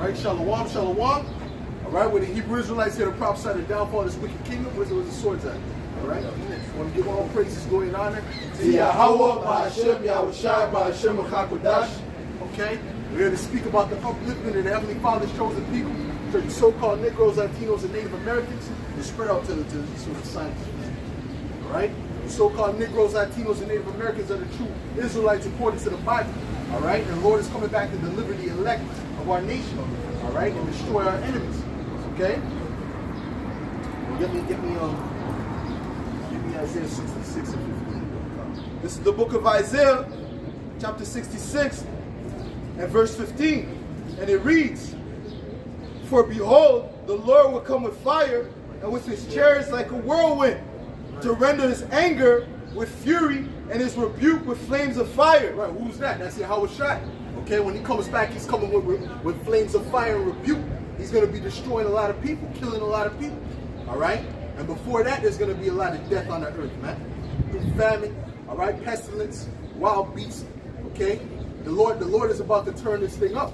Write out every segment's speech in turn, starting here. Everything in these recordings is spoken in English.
right? Shalom, shalom. All right, where the Hebrew Israelites here to prophesy the downfall of this wicked kingdom, where's the swords at? All right, I want to give all praises, glory, and honor to Yahweh, Ba'Hashem, Yahushai, Ba'Hashem, Chakodash. Okay, we're here to speak about the upliftment of the Heavenly Father's chosen people, the so-called Negroes, Latinos, and Native Americans, and spread out to the sort of scientists. All right, the so-called Negroes, Latinos, and Native Americans are the true Israelites according to the Bible. All right, and the Lord is coming back to deliver the elect of our nation. All right, and destroy our enemies. Okay, well, give me Isaiah 66 and 15. This is the book of Isaiah, chapter 66 and verse 15, and it reads, "For behold, the Lord will come with fire, and with his chariots like a whirlwind, to render his anger with fury, and his rebuke with flames of fire." Right, who's that? That's Yahushua. Okay, when he comes back, he's coming with flames of fire and rebuke. He's going to be destroying a lot of people, killing a lot of people. All right? And before that, there's going to be a lot of death on the earth, man. Famine, all right? Pestilence, wild beasts, okay? The Lord is about to turn this thing up,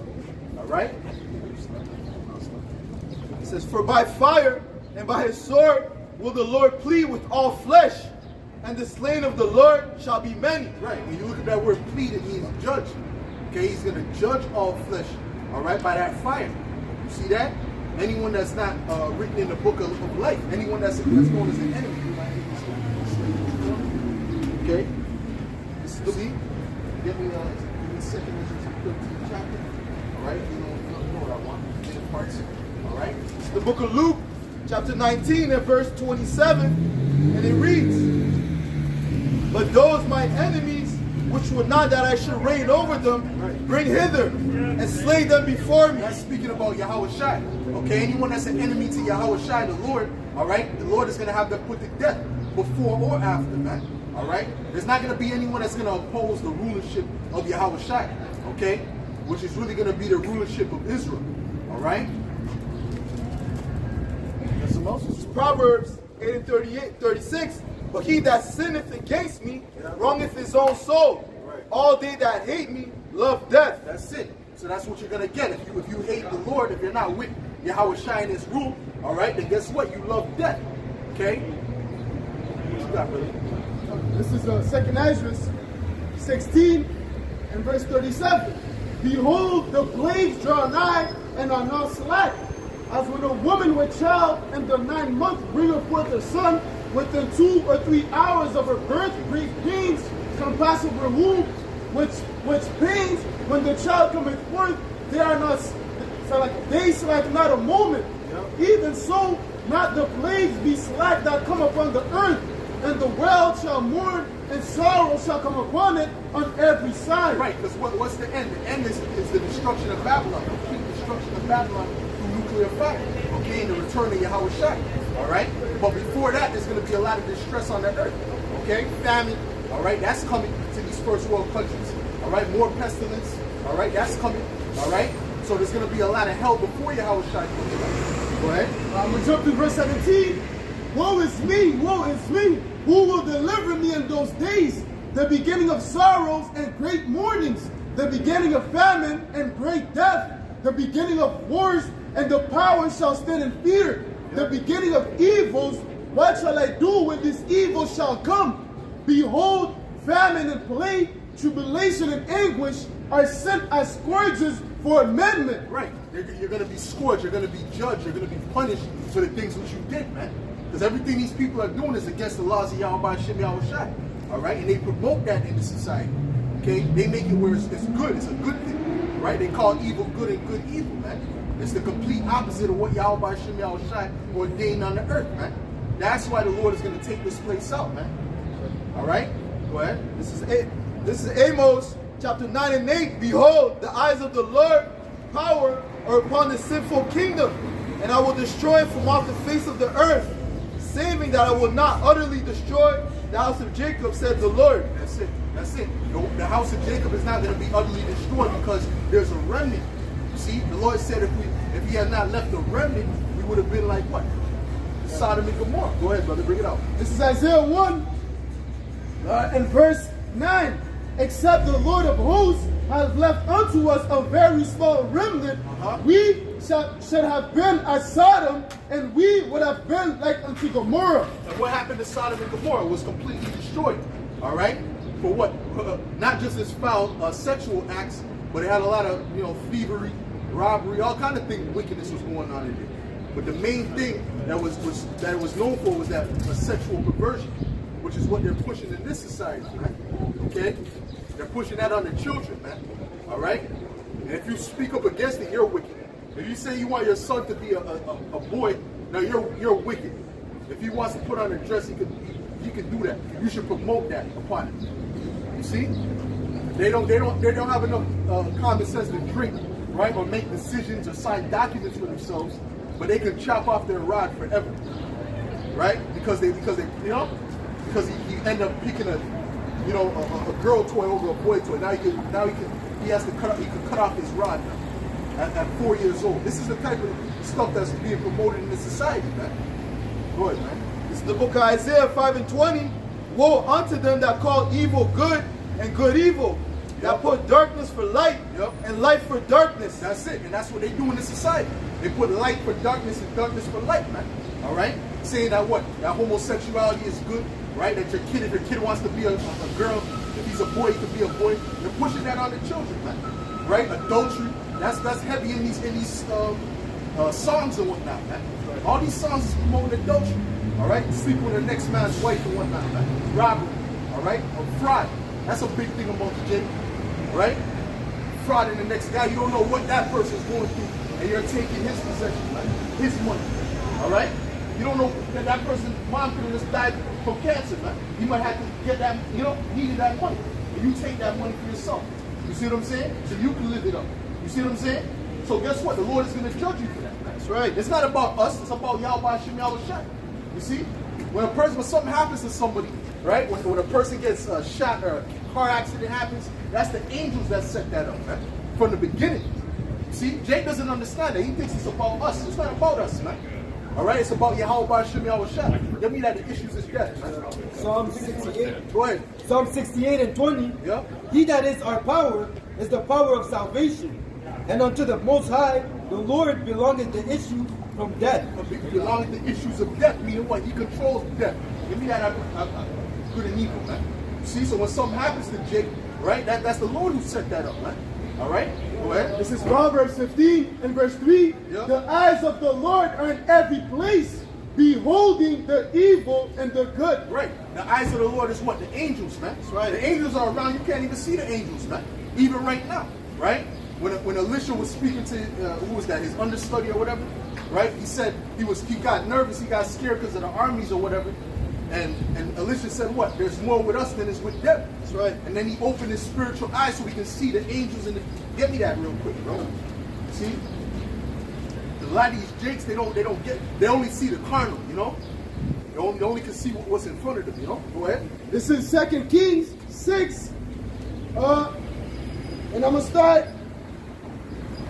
all right? It says, "For by fire and by his sword will the Lord plead with all flesh, and the slain of the Lord shall be many." Right, when you look at that word plead, it means judge. Okay, he's going to judge all flesh, all right, by that fire. You see that? Anyone that's not written in the book of life, anyone that's known as an enemy. Okay? This is the lead. Give me 2 13th chapter. Alright? You know what I want. Different parts. Alright? This is the book of Luke, chapter 19 and verse 27. And it reads, "But those my enemies, which would not that I should reign over them, bring hither, and slay them before me." That's speaking about Yahushua. Okay, anyone that's an enemy to Yahushua, the Lord, all right, the Lord is going to have them put to death before or after, man. All right, there's not going to be anyone that's going to oppose the rulership of Yahushua, okay, which is really going to be the rulership of Israel. All right. There's some else. This is Proverbs 8 and 36. "But he that sinneth against me wrongeth his own soul. All they that hate me love death." That's it. So that's what you're gonna get if you hate the Lord. If you're not with Yahushua in his rule, all right, then guess what? You love death. Okay. What you got, brother? This is 2nd Ezra 16 and verse 37. "Behold, the plagues draw nigh and are not slack, as when a woman with child in the 9th month bringeth forth a son, within 2 or 3 hours of her birth, great pains compass of her womb, which pains, when the child cometh forth, they are not, they slack not a moment. Even so, not the plagues be slack that come upon the earth, and the world shall mourn, and sorrow shall come upon it on every side." Right, because what's the end? The end is the destruction of Babylon, the complete destruction of Babylon through nuclear fire, okay, and the return of Yahushua. All right, but before that, there's going to be a lot of distress on the earth. Okay, famine. All right, that's coming to these first world countries. All right, more pestilence. All right, that's coming. All right, so there's going to be a lot of hell before Yahushua comes. Go ahead. I'm going to jump to verse 17. "Woe is me, woe is me. Who will deliver me in those days? The beginning of sorrows and great mournings, the beginning of famine and great death, the beginning of wars, and the powers shall stand in fear. The beginning of evils, what shall I do when this evil shall come? Behold, famine and plague, tribulation and anguish are sent as scourges for amendment." Right. You're going to be scourged. You're going to be judged. You're going to be punished for the things which you did, man. Because everything these people are doing is against the laws of Yahweh Shem Yahushua. All right? And they promote that in the society. Okay? They make it where it's good. It's a good thing. Right? They call evil good and good evil, man. It's the complete opposite of what Yahweh Shem Yahushua ordained on the earth, man. That's why the Lord is going to take this place out, man. All right? Go ahead. This is Amos chapter 9 and 8. "Behold, the eyes of the Lord power are upon the sinful kingdom, and I will destroy it from off the face of the earth, saving that I will not utterly destroy the house of Jacob, said the Lord." That's it. That's it. The house of Jacob is not going to be utterly destroyed because there's a remnant. You see, the Lord said if he had not left a remnant, we would have been like what? Sodom and Gomorrah. Go ahead, brother. Bring it out. This is Isaiah 1 and verse 9. except the Lord of hosts has left unto us a very small remnant, we should have been as Sodom, and we would have been like unto Gomorrah. And what happened to Sodom and Gomorrah? It was completely destroyed. All right? For what? Not just its foul sexual acts, but it had a lot of, thievery, robbery, all kind of things, wickedness was going on in it. But the main thing that it was known for was that a sexual perversion, which is what they're pushing in this society, man. Okay? They're pushing that on the children, man. All right? And if you speak up against it, you're wicked. If you say you want your son to be a boy, now you're wicked. If he wants to put on a dress, he can do that. You should promote that upon him. You see? They don't have enough common sense to drink, right, or make decisions or sign documents for themselves, but they can chop off their rod forever, right? Because he end up picking a girl toy over a boy toy. He can cut off his rod now at 4 years old. This is the type of stuff that's being promoted in the society, man. Go ahead, man. This is the book of Isaiah 5:20. Woe unto them that call evil good and good evil, that put darkness for light and light for darkness. That's it, and that's what they do in the society. They put light for darkness and darkness for light, man. All right, saying that that homosexuality is good, right? That if your kid wants to be a girl, if he's a boy, he can be a boy. They're pushing that on the children, man. Right? Adultery. That's heavy in these songs and whatnot, man. All these songs is promoting adultery. All right, sleeping with the next man's wife and whatnot, man. Robbery. All right, or fraud. That's a big thing among the Jake, right? Fraud in the next guy. You don't know what that person's going through, and you're taking his possession, right? His money, all right? You don't know that person's mom could have just died from cancer, man. You might have to get that, needed that money, and you take that money for yourself. You see what I'm saying? So you can live it up. You see what I'm saying? So guess what? The Lord is going to judge you for that. That's right. It's not about us. It's about Yahweh Shem Yahweh Shai. You see? When something happens to somebody, right? When a person gets shot or a car accident happens, that's the angels that set that up, man. From the beginning. See, Jake doesn't understand that. He thinks it's about us. It's not about us, man. All right? It's about Yahweh Shem Yahweh Shai. That means that the issues is death, man. Psalm 68. Go ahead. Psalm 68:20. Yeah. He that is our power is the power of salvation. And unto the Most High, the Lord belongeth the issue from death. Belonging to issues of death, meaning what? He controls death. Give me that good and evil, man. See, so when something happens to Jake, right, that's the Lord who set that up, man. All right? Go ahead. This is Proverbs 15 and verse 3. Yeah. The eyes of the Lord are in every place, beholding the evil and the good. Right. The eyes of the Lord is what? The angels, man. That's right. The angels are around. You can't even see the angels, man. Even right now, right? When Elisha was speaking to, who was that, his understudy or whatever, right? He said he got nervous, he got scared because of the armies or whatever. And Elisha said what? There's more with us than is with them. That's right. And then he opened his spiritual eyes so we can see the angels in the... Get me that real quick, bro. See? A lot of these jakes, they only see the carnal, They only can see what's in front of them, Go ahead. This is 2 Kings 6. And I'm going to start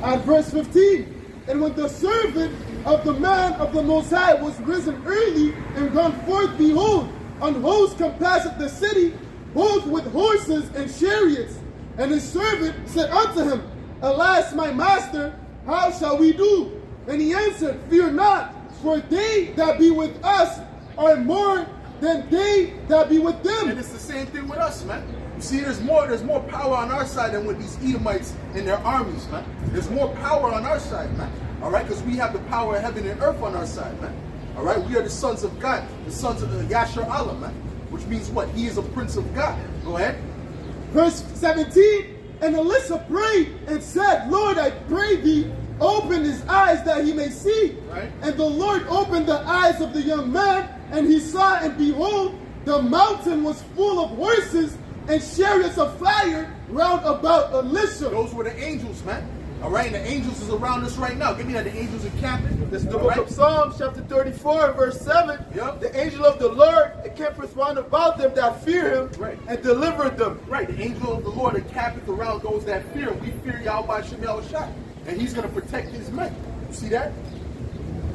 at verse 15. And when the servant of the man of the Most High was risen early and gone forth, behold, an host compasseth the city, both with horses and chariots. And his servant said unto him, Alas, my master, how shall we do? And he answered, Fear not, for they that be with us are more than they that be with them. And it's the same thing with us, man. You see, there's more power on our side than with these Edomites and their armies, man. There's more power on our side, man. All right, because we have the power of heaven and earth on our side, man. All right, we are the sons of God, the sons of Yasher Allah, man. Which means what? He is a prince of God. Go ahead. Verse 17, and Elisha prayed and said, Lord, I pray thee, open his eyes that he may see. Right. And the Lord opened the eyes of the young man, and he saw, and behold, the mountain was full of horses and chariots of fire round about Elisha. Those were the angels, man. All right, and the angels is around us right now. Give me that, the angels encamping. This is the book of Psalms, chapter 34, verse 7. Yep. The angel of the Lord encampeth round about them that fear him, right, and delivered them. Right, the angel of the Lord encampeth around those that fear him. We fear Yahweh Shem Yahweh Shai, and he's going to protect his men. You see that?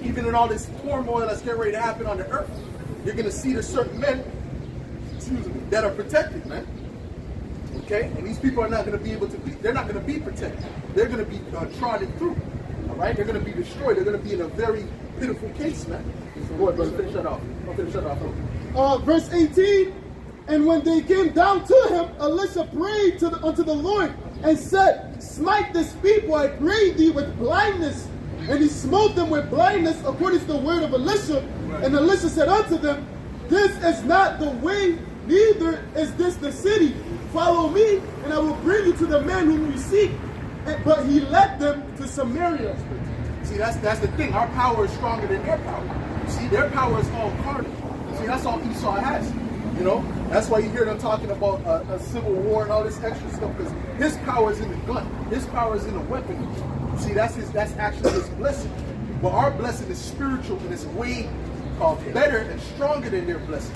Even in all this turmoil that's getting ready to happen on the earth, you're going to see there's certain men, that are protected, man. Okay? And these people are not going to be able to be, they're not going to be protected. They're going to be trodden through. All right? They're going to be destroyed. They're going to be in a very pitiful case, man. So go ahead, brother. Finish that off. I'll finish that off. Verse 18, and when they came down to him, Elisha prayed unto the Lord and said, smite this people, I pray thee, with blindness. And he smote them with blindness according to the word of Elisha. Right. And Elisha said unto them, this is not the way, neither is this the city. Follow me, and I will bring you to the man whom you seek. But he led them to Samaria. See, that's the thing. Our power is stronger than their power. See, their power is all carnal. See, that's all Esau has. You know, that's why you hear them talking about a civil war and all this extra stuff, because his power is in the gun. His power is in the weapon. See, that's actually his blessing. But our blessing is spiritual, and it's way better and stronger than their blessing.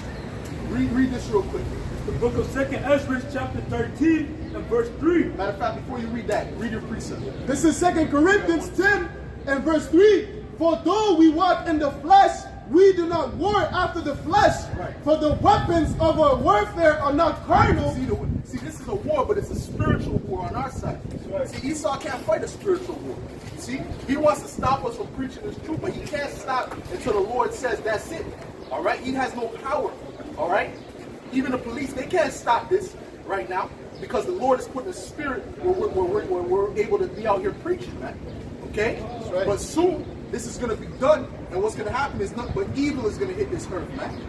Read this real quick. The book of 2 Ezra, chapter 13, and verse 3. Matter of fact, before you read that, read your precept. This is 2 Corinthians 10 and verse 3. For though we walk in the flesh, we do not war after the flesh. Right. For the weapons of our warfare are not carnal. See, this is a war, but it's a spiritual war on our side. Right. See, Esau can't fight a spiritual war. See, he wants to stop us from preaching this truth, but he can't stop until the Lord says that's it. All right? He has no power. All right? Even the police, they can't stop this right now because the Lord is putting a spirit where we're able to be out here preaching, man. Okay? Right. But soon, this is going to be done, and what's going to happen is nothing but evil is going to hit this earth, man.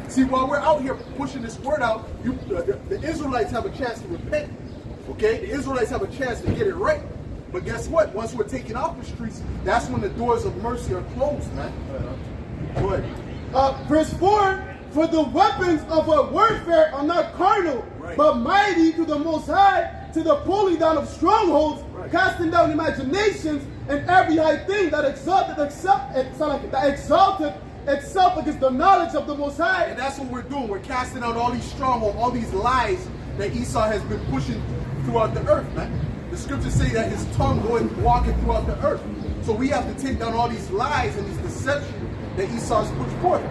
See, while we're out here pushing this word out, the Israelites have a chance to repent. Okay? The Israelites have a chance to get it right. But guess what? Once we're taken off the streets, that's when the doors of mercy are closed, man. Go ahead. Verse 4, for the weapons of our warfare are not carnal, right, but mighty to the Most High, to the pulling down of strongholds, right, casting down imaginations, and every high thing that exalted itself against the knowledge of the Most High. And that's what we're doing. We're casting out all these strongholds, all these lies that Esau has been pushing throughout the earth, man. The scriptures say that his tongue walking throughout the earth. So we have to take down all these lies and these deceptions that Esau has put forth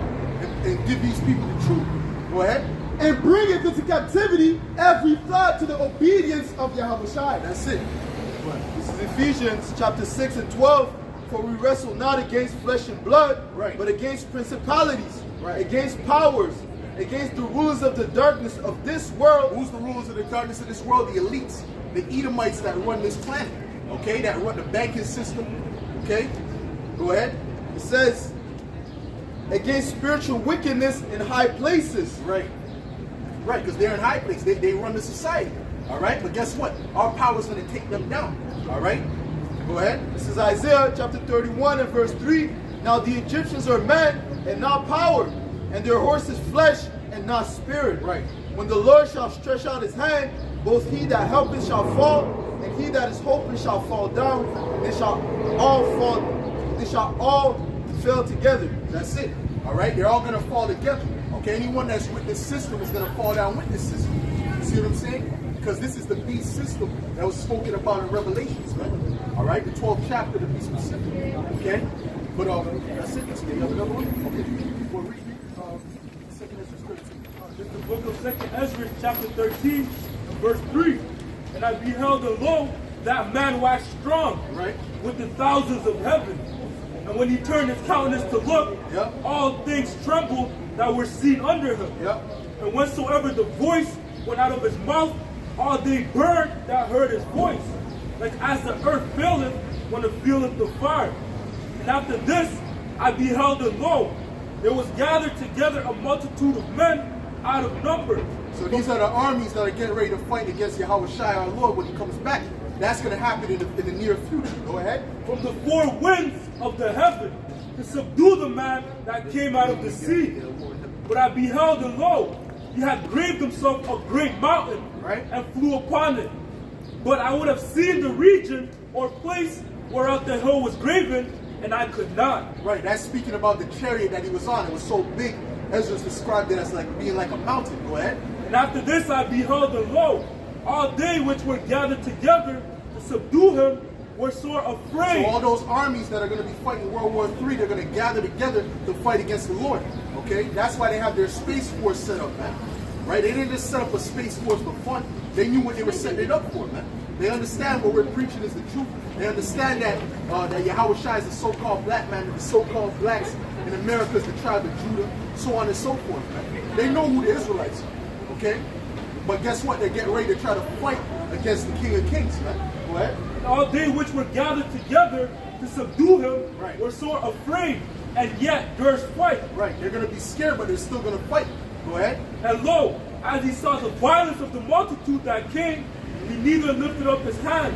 and give these people the truth. Go ahead. And bring it into captivity every thought to the obedience of Yahushua. That's it. This is Ephesians chapter 6 and 12. For we wrestle not against flesh and blood, right, but against principalities, right, against powers, against the rulers of the darkness of this world. Who's the rulers of the darkness of this world? The elites, the Edomites that run this planet, okay, that run the banking system, okay? Go ahead. It says, against spiritual wickedness in high places. Right. Right, because they're in high places. They run the society, all right? But guess what? Our power is going to take them down, all right? Go ahead. This is Isaiah chapter 31 and verse 3. Now the Egyptians are men and not power, and their horses flesh and not spirit. Right. When the Lord shall stretch out his hand, both he that helpeth shall fall, and he that is hoping shall fall down, and they shall all fell together. That's it. All right? They're all going to fall together. Okay? Anyone that's with this system is going to fall down with this system. You see what I'm saying? Because this is the beast system that was spoken about in Revelations, man. All right? The 12th chapter to be specific. Okay? But that's it. Let's get another one. Okay. We'll read it. 2 Ezra 13. This is the book of 2 Ezra, chapter 13, and verse 3. And I beheld, and lo, that man waxed strong, right, with the thousands of heaven. And when he turned his countenance to look, yep, all things trembled that were seen under him. Yep. And whensoever the voice went out of his mouth, all they burned that heard his voice, like as the earth faileth when it feeleth the fire. And after this I beheld, and lo, there was gathered together a multitude of men out of number. So these are the armies that are getting ready to fight against Yahushua our Lord when he comes back. That's going to happen in the near future. Go ahead. From the four winds of the heaven to subdue the man that came out of the sea. But I beheld, and lo, he had graved himself a great mountain, right, and flew upon it. But I would have seen the region or place whereof the hill was graven, and I could not. Right, that's speaking about the chariot that he was on. It was so big, Ezra's described it as like being like a mountain. Go ahead. And after this I beheld, and lo, all they which were gathered together to subdue him were sore afraid. So all those armies that are going to be fighting World War III, they're going to gather together to fight against the Lord. Okay? That's why they have their space force set up, man. right? They didn't just set up a Space Force for fun. They knew what they were setting it up for, man. They understand what we're preaching is the truth. They understand that that Yahweh Shai is the so-called black man, and the so-called blacks in America is the tribe of Judah, so on and so forth, man. They know who the Israelites are, okay? But guess what? They're getting ready to try to fight against the King of Kings, man. Go ahead. And all they which were gathered together to subdue him were sore afraid, and yet durst fight. Right. They're going to be scared, but they're still going to fight. Go ahead. And lo, as he saw the violence of the multitude that came, he neither lifted up his hand,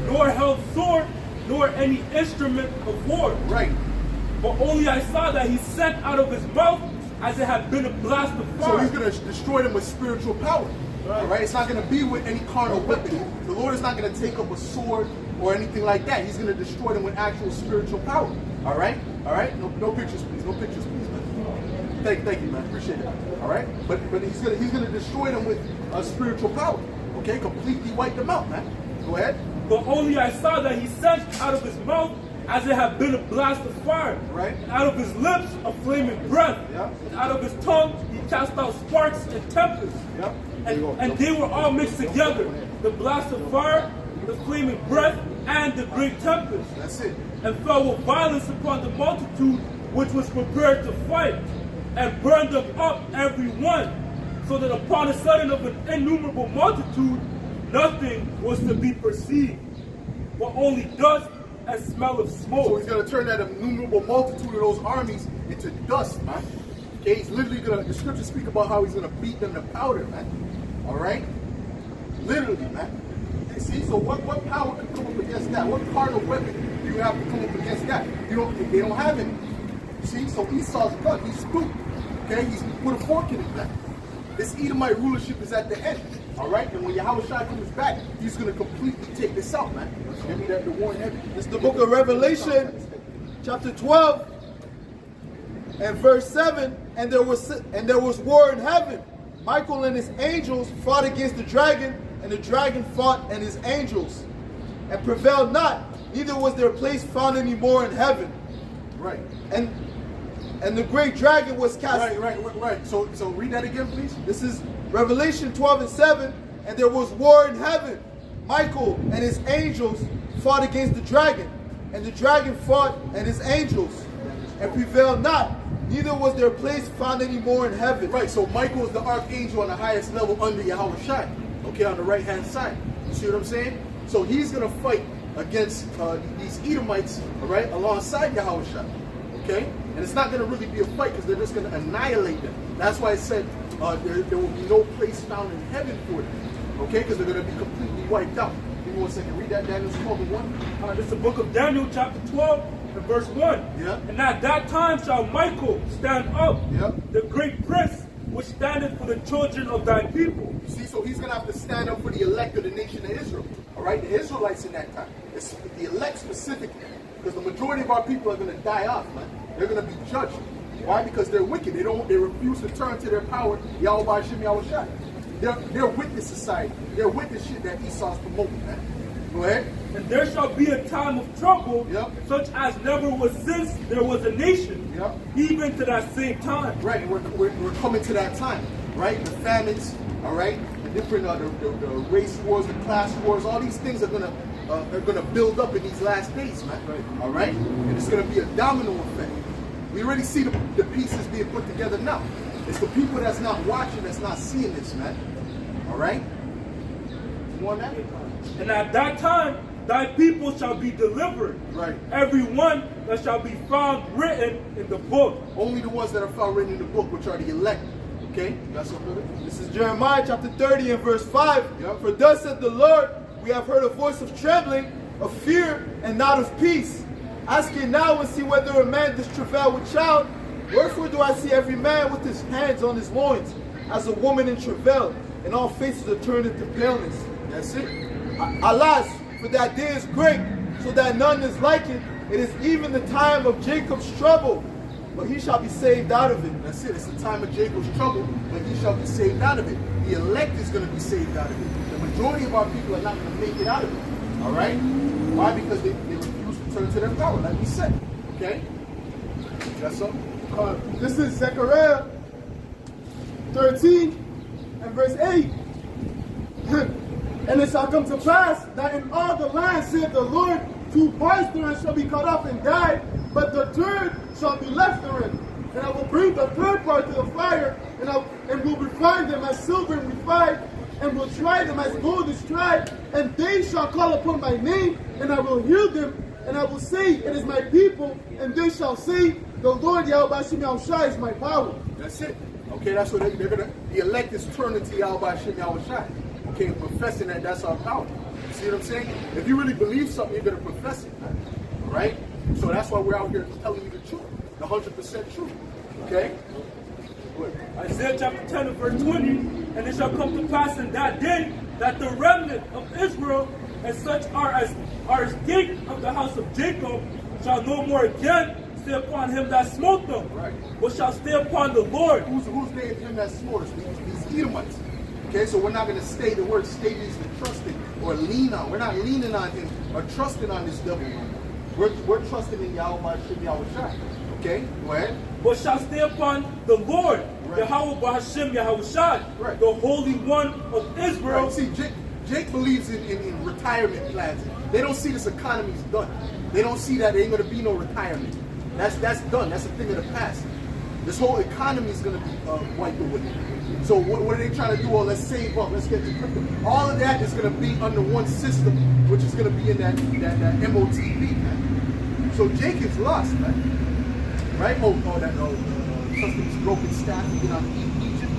nor held sword, nor any instrument of war. Right. But only I saw that he sent out of his mouth as it had been a blast of fire. So he's going to destroy them with spiritual power. All right. It's not going to be with any carnal weapon. The Lord is not going to take up a sword or anything like that. He's going to destroy them with actual spiritual power. All right. All right. No pictures, please. No pictures, please, man. Thank you, man. Appreciate it. All right. But he's going to destroy them with spiritual power. Okay. Completely wipe them out, man. Go ahead. But only I saw that he sent out of his mouth as it had been a blast of fire. Right. And out of his lips a flaming breath. Yeah. And out of his tongue he cast out sparks and tempests. Yeah. And they were all mixed together. The blast of fire, the flaming breath, and the great tempest. That's it. And fell with violence upon the multitude which was prepared to fight, and burned them up every one, so that upon a sudden of an innumerable multitude, nothing was to be perceived, but only dust and smell of smoke. So he's going to turn that innumerable multitude of those armies into dust, man. Okay, he's literally going to, the scriptures speak about how he's going to beat them to powder, man. All right? Literally, man. You see, so what power can come up against that? What carnal weapon do you have to come up against that? They don't have any. You see, so Esau's gun, he's spooked. Okay, he's put a fork in his back. This Edomite rulership is at the end. All right, and when Yahweh Shai comes back, he's going to completely take this out, man. Give me that, the warning heavy. It's the book of Revelation, chapter 12, and verse 7. And there was war in heaven. Michael and his angels fought against the dragon, and the dragon fought and his angels, and prevailed not. Neither was their place found any more in heaven. Right. And the great dragon was cast. Right. So read that again, please. This is Revelation 12 and 7. And there was war in heaven. Michael and his angels fought against the dragon, and the dragon fought and his angels, and prevailed not. Neither was their place found any more in heaven. Right, so Michael is the archangel on the highest level under Yahweh Shai. Okay, on the right-hand side. You see what I'm saying? So he's going to fight against these Edomites, all right, alongside Yahweh Shai. Okay? And it's not going to really be a fight because they're just going to annihilate them. That's why it said there will be no place found in heaven for them. Okay? Because they're going to be completely wiped out. Give me 1 second. Read that, Daniel 12 and 1. This is the book of Daniel, chapter 12, and verse 1. Yeah. And at that time shall Michael stand up, yeah, the great prince, which standeth for the children of thy people. You see, so he's going to have to stand up for the elect of the nation of Israel. All right? The Israelites in that time. It's the elect specifically. Because the majority of our people are going to die off, man. They're going to be judged. Why? Because they're wicked. They refuse to turn to their power, Yahweh Shem Yahweh Shai. They're with this society. They're with the shit that Esau's promoting, man. Go ahead. And there shall be a time of trouble, yep, such as never was since there was a nation, yep, even to that same time. Right, we're coming to that time, right? The famines, all right? The different the race wars, the class wars, all these things are gonna build up in these last days, man. Right. All right, and it's gonna be a domino effect. We already see the pieces being put together now. It's the people that's not watching, that's not seeing this, man. All right. You want that? And at that time, thy people shall be delivered. Right. Every one that shall be found written in the book. Only the ones that are found written in the book, which are the elect. Okay? That's what brother? This is Jeremiah chapter 30 and verse 5. Yep. For thus said the Lord, we have heard a voice of trembling, of fear, and not of peace. Ask ye now and see whether a man does travail with child. Wherefore do I see every man with his hands on his loins, as a woman in travail, and all faces are turned into paleness. That's it. Alas, for that day is great, so that none is like it. It is even the time of Jacob's trouble, but he shall be saved out of it. That's it. It's the time of Jacob's trouble, but he shall be saved out of it. The elect is going to be saved out of it. The majority of our people are not going to make it out of it. All right? Why? Because they refuse to turn to their power, like we said. Okay? That's all. This is Zechariah 13 and verse 8. And it shall come to pass that in all the land, saith the Lord, 2 parts therein shall be cut off and die, but the third shall be left therein. And I will bring the third part to the fire, and will refine them as silver refined, and will try them as gold is tried, and they shall call upon my name, and I will heal them, and I will say, it is my people, and they shall say, the Lord Yahweh Hashem Yahushua is my power. That's it. Okay, that's what they're gonna. The elect is turning to Yahweh Hashem Yahushua. Okay, professing that that's our power. You see what I'm saying? If you really believe something, you're gonna profess it. All right. So that's why we're out here telling you the truth, the 100% truth. Okay. Isaiah chapter 10 and verse 20, and it shall come to pass in that day that the remnant of Israel and such are escaped of the house of Jacob shall no more again stay upon him that smote them, but shall stay upon the Lord. Who's named him that smote us? These Edomites. Okay, so we're not going to stay. The word stay means to trust in or lean on. We're not leaning on him or trusting on this devil. We're trusting in Yahweh Hashem Yahushua. Okay, go ahead. But shall stay upon the Lord, Yahweh Hashem Yahushua, the Holy One of Israel. Right. See, Jake believes in retirement plans. They don't see this economy's done. They don't see that there ain't going to be no retirement. That's done. That's a thing of the past. This whole economy is going to be wiped away. So what are they trying to do? Well, let's save up. Let's get to crypto. All of that is going to be under one system, which is going to be in that MOTB, man. So Jake is lost, man. Right? Trusting this broken staff to get on Egypt.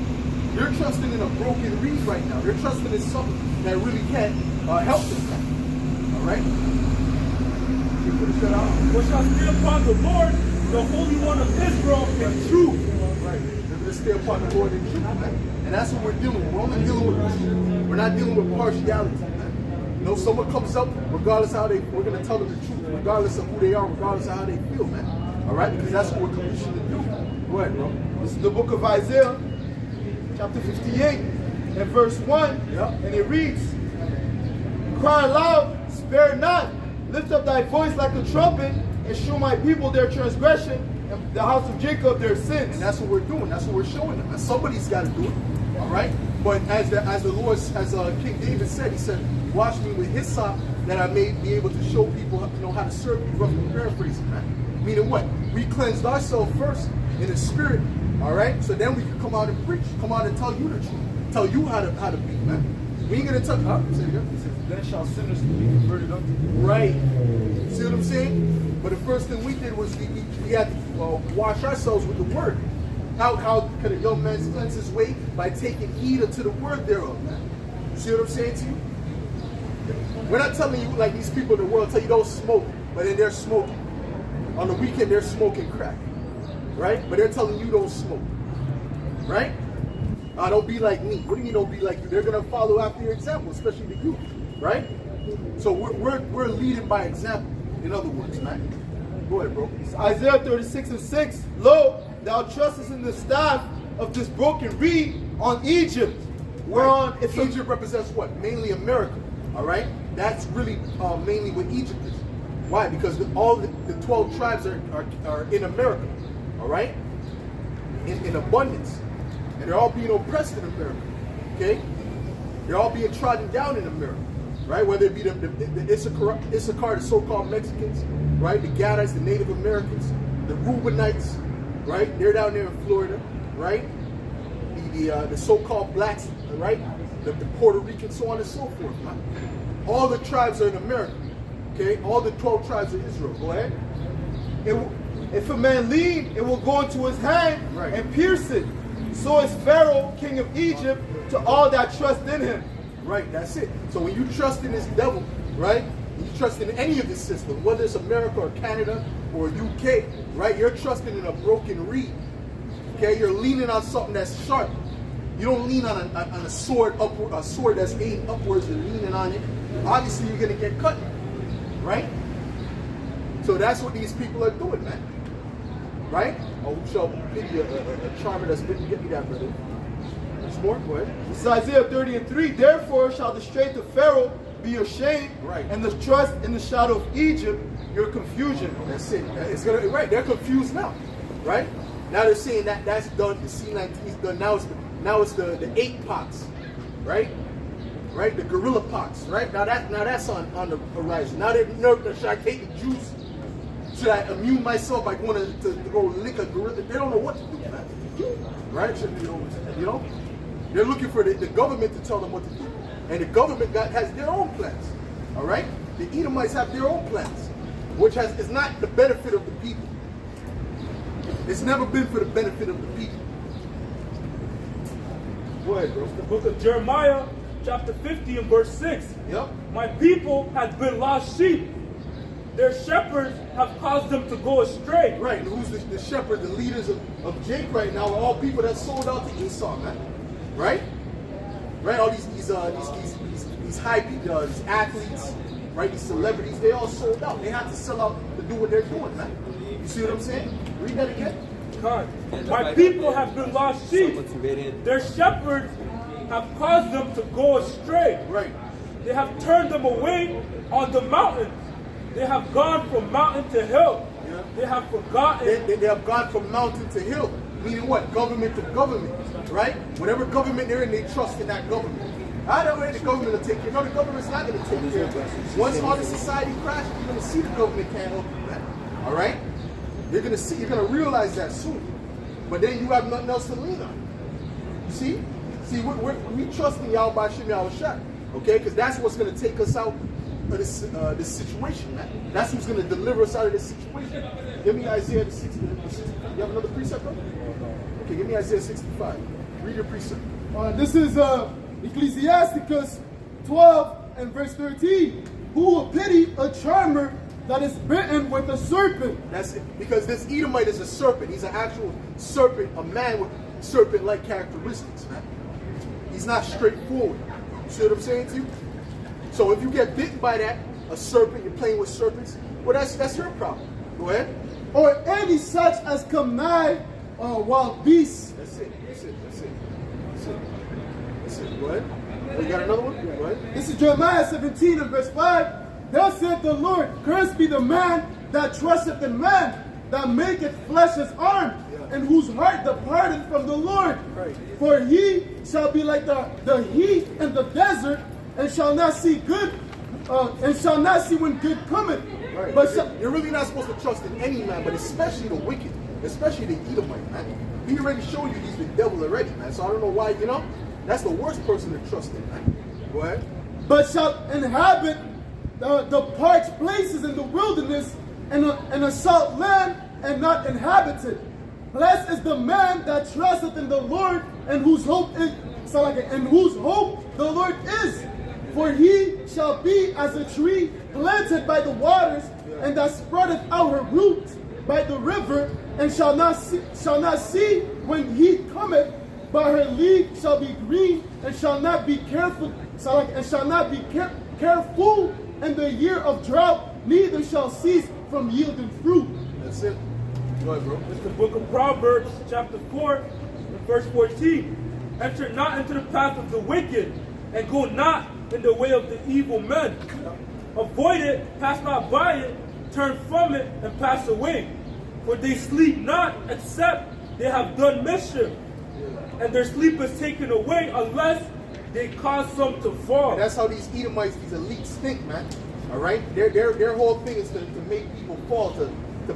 You're trusting in a broken reed right now. You're trusting in something that really can't help them. All right? You put it out. But shall stay upon the Lord, the Holy One of Israel, in truth. Right. Let's stay upon the Lord in truth, man. And that's what we're dealing with. We're only dealing with truth. We're not dealing with partiality, man. You know, someone comes up, regardless how we're going to tell them the truth, regardless of who they are, regardless of how they feel, man. All right? Because that's what we're commissioned to do. Go ahead, bro. This is the book of Isaiah, chapter 58, and verse 1. Yep. And it reads, cry aloud, spare not, lift up thy voice like a trumpet, and show my people their transgression, and the house of Jacob their sins. And that's what we're doing. That's what we're showing them. And somebody's got to do it. All right? But as the Lord, as King David said, he said, wash me with hyssop that I may be able to show people how to serve you, roughly paraphrasing, man. Meaning what? We cleansed ourselves first in the spirit. All right? So then we can come out and preach. Come out and tell you the truth. Tell you how to be, man. We ain't going to tell you. Say it again. He says, then shall sinners be converted unto you. Right. See what I'm saying? But the first thing we did was we had to wash ourselves with the word. How could a young man cleanse his way? By taking heed unto the word thereof, man. See what I'm saying to you? We're not telling you like these people in the world tell you don't smoke, but then they're smoking. On the weekend, they're smoking crack. Right? But they're telling you don't smoke. Right? Don't be like me. What do you mean don't be like you? They're going to follow after your example, especially the youth. Right? So we're leading by example. In other words, man. Go ahead, bro. It's Isaiah 36 and 6. Lo, thou trustest in the staff of this broken reed on Egypt. Whereon if Egypt represents what? Mainly America. All right? That's really mainly what Egypt is. Why? Because all the 12 tribes are in America. All right? In abundance. And they're all being oppressed in America. Okay? They're all being trodden down in America. Right? Whether it be the Issachar, the so-called Mexicans, right? The Gadites, the Native Americans, the Reubenites, right? They're down there in Florida, right? The so-called blacks, right? The Puerto Ricans, so on and so forth. Right? All the tribes are in America. Okay? All the 12 tribes of Israel. Go ahead. If a man lean, it will go into his hand and pierce it. So is Pharaoh, king of Egypt, to all that trust in him. Right, that's it. So when you trust in this devil, right, you trust in any of this system, whether it's America or Canada or UK, right, you're trusting in a broken reed. Okay, you're leaning on something that's sharp. You don't lean on a sword upward, a sword that's aimed upwards. You're leaning on it. Obviously, you're gonna get cut, right? So that's what these people are doing, man. Right? Oh, who shall pity a charmer that's been get me that, brother? More? Go ahead. This is Isaiah 30 and 3. Therefore shall the strength of Pharaoh be your shame, and the trust in the shadow of Egypt your confusion. That's it. It's gonna they're confused now, right? Now they're saying that that's done. The C-19 is done. Now it's the 8 pox, right? Right, the gorilla pox, right? Now that's on the horizon. Now should I take the juice? Should I immune myself by going to go lick a gorilla? They don't know what to do, man. Right? You know, they're looking for the government to tell them what to do, and the government has their own plans. All right, the Edomites have their own plans, which is not the benefit of the people. It's never been for the benefit of the people. Go ahead, bro. The book of Jeremiah, chapter 50 and verse 6. Yep. My people have been lost sheep. Their shepherds have caused them to go astray. Right. And who's the shepherd, the leaders of Jake right now are all people that sold out to Esau, man. Right? Right? All these high people, these athletes, right? These celebrities, they all sold out. They have to sell out to do what they're doing, man. You see what I'm saying? Read that again. God. My people have been lost sheep. Their shepherds have caused them to go astray. Right. They have turned them away on the mountains. They have gone from mountain to hill. Yeah. They have forgotten. They have gone from mountain to hill. Meaning what? Government to government. Right? Whatever government they're in, they trust in that government. I don't know the government will take care. No, the government's not going to take care of it. Once all the society crashes, you're going to see the government can't help you, man. All right? You're going to realize that soon. But then you have nothing else to lean on. You see? See, we trust in Yahweh Shem Yahushua, okay? Because that's what's going to take us out of this situation, man. That's who's going to deliver us out of this situation. Give me Isaiah 65. You have another precept, bro? Okay, give me Isaiah 65. Read your precept. This is Ecclesiasticus 12 and verse 13. Who will pity a charmer that is bitten with a serpent? That's it. Because this Edomite is a serpent. He's an actual serpent, a man with serpent-like characteristics, man. He's not straightforward. You see what I'm saying to you? So if you get bitten by that, a serpent, you're playing with serpents, well, that's your problem. Go ahead. Or any such as come nigh wild beasts. That's it. Go ahead. Oh, you got another one? Go ahead. This is Jeremiah 17 and verse 5. Thus saith the Lord, cursed be the man that trusteth in man, that maketh flesh his arm, and whose heart departeth from the Lord. Right. For he shall be like the heat in the desert, and shall not see good, and shall not see when good cometh. Right. But you're really not supposed to trust in any man, but especially the wicked, especially the Edomite, man. He already showed you he's the devil already, man. So I don't know why, you know, that's the worst person to trust in, man. Go ahead. But shall inhabit the parched places in the wilderness, and a salt land, and not inhabited. Blessed is the man that trusteth in the Lord, and whose hope is and whose hope the Lord is. For he shall be as a tree planted by the waters, and that spreadeth out her roots by the river, and shall not see when heat cometh, but her leaf shall be green, and shall not be careful, careful in the year of drought, neither shall cease from yielding fruit. That's it. Go ahead, bro. It's the book of Proverbs, chapter 4, and verse 14. Enter not into the path of the wicked, and go not in the way of the evil men. Avoid it, pass not by it, turn from it, and pass away. For they sleep not, except they have done mischief, and their sleep is taken away unless they cause some to fall. And that's how these Edomites, these elites think, man. All right? Their whole thing is to make people fall, to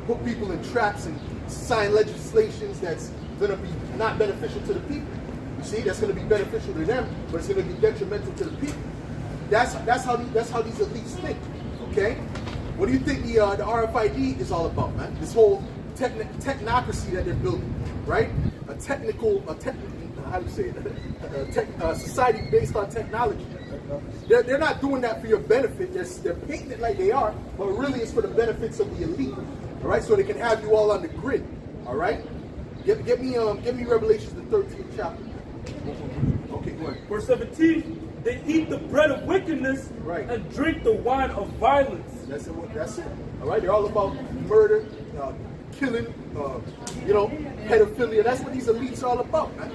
put people in traps and sign legislations that's going to be not beneficial to the people. You see, that's going to be beneficial to them, but it's going to be detrimental to the people. That's how these elites think. Okay? What do you think the RFID is all about, man? This whole technocracy that they're building, right? A society based on technology. They're not doing that for your benefit. They're painting it like they are, but really it's for the benefits of the elite. All right, so they can have you all on the grid. All right, give me Revelations the 13th chapter. Okay, go ahead. Verse 17. They eat the bread of wickedness, right, and drink the wine of violence. That's it. All right, they're all about murder, killing, pedophilia. That's what these elites are all about, man.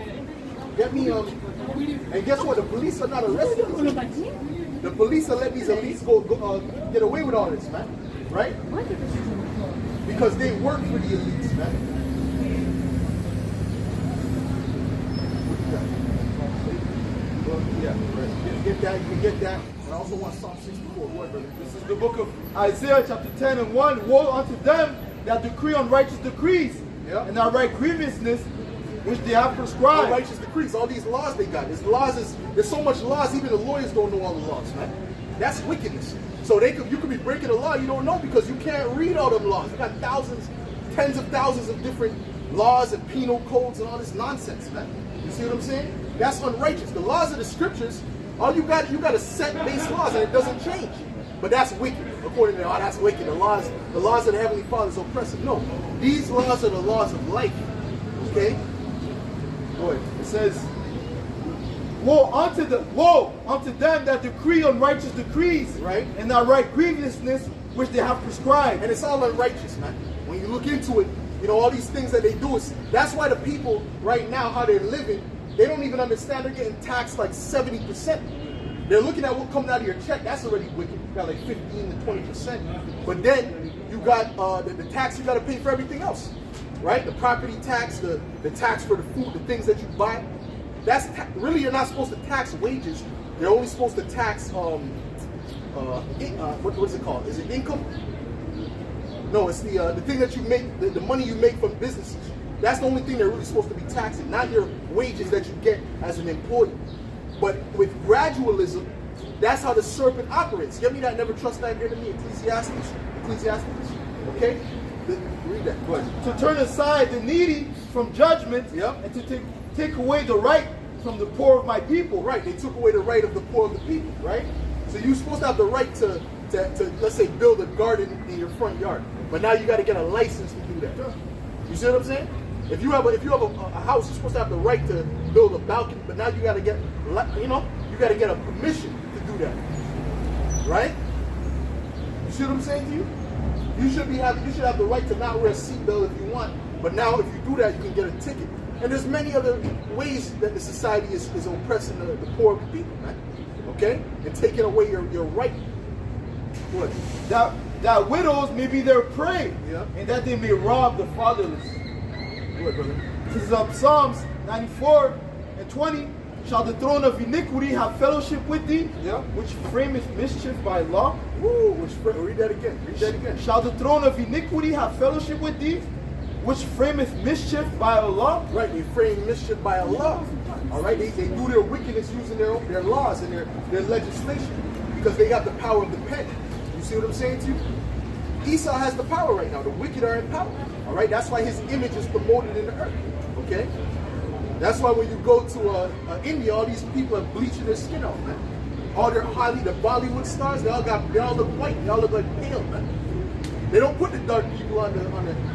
Get me, and guess what? The police are not arresting these elites. The police are letting these elites go get away with all this, man. Right? Because they work for the elites, man. Well, yeah, right. You can get that. You can get that. And I also want Psalm 64. What, brother? This is the book of Isaiah, chapter 10 and 1. Woe unto them that decree unrighteous decrees, and that write grievousness which they have prescribed. Unrighteous decrees, all these laws they got. There's so much laws, even the lawyers don't know all the laws, man. That's wickedness. So you could be breaking a law you don't know because you can't read all them laws. You got thousands, tens of thousands of different laws and penal codes and all this nonsense, man. You see what I'm saying? That's unrighteous. The laws of the scriptures, all you got a set base laws and it doesn't change. But that's wicked, according to that's wicked. The laws of the Heavenly Father is oppressive. No, these laws are the laws of life. Okay? Go ahead. It says, woe unto them that decree unrighteous decrees, right? And that write grievousness which they have prescribed. And it's all unrighteous, man. When you look into it, you know, all these things that they do that's why the people right now, how they're living, they don't even understand they're getting taxed like 70%. They're looking at what comes out of your check. That's already wicked. You got like 15 to 20%. But then you got the tax you got to pay for everything else, right? The property tax, the tax for the food, the things that you buy. That's really, you're not supposed to tax wages. You're only supposed to tax what is it called? Is it income? No, it's the thing that you make, the money you make from businesses. That's the only thing they're really supposed to be taxing, not your wages that you get as an employee. But with gradualism, that's how the serpent operates. Give me that never trust thy enemy, Ecclesiastes. Okay? Read that. Go ahead. To turn aside the needy from judgment, and to take away the right from the poor of my people. Right, they took away the right of the poor of the people, right? So you're supposed to have the right to let's say, build a garden in your front yard. But now you got to get a license to do that. You see what I'm saying? If you have a house, you're supposed to have the right to build a balcony, but now you got to get, you got to get a permission to do that, right? You see what I'm saying to you? You should have the right to not wear a seatbelt if you want, but now if you do that, you can get a ticket. And there's many other ways that the society is oppressing the poor people, man. Okay, and taking away your right. What? That widows may be their prey, and that they may rob the fatherless. What, brother? This is Psalms 94 and 20. Shall the throne of iniquity have fellowship with thee, which frameth mischief by law? Read that again. Read that again. Shall the throne of iniquity have fellowship with thee, which frameth mischief by a law? Right, they frame mischief by a law. All right, they do their wickedness using their laws and their legislation because they got the power of the pen. You see what I'm saying to you? Esau has the power right now. The wicked are in power. All right, that's why his image is promoted in the earth. Okay, that's why when you go to India, all these people are bleaching their skin out, man. All the Bollywood stars, they all look white. They all look like pale, man. They don't put the dark people on the.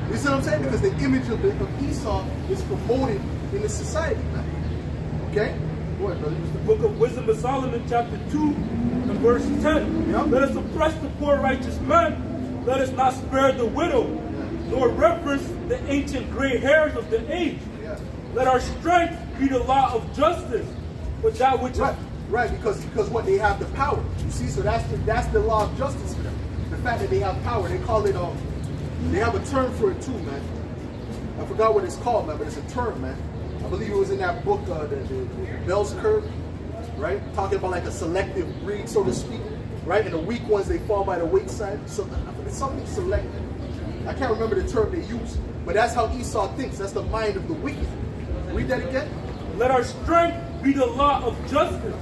You see what I'm saying? Because the image of Esau is promoted in the society, man. Okay? Go ahead, brother. The book of Wisdom of Solomon, chapter 2, and verse 10. Let us oppress the poor righteous man. Let us not spare the widow, nor reverence the ancient gray hairs of the age. Let our strength be the law of justice, but that which is right, because what they have the power. You see, so that's the law of justice for them. The fact that they have power, they call it they have a term for it too, man. I forgot what it's called, man, but it's a term, man. I believe it was in that book, the Bell's Curve, right? Talking about like a selective breed, so to speak, right? And the weak ones, they fall by the wayside. So it's something selective. I can't remember the term they use, but that's how Esau thinks. That's the mind of the wicked. Read that again. Let our strength be the law of justice,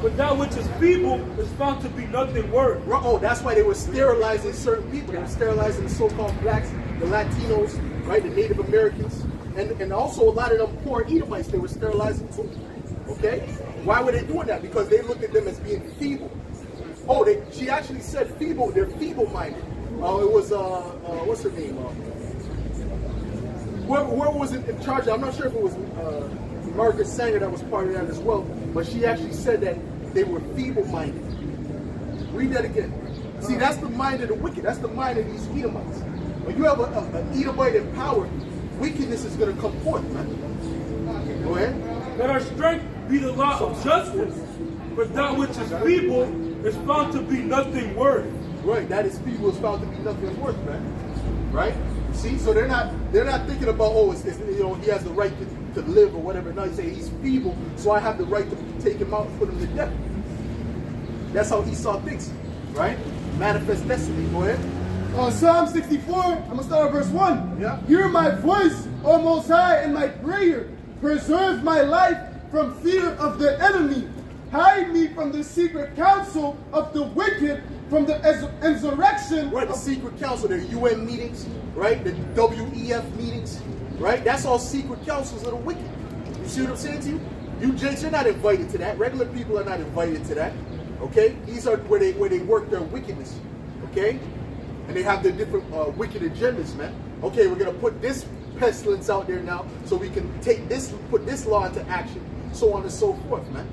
but that which is feeble is found to be nothing worth. Oh, that's why they were sterilizing certain people. They were sterilizing the so-called blacks, the Latinos, right, the Native Americans, and also a lot of them poor Edomites. They were sterilizing too. Okay, why were they doing that? Because they looked at them as being feeble. Oh, she actually said feeble. They're feeble-minded. It was what's her name? Whoever was in charge. I'm not sure if it was Margaret Sanger that was part of that as well, but she actually said that they were feeble-minded. Read that again. See, that's the mind of the wicked. That's the mind of these Edomites. When you have an Edomite in power, wickedness is going to come forth, man. Go ahead. Let our strength be the law of justice, but that which is feeble is found to be nothing worth. Right, that is feeble is found to be nothing worth, man. Right? See, so they're not thinking about he has the right to live or whatever. No, he say he's feeble, so I have the right to take him out and put him to death. That's how Esau thinks, right? Manifest destiny. Go ahead. Psalm 64, I'm going to start at verse 1. Yeah. Hear my voice, O Most High, in my prayer. Preserve my life from fear of the enemy. Hide me from the secret counsel of the wicked, from the insurrection. Right, the secret council, the UN meetings, right? The WEF meetings, right? That's all secret councils of the wicked. You see what I'm saying to you? You, Jakes, you're not invited to that. Regular people are not invited to that. Okay? These are where they work their wickedness. Okay? And they have their different wicked agendas, man. Okay, we're gonna put this pestilence out there now, so we can take this, put this law into action, so on and so forth, man.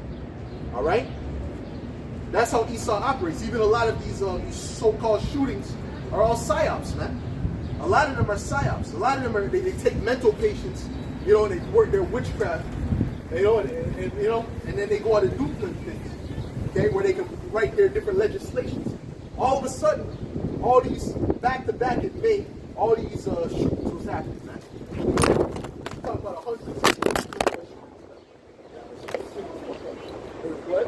All right. That's how Esau operates. Even a lot of these so-called shootings are all psyops, man. A lot of them are psyops. A lot of them are they take mental patients, you know, and they work their witchcraft, you know, and then they go out and do things, okay, where they can write their different legislations. All of a sudden, all these back-to-back in May, all these shootings was happening, man. We're talking about 100. What?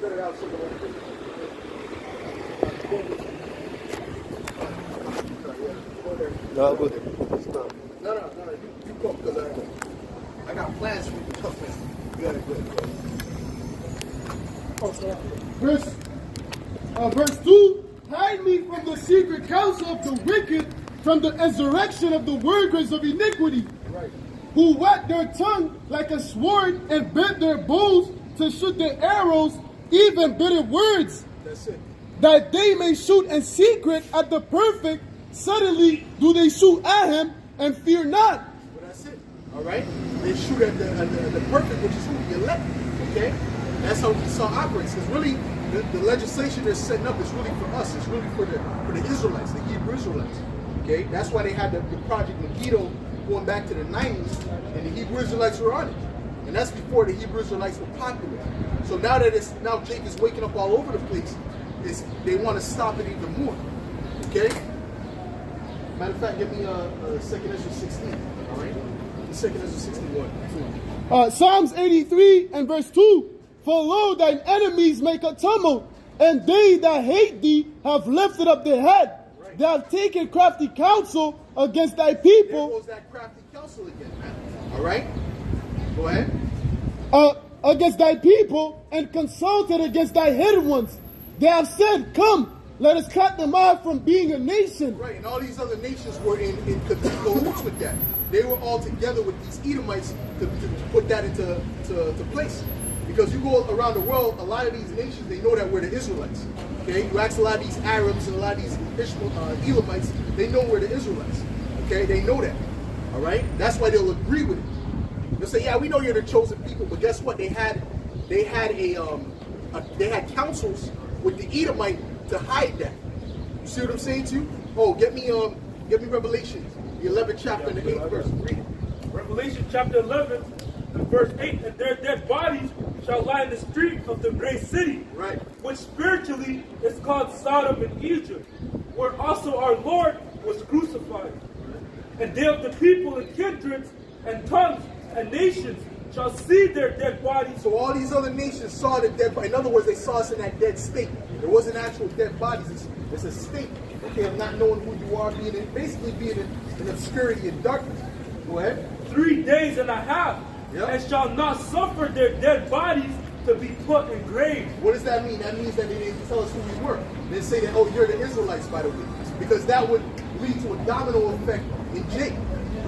Better out some of No, I'll go there. No, you go, because I got plans for you. Tough man. Good. Verse 2, hide me from the secret counsel of the wicked, from the insurrection of the workers of iniquity, Right. who whet their tongue like a sword and bent their bows to shoot their arrows, even bitter words, That's it. that they may shoot in secret at the perfect. Suddenly do they shoot at him and fear not. Well, that's it. All right? They shoot at the perfect, which is who? The elect. Okay? That's how Esau operates. Because really, the legislation they're setting up is really for us. It's really for the Israelites, the Hebrew Israelites. Okay? That's why they had the Project Megiddo going back to the 90s, and the Hebrew Israelites were on it. And that's before the Hebrew Israelites were popular. So now that now Jake is waking up all over the place, they want to stop it even more. Okay? Matter of fact, give me 2nd Ezra 16. All right? 2nd Ezra 61. Psalms 83 and verse 2. For lo, thine enemies make a tumult, and they that hate thee have lifted up their head. Right. They have taken crafty counsel against thy people. There goes that crafty counsel again, man. All right? Go ahead. Against thy people, and consulted against thy hidden ones. They have said, come, let us cut them off from being a nation. Right, and all these other nations were in cahoots with that. They were all together with these Edomites to put that into place. Because you go around the world, a lot of these nations, they know that we're the Israelites. Okay, you ask a lot of these Arabs and a lot of these Elamites, they know we're the Israelites. Okay, they know that. All right, that's why they'll agree with it. They'll say, yeah, we know you're the chosen people, but guess what? They had councils with the Edomite to hide that. You see what I'm saying to you? Oh, get me Revelation, the 11th chapter and the 8th verse. Read it. Revelation chapter 11 and verse 8, and their dead bodies shall lie in the street of the great city, Right. which spiritually is called Sodom and Egypt, where also our Lord was crucified. And they of the people and kindreds and tongues and nations shall see their dead bodies. So all these other nations saw the dead body. In other words, they saw us in that dead state. There wasn't actual dead bodies. It's a state, okay, of not knowing who you are, basically being in obscurity and darkness. Go ahead. 3 days and a half, Yep. and shall not suffer their dead bodies to be put in graves. What does that mean? That means that they didn't tell us who we were. They say that, oh, you're the Israelites, by the way. Because that would lead to a domino effect in Jake.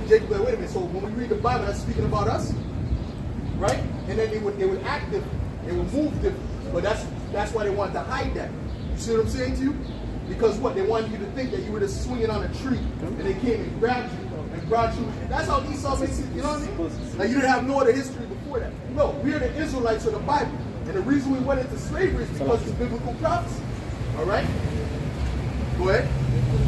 Jake, wait a minute. So when we read the Bible, that's speaking about us, right? And then they would act different. They would move different. But that's why they wanted to hide that. You see what I'm saying to you? Because what? They wanted you to think that you were just swinging on a tree, and they came and grabbed you and brought you. That's how Esau makes it. You know what I mean? Like you didn't have no other history before that. No, we're the Israelites of the Bible, and the reason we went into slavery is because it's biblical prophecy. All right? Go ahead.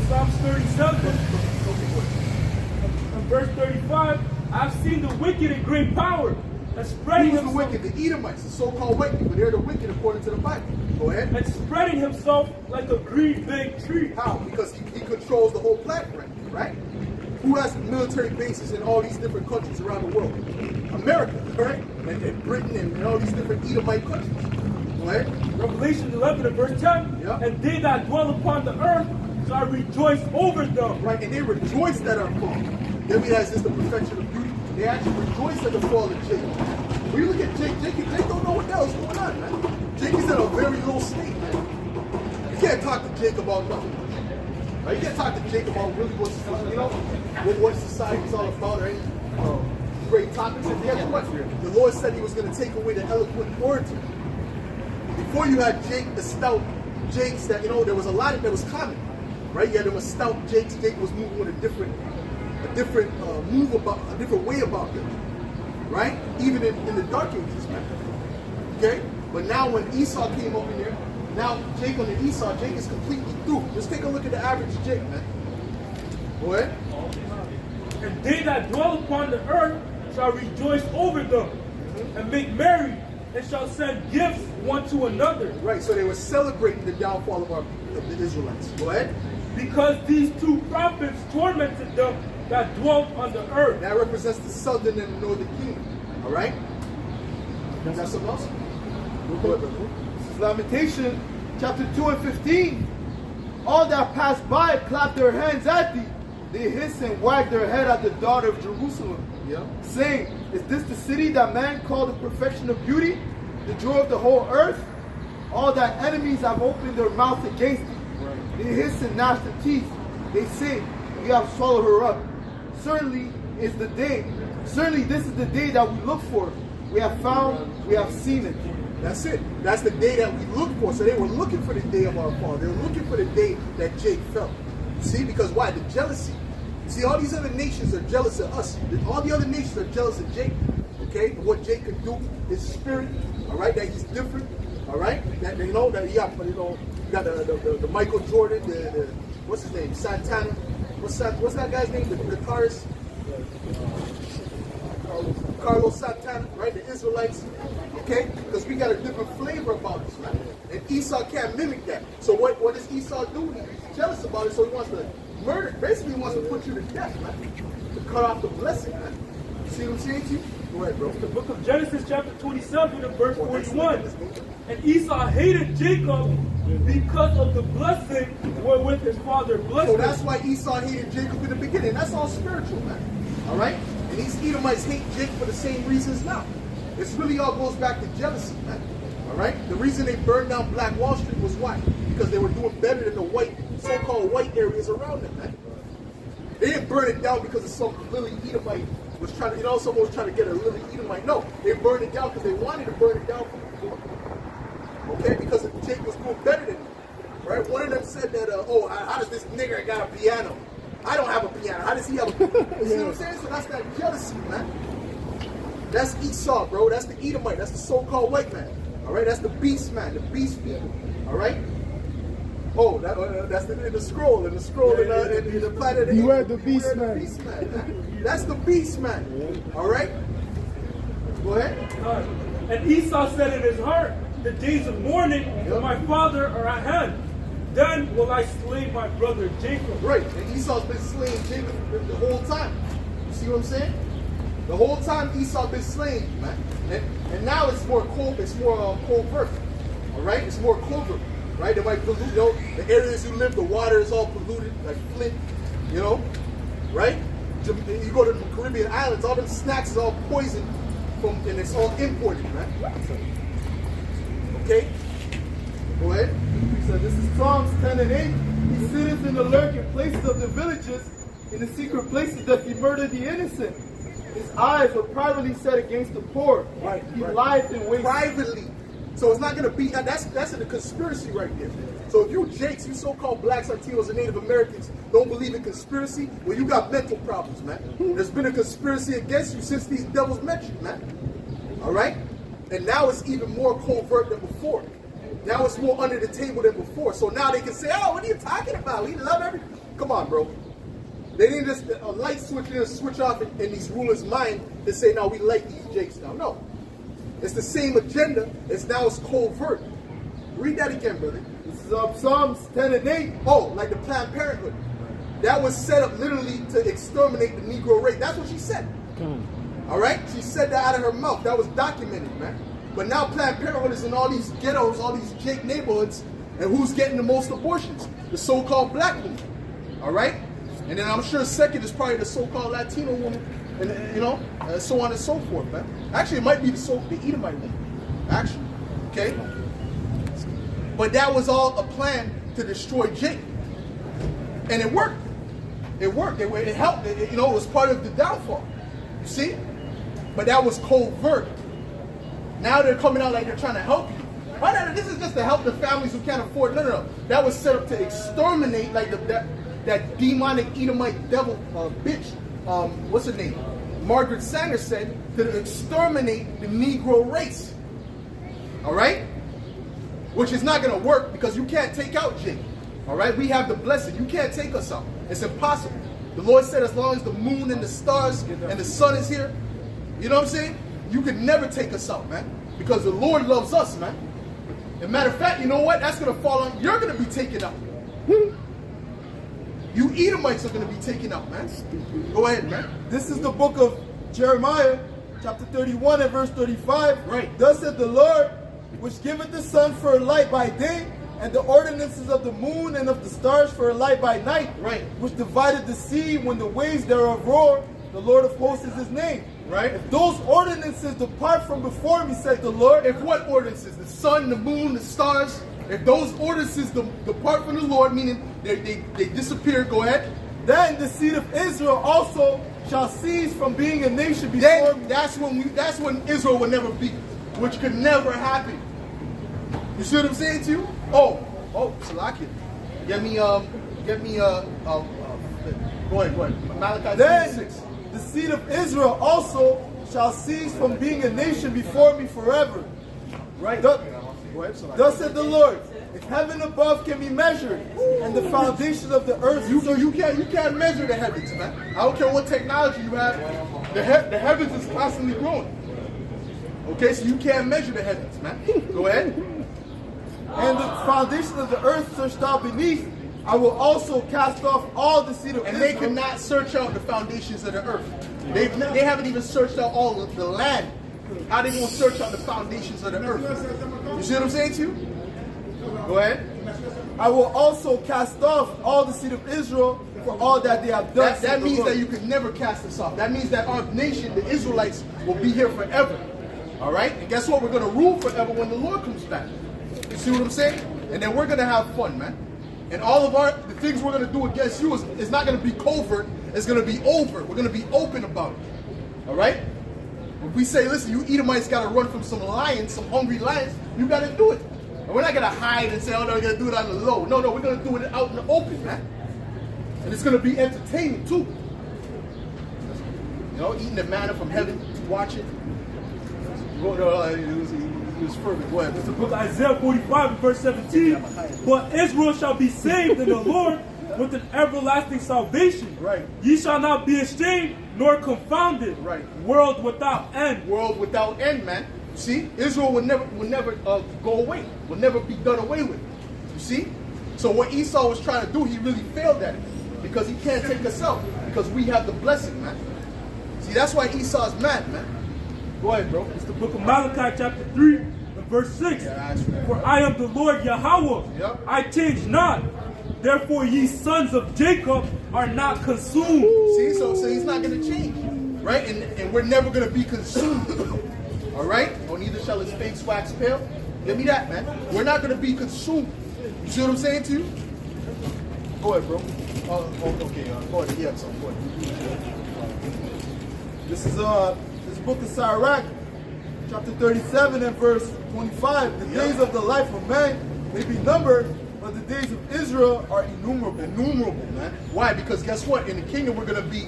Psalms 37 Okay, go ahead. and verse 35, I've seen the wicked in great power, and spreading Who's the himself, wicked? The Edomites, the so-called white people. They're the wicked according to the Bible. Go ahead. and spreading himself like a green big tree. How? Because he controls the whole planet, right? Who has military bases in all these different countries around the world. America, right? And Britain and all these different Edomite countries. Right? Revelation 11 and verse 10. Yeah. And they that dwell upon the earth shall rejoice over them. Right, and they rejoice at our fall. Then we have this the perfection of beauty. They actually rejoice at the fall of Jacob. When you look at Jake don't know what the hell's going on, man. Jake is in a very low state, man. You can't talk to Jake about nothing. Right? You can't talk to Jake about really what's, you know, what society is all about or any great topics. And guess what? The Lord said he was going to take away the eloquent orator. Before you had Jake, the stout Jakes that, you know, there was a lot that was common. Right? Yeah, there was stout Jakes. Jake was moving with a different way about them. Right? Even in the dark ages, man. Okay? But now when Esau came up in there, now Jake on the Esau, Jake is completely through. Just take a look at the average Jake, man. Go ahead. And they that dwell upon the earth shall rejoice over them, and make merry, and shall send gifts one to another. Right, so they were celebrating the downfall of the Israelites. Go ahead. Because these two prophets tormented them that dwelt on the earth. That represents the southern and the northern kingdom. All right? Is that something else? This is Lamentation chapter 2 and 15. All that pass by clap their hands at thee. They hiss and wag their head at the daughter of Jerusalem. Yeah. Saying, is this the city that man called the perfection of beauty? The joy of the whole earth? All thy enemies have opened their mouths against thee. Right. They hiss and gnash their teeth. They say, we have swallowed her up. Certainly this is the day that we look for. We have found, we have seen it. That's it. That's the day that we look for. So they were looking for the day of our fall. They were looking for the day that Jake fell. See, because why? The jealousy. See, all these other nations are jealous of us. All the other nations are jealous of Jake. Okay? And what Jake can do, his spirit, all right, that he's different. All right? That you know, that he got, you know, you got the Michael Jordan, the what's his name? Santana. What's that guy's name? The guitarist? Carlos Santana, right? The Israelites. Okay? Because we got a different flavor about us, right? And Esau can't mimic that. So what does Esau do? He's jealous about it, so he wants to murder. Basically, he wants to put you to death, man. To cut off the blessing, man. You see what I'm saying to you? Go ahead, bro. The book of Genesis chapter 27 and verse 41. And Esau hated Jacob because of the blessing wherewith his father blessed him. So that's why Esau hated Jacob in the beginning. That's all spiritual, man. All right? And these Edomites hate Jacob for the same reasons now. This really all goes back to jealousy, man. All right? The reason they burned down Black Wall Street was why? Because they were doing better than the white, so-called white areas around them, man. They didn't burn it down because of some Lily Edomite was trying to, you know, someone was trying to get a Lily Edomite. No, they burned it down because they wanted to burn it down from before. Okay? Because Jake was doing better than them. Right? One of them said that, oh, how does this nigger got a piano? I don't have a piano. How does he have a piano? You see what I'm saying? So that's that jealousy, man. That's Esau, bro. That's the Edomite. That's the so-called white man. All right? That's the beast man, the beast people. All right? Oh, that's the scroll. And the scroll in the planet. You are the beast man. The beast man. That's the beast man. All right? Go ahead. And Esau said in his heart, the days of mourning for my father are at hand. Then will I slay my brother Jacob. Right. And Esau's been slaying Jacob the whole time. You see what I'm saying? The whole time Esau's been slaying, man. And now it's more covert. All right? It's more covert. Right? They might pollute, you know, the areas you live, the water is all polluted, like Flint, you know? Right? You go to the Caribbean islands, all them snacks is all poisoned and it's all imported, man. Okay? Go ahead. So this is Psalms 10 and 8. He sitteth in the lurking places of the villages. In the secret places doth he murder the innocent. His eyes are privately set against the poor. Right. He lieth in waste. Privately. So it's not going to be, that's a conspiracy right there. So if you Jakes, you so-called blacks, Latinos, and Native Americans don't believe in conspiracy, well, you got mental problems, man. There's been a conspiracy against you since these devils met you, man. All right? And now it's even more covert than before. Now it's more under the table than before. So now they can say, oh, what are you talking about? We love everything. Come on, bro. They didn't just a light switch in and switch off in these rulers' mind to say, no, we like these Jakes now. No. It's the same agenda. It's covert. Read that again, brother. This is Psalms 10 and 8. Oh, like the Planned Parenthood. that was set up literally to exterminate the Negro race. That's what she said. All right? She said that out of her mouth. That was documented, man. But now Planned Parenthood is in all these ghettos, all these Jake neighborhoods, and who's getting the most abortions? The so-called black woman. All right? And then I'm sure second is probably the so-called Latino woman, and you know, so on and so forth, man. Actually, it might be the Edomite woman. Actually, okay. But that was all a plan to destroy Jake, and it worked. It worked. It helped. You know, it was part of the downfall. You see? But that was covert. Now they're coming out like they're trying to help you. Oh, no, this is just to help the families who can't afford. No. That was set up to exterminate like that demonic Edomite devil bitch. What's her name? Margaret Sanger said to exterminate the Negro race. All right? Which is not going to work because you can't take out Jake. All right? We have the blessing. You can't take us out. It's impossible. The Lord said as long as the moon and the stars and the sun is here, you know what I'm saying? You could never take us out, man. Because the Lord loves us, man. As a matter of fact, you know what? That's going to fall on, you're going to be taken out. You Edomites are going to be taken out, man. Go ahead, man. This is the book of Jeremiah, chapter 31 and verse 35. Right. Thus said the Lord, which giveth the sun for a light by day, and the ordinances of the moon and of the stars for a light by night. Right. Which divided the sea when the waves thereof roar. The Lord of hosts is his name. Right. If those ordinances depart from before me, said the Lord. If what ordinances? The sun, the moon, the stars. If those ordinances depart from the Lord, meaning they disappear, go ahead. Then the seed of Israel also shall cease from being a nation before me. That's when Israel will never be, which could never happen. You see what I'm saying to you? Oh, Salakia. Get me go ahead. Malachi Then 6. the seed of Israel also shall cease from being a nation before me forever. Right. Thus, Go ahead, Salakia. thus said the Lord, if heaven above can be measured, and the foundations of the earth, You can't measure the heavens, man. I don't care what technology you have. The heavens is constantly growing. Okay, so you can't measure the heavens, man. Go ahead. and the foundations of the earth searched out beneath, I will also cast off all the seed of And Israel. they cannot search out the foundations of the earth. They haven't even searched out all of the land. How they gonna search out the foundations of the earth? You see what I'm saying to you? Go ahead. I will also cast off all the seed of Israel for all that they have done. That means that you could never cast us off. That means that our nation, the Israelites, will be here forever. All right? And guess what? We're going to rule forever when the Lord comes back. You see what I'm saying? And then we're going to have fun, man. And all of the things we're going to do against you is not going to be covert. It's going to be over. We're going to be open about it. All right? If we say, listen, you Edomites got to run from some lions, some hungry lions, you got to do it. And we're not going to hide and say, oh, no, we're going to do it on the low. No, we're going to do it out in the open, man. And it's going to be entertaining, too. You know, eating the manna from heaven, watching. It was fervent. Go ahead. It's the book of Isaiah 45 verse 17. But Israel shall be saved in the Lord with an everlasting salvation. Right. Ye shall not be ashamed nor confounded. Right. World without end. World without end, man. See, Israel will never go away. Will never be done away with. You see? So what Esau was trying to do, he really failed at it. Because he can't take us out. Because we have the blessing, man. See, that's why Esau's mad, man. Go ahead, bro. It's the book of Malachi chapter 3 and verse 6. Yeah, that's right. For I am the Lord Yahweh. Yep. I change not. Therefore ye sons of Jacob are not consumed. See, so he's not going to change. Right? And we're never going to be consumed. All right? Or neither shall his face wax pale. Give me that, man. We're not going to be consumed. You see what I'm saying to you? Go ahead, bro. Okay. Go ahead. Yeah, so go ahead. This is this book of Sirach, chapter 37 and verse 25. The days of the life of man may be numbered, but the days of Israel are innumerable. Innumerable, man. Why? Because guess what? In the kingdom we're gonna be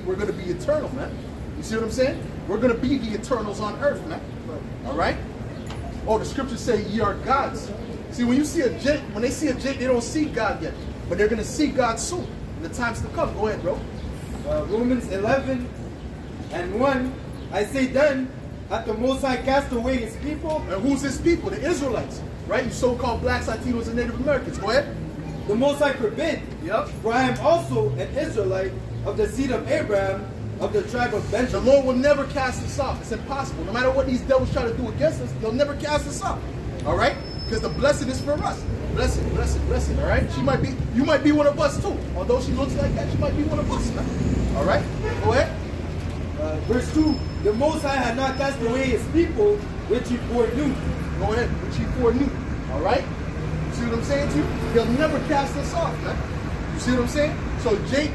eternal, man. You see what I'm saying? We're gonna be the eternals on earth, man. All right? Oh, the scriptures say ye are gods. See, when you see a Jake, when they see a Jake, they don't see God yet, but they're gonna see God soon in the times to come. Go ahead, bro. Romans 11 and 1, I say then, hath the Most High cast away his people? And who's his people? The Israelites, right? You so-called blacks, Latinos, and Native Americans. Go ahead. the Most High forbid. Yep. For I am also an Israelite of the seed of Abraham, of the tribe of The Benjamin. Lord will never cast us off. It's impossible. No matter what these devils try to do against us, they'll never cast us off. All right? Because the blessing is for us. Blessing, blessing, blessing. All right? You might be one of us too. Although she looks like that, she might be one of us. Man. All right? Go ahead. Verse 2, the Most High had not cast away his people, which he foreknew. Go ahead. Which he foreknew. All right? You see what I'm saying to you? He'll never cast us off, man. You see what I'm saying? So Jake,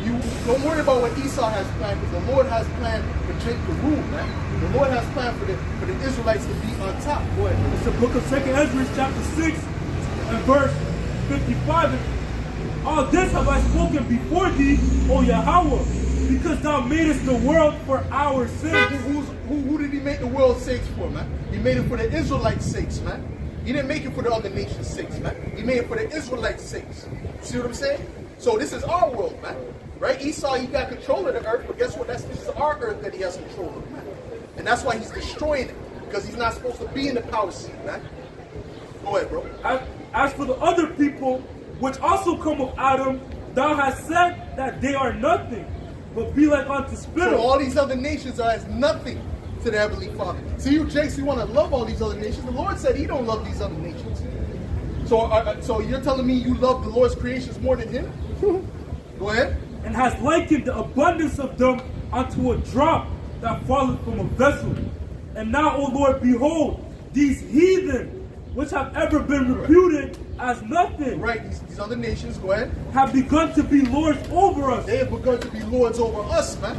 you don't worry about what Esau has planned, because the Lord has planned for Jake to rule, man. The Lord has planned for the Israelites to be on top. Go ahead. It's the book of 2 Ezra, chapter 6, and verse 55. All this have I spoken before thee, O Yahweh, because thou madest the world for our sins. Who did he make the world's sakes for, man? He made it for the Israelites' sakes, man. He didn't make it for the other nations' sakes, man. He made it for the Israelites' sakes. You see what I'm saying? So this is our world, man. Right? Esau, he got control of the earth, but guess what? This is our earth that he has control of, man. And that's why he's destroying it, because he's not supposed to be in the power seat, man. Go ahead, bro. As for the other people, which also come of Adam, thou hast said that they are nothing, but be like unto spittle. So all these other nations are as nothing to the Heavenly Father. See, you Jakes, you want to love all these other nations. The Lord said he don't love these other nations. So you're telling me you love the Lord's creations more than him? Go ahead. And has likened the abundance of them unto a drop that falleth from a vessel. And now, O Lord, behold, these heathen, which have ever been reputed as nothing, Right, these other nations, go ahead. have begun to be lords over us. They have begun to be lords over us, man.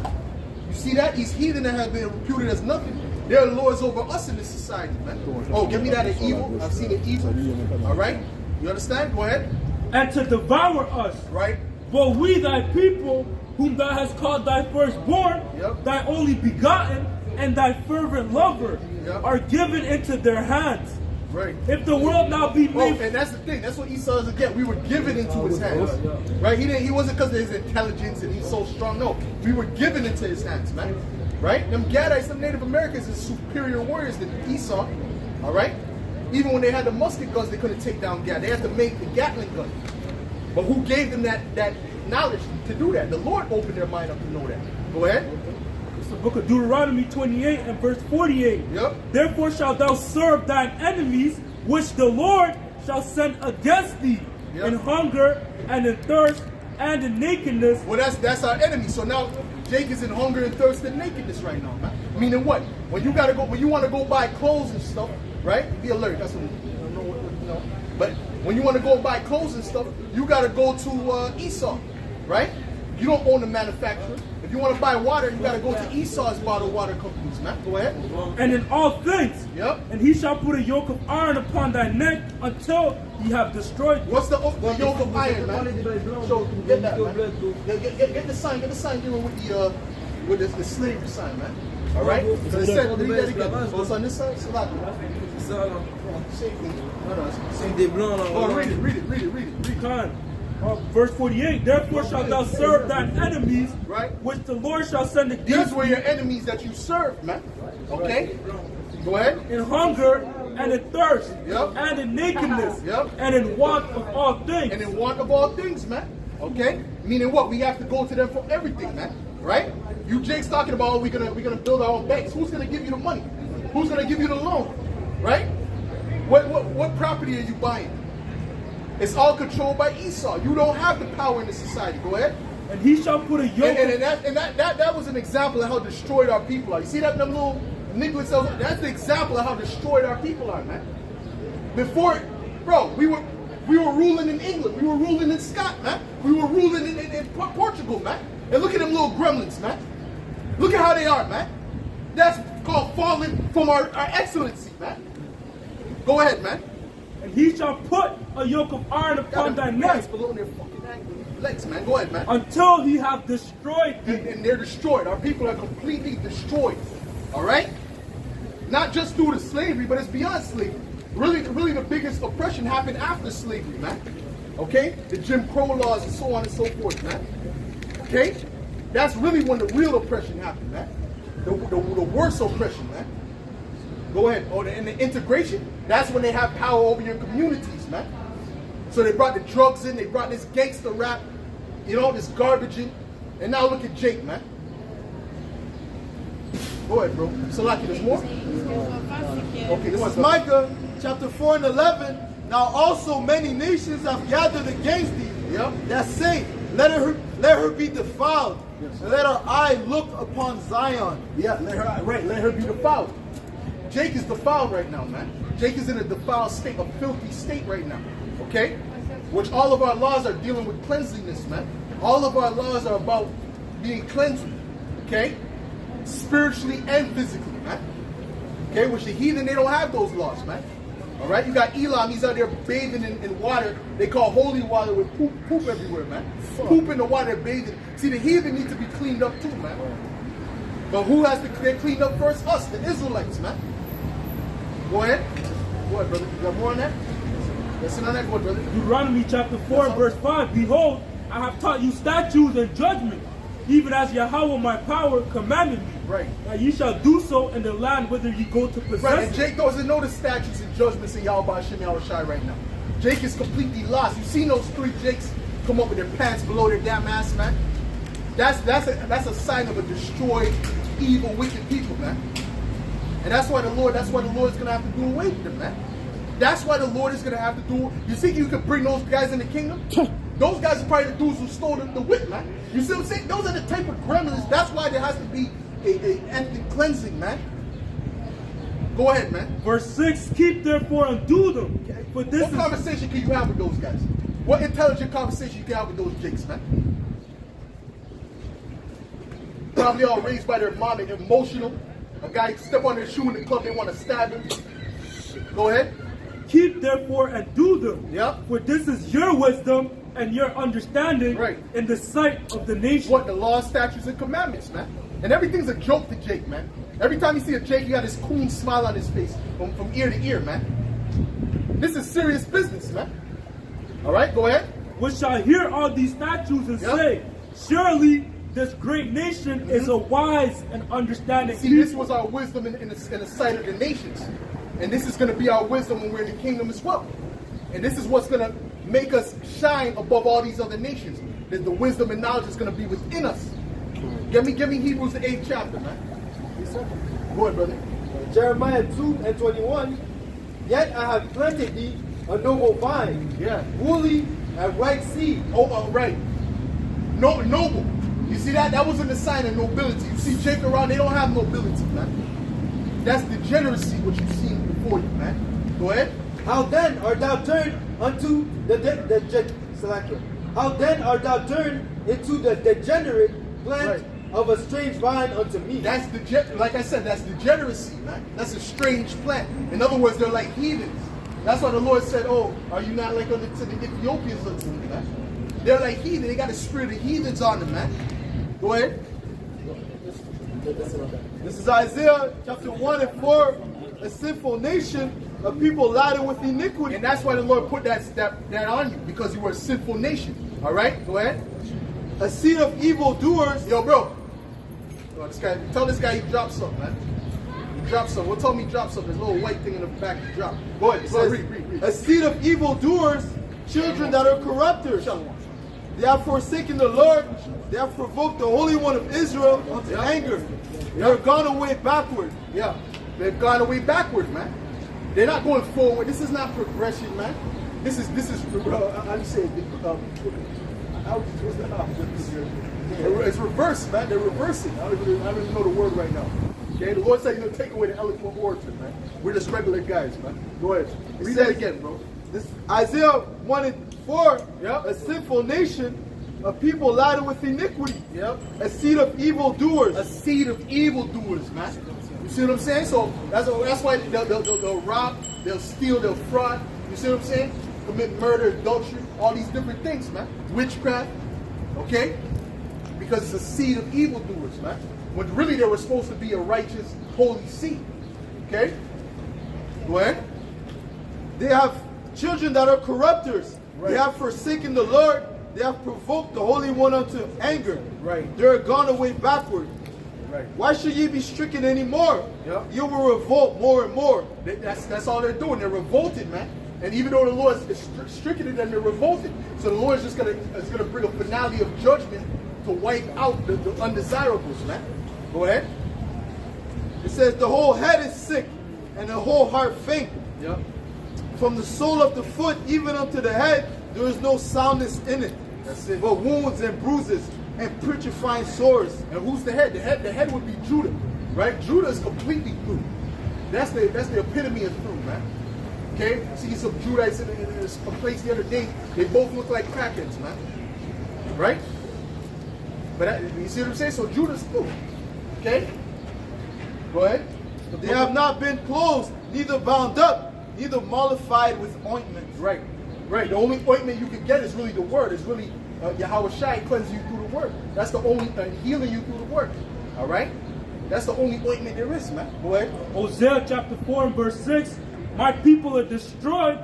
You see that? These heathen that have been reputed as nothing, they're lords over us in this society, man. Oh, give me that in evil. I've seen it evil. All right? You understand? Go ahead. And to devour us. Right? But we, thy people, whom thou hast called thy firstborn, Yep. thy only begotten, and thy fervent lover, Yep. are given into their hands. Right. If the world now be Oh, made, and that's the thing. That's what Esau is again. We were given into his hands, right? He wasn't because of his intelligence and he's so strong. No, we were given into his hands, man. Right? Them Gadites, them Native Americans, is superior warriors than Esau. All right. Even when they had the musket guns, they couldn't take down Gad. They had to make the Gatling gun. But who gave them that knowledge to do that? The Lord opened their mind up to know that. Go ahead. it's the book of Deuteronomy 28 and verse 48. Yep. Therefore shalt thou serve thine enemies, which the Lord shall send against thee, Yep. in hunger and in thirst and in nakedness. Well, that's our enemy. So now Jake is in hunger and thirst and nakedness right now, man. Meaning what? When you want to go buy clothes and stuff, right? Be alert. That's what you know. But when you want to go buy clothes and stuff, you gotta go to Esau, right? You don't own the manufacturer. If you want to buy water, you gotta go to Esau's bottled water companies, man. Go ahead. And in all things, Yep. and he shall put a yoke of iron upon thy neck until he have destroyed thee. What's the yoke of iron, man? So get that, man. Get the sign. Get the sign here with the slavery sign, man. All right. So it said, read that again. So it's on this side. Same thing. No, it's same thing. Oh, read it. Con. Verse 48, therefore shalt thou serve thine enemies, Right. which the Lord shall send These against were your enemies that you served, man. Okay? Go ahead. in hunger and in thirst Yep. and in nakedness Yep. and in want of all things. And in want of all things, man. Okay? Meaning what? We have to go to them for everything, man. Right? You Jake's talking about, we're gonna build our own banks. Who's gonna give you the money? Who's gonna give you the loan? Right? What property are you buying? It's all controlled by Esau. You don't have the power in the society. Go ahead. And he shall put a yoke And that was an example of how destroyed our people are. You see that them little Nicholas? That's the example of how destroyed our people are, man. Before, bro, we were ruling in England. We were ruling in Scotland, man. We were ruling in Portugal, man. And look at them little gremlins, man. Look at how they are, man. That's called falling from our excellency, man. Go ahead, man. and he shall put a yoke of iron upon thy neck below their fucking legs, man. Go ahead, man. until he have destroyed thee. And they're destroyed. Our people are completely destroyed. All right? Not just through the slavery, but it's beyond slavery. Really the biggest oppression happened after slavery, man. Okay? The Jim Crow laws and so on and so forth, man. Okay? That's really when the real oppression happened, man. The worst oppression, man. Go ahead. Oh, and the integration, that's when they have power over your communities, man. So they brought the drugs in, they brought this gangster rap, you know, this garbage in. And now look at Jake, man. Go ahead, bro. Salaki, there's more? Okay, This is Micah chapter 4 and 11. Now also many nations have gathered against thee. Yep. That say, let her be defiled, and let our eye look upon Zion. Yeah, let her be defiled. Jake is defiled right now, man. Jake is in a defiled state, a filthy state right now. Okay? Which all of our laws are dealing with cleanliness, man. All of our laws are about being cleansed. Okay? Spiritually and physically, man. Okay, which the heathen, they don't have those laws, man. All right, you got Elam, he's out there bathing in water. They call holy water with poop everywhere, man. Poop in the water, bathing. See, the heathen need to be cleaned up too, man. But who has to get cleaned up first? Us, the Israelites, man. Go ahead. Go ahead, brother. You got more on that? Listen on that, go ahead, brother. Deuteronomy chapter 4, verse 5. Behold, I have taught you statutes and judgment, even as Yahweh my power commanded me. Right. That ye shall do so in the land whither ye go to possess Right, and it. Jake doesn't know the statutes and judgments in Yahweh Hashem Yahushai right now. Jake is completely lost. You've seen those three Jakes come up with their pants below their damn ass, man. That's a sign of a destroyed, evil, wicked people, man. And that's why the Lord is gonna have to do away with them, man. That's why the Lord is gonna have to do. You think you could bring those guys in the kingdom? Those guys are probably the dudes who stole the whip, man. You see what I'm saying? Those are the type of gremlins. That's why there has to be a ethnic cleansing, man. Go ahead, man. Verse 6, keep therefore and do them. Okay. For this What is conversation can you have with those guys? What intelligent conversation you can have with those Jakes, man? Probably all raised by their mom and emotional. A guy step on their shoe in the club, they want to stab him. Go ahead. keep therefore and do them. Yep. For this is your wisdom and your understanding Right. in the sight of the nation. What, the law, statutes, and commandments, man. And everything's a joke to Jake, man. Every time you see a Jake, he got this cool smile on his face from ear to ear, man. This is serious business, man. All right, go ahead. Which shall hear all these statutes and Yep. say, surely this great nation is a wise and understanding See, people. this was our wisdom in the sight of the nations. And this is going to be our wisdom when we're in the kingdom as well. And this is what's going to make us shine above all these other nations. That the wisdom and knowledge is going to be within us. Give me Hebrews the 8th chapter, man. Go ahead, brother. Jeremiah 2 and 21. Yet I have planted thee a noble vine, Yeah. woolly and right seed. Oh, right. No, noble. You see that? That wasn't a sign of nobility. You see Jake around, they don't have nobility, man. That's degeneracy, what you've seen before you, man. Go ahead. How then art thou turned unto How then art thou turned into the degenerate plant Right. of a strange vine unto me? That's like I said, that's degeneracy, man. That's a strange plant. In other words, they're like heathens. That's why the Lord said, "Oh, are you not like unto the Ethiopians unto me, man?" They're like heathen. They got the spirit of heathens on them, man. Go ahead. This is Isaiah chapter 1 and 4. A sinful nation, a people laden with iniquity. And that's why the Lord put that on you, because you were a sinful nation. All right, go ahead. A seed of evildoers. Yo, bro. Yo, tell this guy he dropped something, man. He dropped something. What told me he dropped something? There's a little white thing in the back he dropped. Go ahead. Says, Read. a seed of evildoers, children that are corrupters. They have forsaken the Lord. They have provoked the Holy One of Israel unto anger. They are gone away backward. Yeah, they've gone away backward, man. They're not going forward. This is not progression, man. This is. How do you say it? It's reverse, man. They're reversing. I don't even know the word right now. Okay, the Lord said He's gonna take away the eloquent orator, man. We're just regular guys, man. Go ahead. Read that again, bro. This Isaiah 1 and 4. Yep. A sinful nation, a people laden with iniquity. Yep. A seed of evildoers. A seed of evildoers, man. You see what I'm saying? So that's why they'll rob, they'll steal, they'll fraud. You see what I'm saying? Commit murder, adultery, all these different things, man. Witchcraft, okay? Because it's a seed of evildoers, man. When really they were supposed to be a righteous, holy seed. Okay? Go ahead. They have children that are corrupters. Right. They have forsaken the Lord. They have provoked the Holy One unto anger. Right. They are gone away backward. Right. Why should ye be stricken anymore? Yeah. You will revolt more and more. That's all they're doing. They're revolted, man. And even though the Lord is stricken it and they're revolted, so the Lord is gonna bring a finale of judgment to wipe out the undesirables, man. Go ahead. It says the whole head is sick and the whole heart faint. Yep. From the sole of the foot even unto the head, there is no soundness in it. That's it. But wounds and bruises and putrefying sores. And who's the head? The head would be Judah, right? Judah is completely through. That's the epitome of through, man. Okay? See some Judites in a place the other day. They both look like crackheads, man. Right? But you see what I'm saying? So Judah's through. Okay? Go ahead. They have not been closed, neither bound up, neither mollified with ointment. Right. Right. The only ointment you can get is really the word. It's really Yahweh Shai cleansing you through the word. That's the only healing you through the word. All right? That's the only ointment there is, man. Go ahead. Hosea chapter 4 and verse 6. My people are destroyed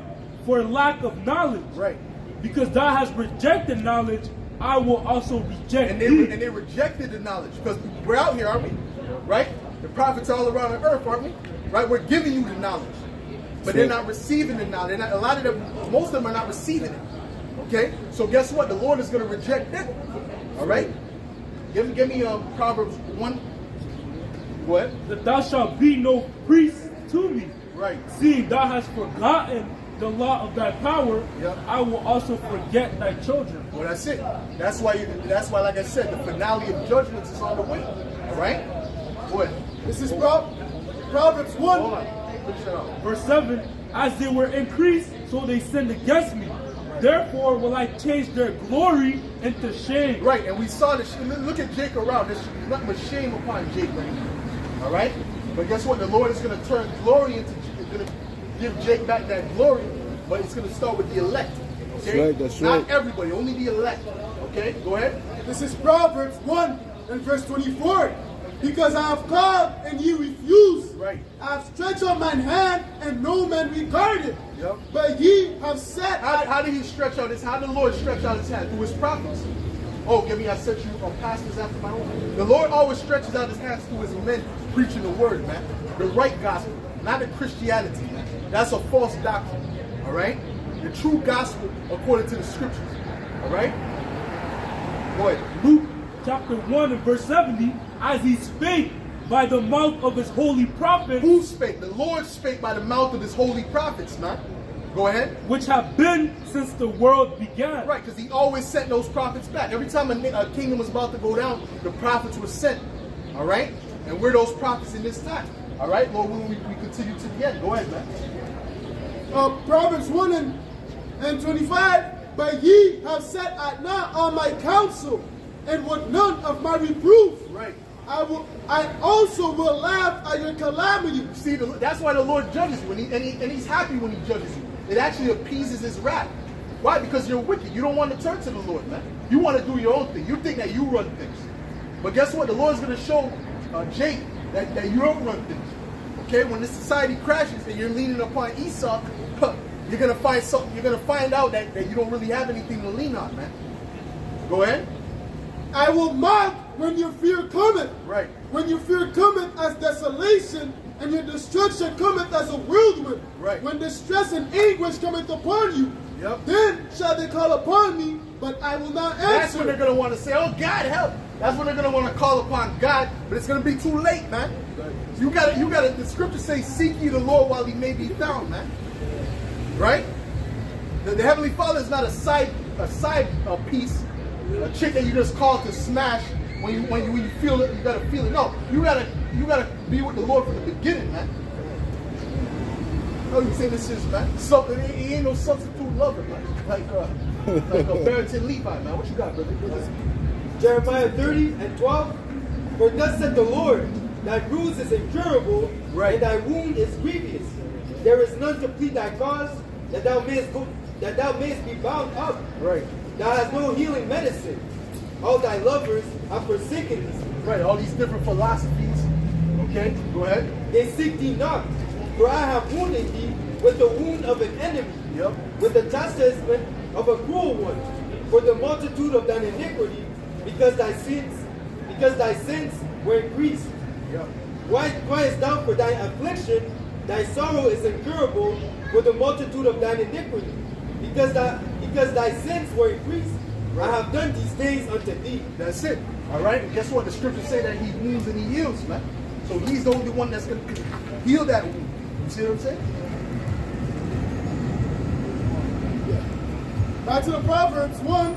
for lack of knowledge. Right. Because thou hast rejected knowledge, I will also reject thee. And they rejected the knowledge. Because we're out here, aren't we? Right? The prophets all around the earth, aren't we? Right? We're giving you the knowledge. But they're not receiving the knowledge. A lot of them, most of them are not receiving it. Okay? So guess what? The Lord is going to reject them. All right? Give me Proverbs 1. What? That thou shalt be no priest to me. Right. Seeing thou hast forgotten the law of thy power, yep. I will also forget thy children. Well, that's it. That's why, like I said, the finale of judgments is on the way. All right? What? This is Proverbs 1. Hold on. Verse 7, as they were increased, so they sinned against me. Therefore will I change their glory into shame. Right, and we saw this. Look at Jake around. There's nothing but shame upon Jake right now. All right? But guess what? The Lord is going to turn glory into, going to give Jake back that glory, but it's going to start with the elect. Okay? That's right. Not everybody, only the elect. Okay? Go ahead. This is Proverbs 1 and verse 24. Because I have called and ye refused. Right. I have stretched out mine hand and no man regarded. Yep. But ye have said. How did he stretch out his hand? How did the Lord stretch out his hand? Through his prophets. Oh, give me, I set you on pastors after my own. The Lord always stretches out his hands through his men preaching the word, man. The right gospel, not the Christianity, man. That's a false doctrine. All right? The true gospel according to the scriptures. All right? Go ahead. Luke chapter 1 and verse 70, as he spake by the mouth of his holy prophets. Who spake? The Lord spake by the mouth of his holy prophets, man. Go ahead. Which have been since the world began. Right, because he always sent those prophets back. Every time a kingdom was about to go down, the prophets were sent. All right? And we're those prophets in this time. All right, Lord, when we continue to the end. Go ahead, man. Proverbs 1 and 25. But ye have set at naught all my counsel, and would none of my reproof. Right. I also will laugh at your calamity. See, that's why the Lord judges you, and he's happy when he judges you. It actually appeases his wrath. Why? Because you're wicked. You don't want to turn to the Lord, man. You want to do your own thing. You think that you run things. But guess what? The Lord's going to show Jake that you don't run things. Okay? When this society crashes and you're leaning upon Esau, you're going to find something. You're going to find out that you don't really have anything to lean on, man. Go ahead. I will mock when your fear cometh. Right. When your fear cometh as desolation, and your destruction cometh as a whirlwind. Right. When distress and anguish cometh upon you, yep. Then shall they call upon me, but I will not answer. That's when they're going to want to say, oh, God, help. That's when they're going to want to call upon God, but it's going to be too late, man. Right. You got to, the scripture says, seek ye the Lord while he may be found, man. Right? The Heavenly Father is not a side piece, a chick that you just call to smash when you feel it. You gotta feel it. No, you gotta be with the Lord from the beginning, man. No, you say this is, man. So he ain't no substitute lover, man. Like a Barrington Levi, man. What you got, brother? Jeremiah 30 and 12. For thus said the Lord, thy bruise is incurable, right, and thy wound is grievous. There is none to plead thy cause, that thou mayest be bound up. Right. Thou hast no healing medicine. All thy lovers have forsaken thee. Right, all these different philosophies. Okay, go ahead. They seek thee not, for I have wounded thee with the wound of an enemy, yep, with the chastisement of a cruel one, for the multitude of thine iniquity, because thy sins were increased. Yep. Why criest thou for thy affliction, thy sorrow is incurable with the multitude of thine iniquity. Because thy sins were increased, I have done these things unto thee. That's it. All right? And guess what? The scriptures say that he wounds and he heals, man. So he's the only one that's going to heal that wound. You see what I'm saying? Back to the Proverbs 1.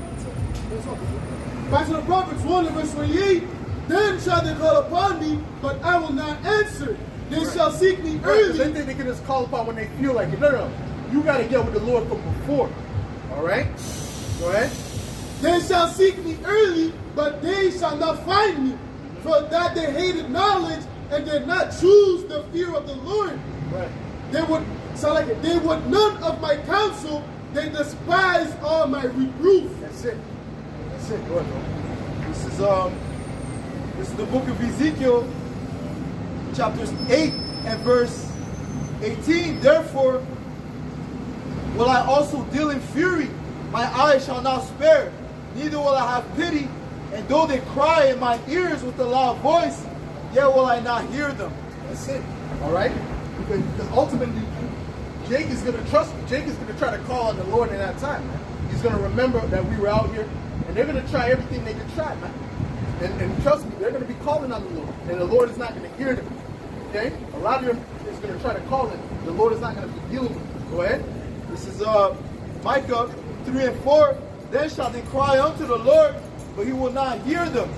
Back to the Proverbs 1 and verse 28. Then shall they call upon me, but I will not answer. They shall seek me early. They think they can just call upon when they feel like it. No. You got to get with the Lord from before. All right? Go ahead. They shall seek me early, but they shall not find me. For that they hated knowledge and did not choose the fear of the Lord. Right. They would none of my counsel. They despise all my reproof. That's it. That's it. Go ahead, bro. This is the book of Ezekiel, chapters 8 and verse 18. Therefore will I also deal in fury, my eyes shall not spare, neither will I have pity, and though they cry in my ears with a loud voice, yet will I not hear them. That's it. All right? Because ultimately, Jake is going to trust me. Jake is going to try to call on the Lord in that time, man. He's going to remember that we were out here, and they're going to try everything they can try, man. And trust me, they're going to be calling on the Lord, and the Lord is not going to hear them. Okay? A lot of them is going to try to call him. The Lord is not going to be dealing with them. Go ahead. This is Micah 3 and 4. Then shall they cry unto the Lord, but he will not hear them.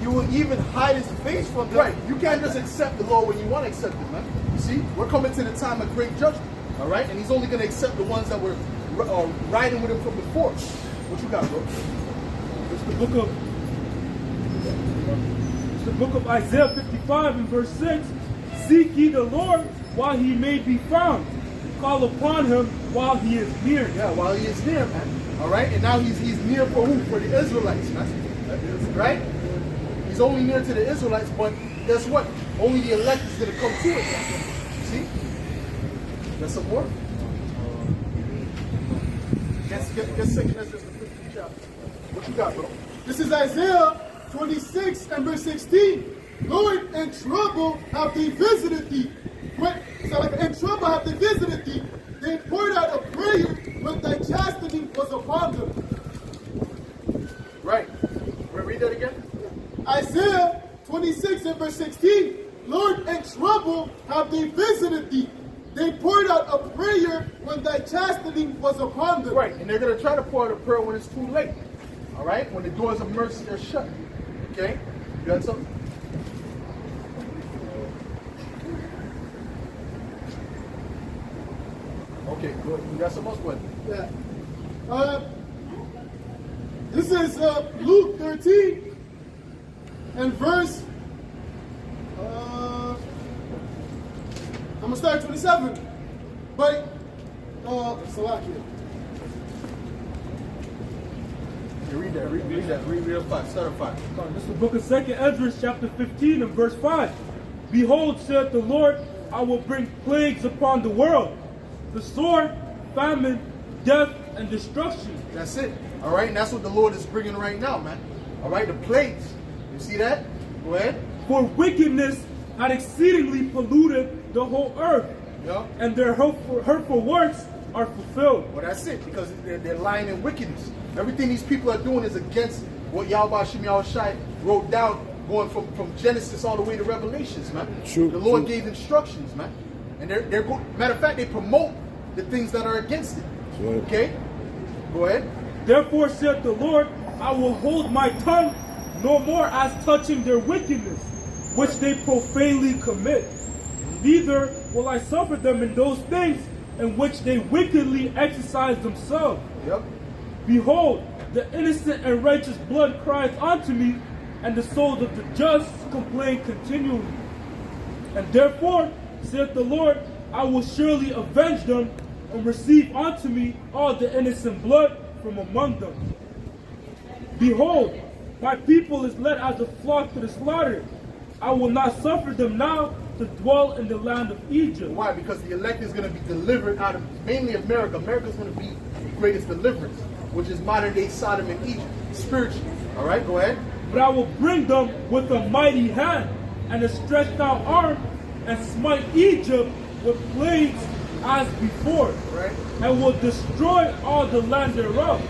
He will even hide his face from them. Right. You can't just accept the Lord when you want to accept him, man. You see, we're coming to the time of great judgment. All right? And he's only going to accept the ones that were riding with him from before. What you got, bro? It's the book of Isaiah 55 and verse 6. Seek ye the Lord while he may be found. Call upon him while he is near. Yeah, while he is near, man. All right? And now he's near for who? For the Israelites, man. Right? He's only near to the Israelites, but guess what? Only the elect is going to come to it. Man. See? Got some more? Get second Ezra, the 15th chapter. What you got, bro? This is Isaiah 26 and verse 16. Lord, in trouble have they visited thee. In trouble have they visited thee. They poured out a prayer when thy chastening was upon them. Right. Read that again? Isaiah 26 and verse 16. Lord, in trouble have they visited thee. They poured out a prayer when thy chastening was upon them. Right, and they're going to try to pour out a prayer when it's too late. All right? When the doors of mercy are shut. Okay? You got something? Okay, good. You got something else? Go ahead. Yeah. This is Luke 13 and verse, I'm going to start at 27. But, Salakia. Read that. Read 5. Start at 5. This is the book of 2nd Ezra, chapter 15 and verse 5. Behold, saith the Lord, I will bring plagues upon the world. The sword, famine, death, and destruction. That's it. All right, and that's what the Lord is bringing right now, man. All right, the plagues. You see that? Go ahead. For wickedness had exceedingly polluted the whole earth, Yeah. and their hurtful works are fulfilled. Well, that's it, because they're lying in wickedness. Everything these people are doing is against what Yahweh Shem Yahushai wrote down, going from Genesis all the way to Revelations, man. True, the Lord true. gave instructions, man. And matter of fact, they promote the things that are against it. Sure. Okay? Go ahead. Therefore saith the Lord, I will hold my tongue no more as touching their wickedness, which they profanely commit. Neither will I suffer them in those things in which they wickedly exercise themselves. Yep. Behold, the innocent and righteous blood crieth unto me, and the souls of the just complain continually. And therefore, saith the Lord, I will surely avenge them, and receive unto me all the innocent blood from among them. Behold, my people is led as a flock to the slaughter. I will not suffer them now to dwell in the land of Egypt. Why? Because the elect is going to be delivered out of mainly America. America is going to be the greatest deliverance, which is modern day Sodom and Egypt, spiritually. All right, go ahead. But I will bring them with a mighty hand and a stretched out arm, and smite Egypt with plagues as before, and will destroy all the land thereof.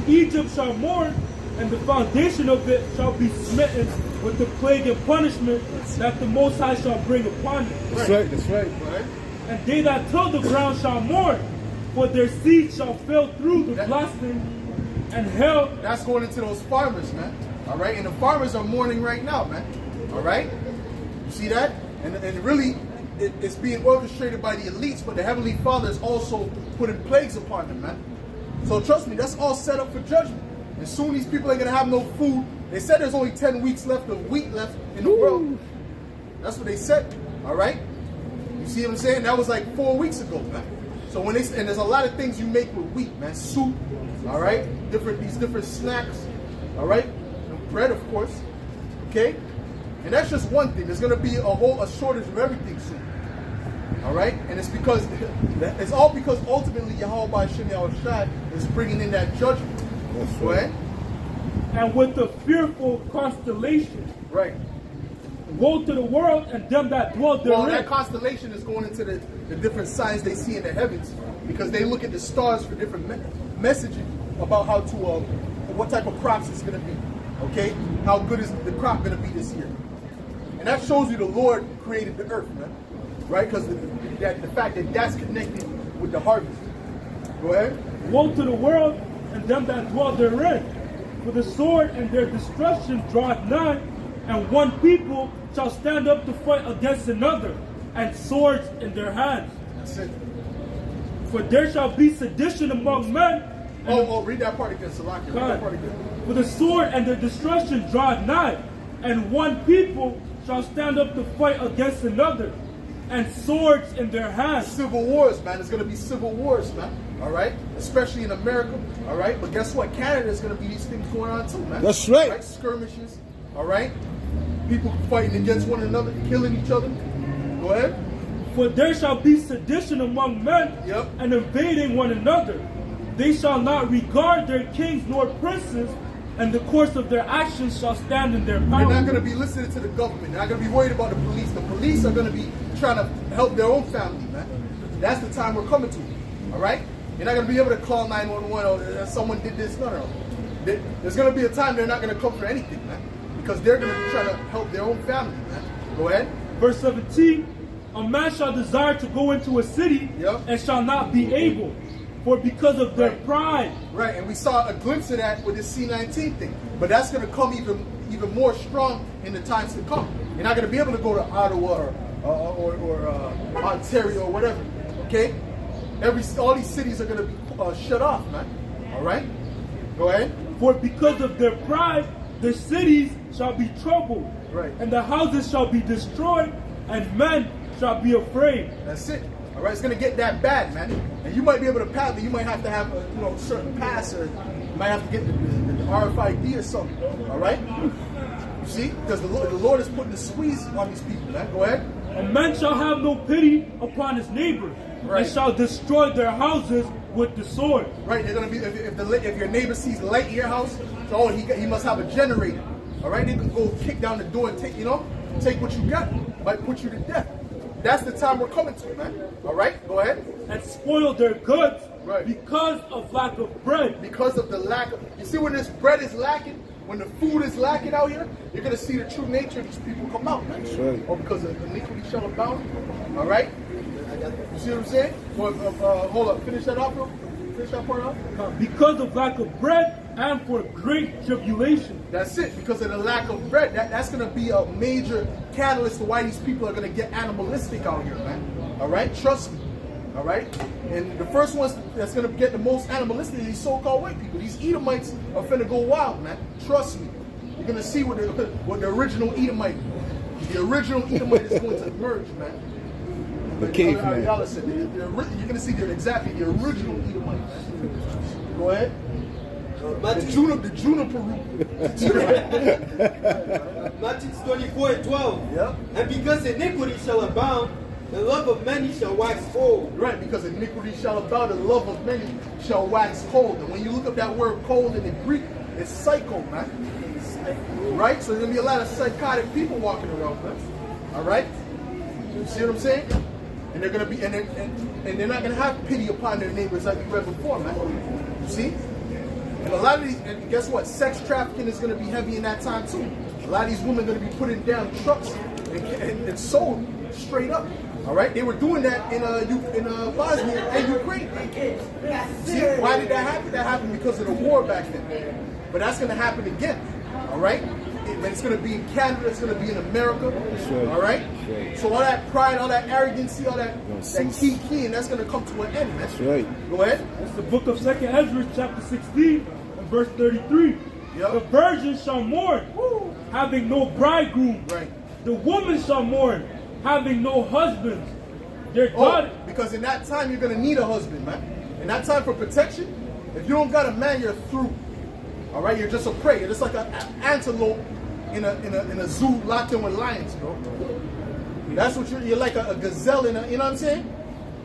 Egypt shall mourn, and the foundation of it shall be smitten with the plague and punishment that the Most High shall bring upon it. That's right. And they that till the ground shall mourn, for their seed shall fail through the blasting and hail. That's going into those farmers, man. All right, and the farmers are mourning right now, man. All right, you see that? And really, it's being orchestrated by the elites, but the Heavenly Father is also putting plagues upon them, man. So trust me, that's all set up for judgment. And soon these people ain't gonna have no food. They said there's only 10 weeks left of wheat left in the world. That's what they said. All right, you see what I'm saying? That was like 4 weeks ago, man. So when and there's a lot of things you make with wheat, man. Soup, all right, these different snacks, all right, and bread, of course, okay. And that's just one thing. There's gonna be a shortage of everything soon. All right, and it's all because ultimately Yahweh Shem Yahushua is bringing in that judgment. Right? And with the fearful constellation. Right. Woe to the world and them that dwell therein. Well, that constellation is going into the different signs they see in the heavens, because they look at the stars for different messaging about how to what type of crops it's going to be. Okay, how good is the crop going to be this year? And that shows you the Lord created the earth, man. Right? Because the fact that that's connected with the harvest. Go ahead. Woe to the world and them that dwell therein, for the sword and their destruction draweth nigh, and one people shall stand up to fight against another, and swords in their hands. That's it. For there shall be sedition among men. Read that part again, Salaki. Read that part again. For the sword and their destruction draweth nigh, and one people shall stand up to fight against another, and swords in their hands. Civil wars, man. There's going to be civil wars, man. All right? Especially in America. All right? But guess what? Canada's going to be these things going on too, man. That's right. Right? Skirmishes. All right? People fighting against one another, killing each other. Go ahead. For there shall be sedition among men, and invading one another. They shall not regard their kings nor princes, and the course of their actions shall stand in their power. They're not going to be listening to the government. They're not going to be worried about the police. The police are going to be trying to help their own family, man. That's the time we're coming to. All right? You're not going to be able to call 911 or someone did this. No. There's going to be a time they're not going to come for anything, man. Because they're going to try to help their own family, man. Go ahead. Verse 17, a man shall desire to go into a city and shall not be able, for because of their pride. Right, and we saw a glimpse of that with this C-19 thing. But that's going to come even more strong in the times to come. You're not going to be able to go to Ottawa or Ontario or whatever, okay? All these cities are going to be shut off, man. All right? Go ahead. For because of their pride, the cities shall be troubled, and the houses shall be destroyed, and men shall be afraid. That's it. All right, it's going to get that bad, man. And you might be able to pass, but you might have to have a certain pass, or you might have to get the RFID or something. All right? You see? Because the Lord is putting the squeeze on these people, man. Go ahead. And man shall have no pity upon his neighbor, and shall destroy their houses with the sword. Right, they're going to be, if your neighbor sees light in your house, so he must have a generator. All right, they can go kick down the door and take what you got. Might put you to death. That's the time we're coming to, man. All right, go ahead. And spoil their goods because of lack of bread. Because of the lack of, you see when this bread is lacking, when the food is lacking out here, you're going to see the true nature of these people come out, man. That's right. Or because of iniquity shall abound. All right? You see what I'm saying? Well, hold up, finish that off, bro. Finish that part off. Because of lack of bread and for great tribulation. That's it. Because of the lack of bread, that's going to be a major catalyst to why these people are going to get animalistic out here, man. All right? Trust me. All right? And the first ones that's going to get the most animalistic are these so-called white people. These Edomites are finna go wild, man. Trust me. You're going to see what the original Edomite, the original Edomite is going to emerge, man. The caveman. You're going to see the original Edomite, man. Go ahead. The juniper root. Matthew 24:12. Yep. And because iniquity shall abound, the love of many shall wax cold. Right, because iniquity shall abound, the love of many shall wax cold. And when you look up that word cold in the Greek, it's psycho, man. Right? So there's going to be a lot of psychotic people walking around, man. All right? You see what I'm saying? And they're gonna be and they're not gonna have pity upon their neighbors like we read before, man. You see? And a lot of these, and guess what? Sex trafficking is gonna be heavy in that time too. A lot of these women are gonna be put in down trucks and sold straight up. All right, they were doing that in Bosnia and Ukraine. See, why did that happen? That happened because of the war back then. But that's going to happen again. All right, it's going to be in Canada. It's going to be in America. Right. All right. Right. So all that pride, all that arrogancy, all that key, and that's going to come to an end. That's right. Go ahead. It's the book of 2nd Ezra, chapter 16, and verse 33. Yep. The virgin shall mourn, having no bridegroom. Right. The woman shall mourn, having no husband. Their daughter. Because in that time you're gonna need a husband, man. In that time for protection, if you don't got a man, you're through. All right, you're just a prey. You're just like an antelope in a zoo locked in with lions, bro. That's what you're like a gazelle in a, you know what I'm saying?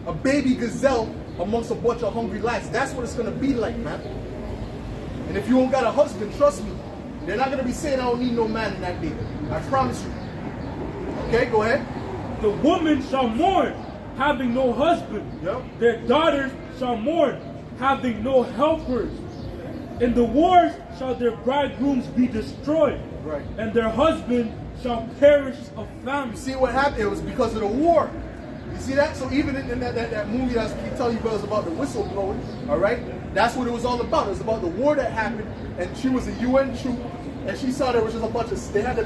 A baby gazelle amongst a bunch of hungry lions. That's what it's gonna be like, man. And if you don't got a husband, trust me, they're not gonna be saying I don't need no man in that day. I promise you. Okay, go ahead. The woman shall mourn, having no husband. Yep. Their daughters shall mourn, having no helpers. In the wars shall their bridegrooms be destroyed, Right. and their husband shall perish of famine. You see what happened? It was because of the war. You see that? So even in that movie that I keep telling you brothers about the whistleblowing, all right? That's what it was all about. It was about the war that happened, and she was a UN troop, and she saw there was just a bunch of, he had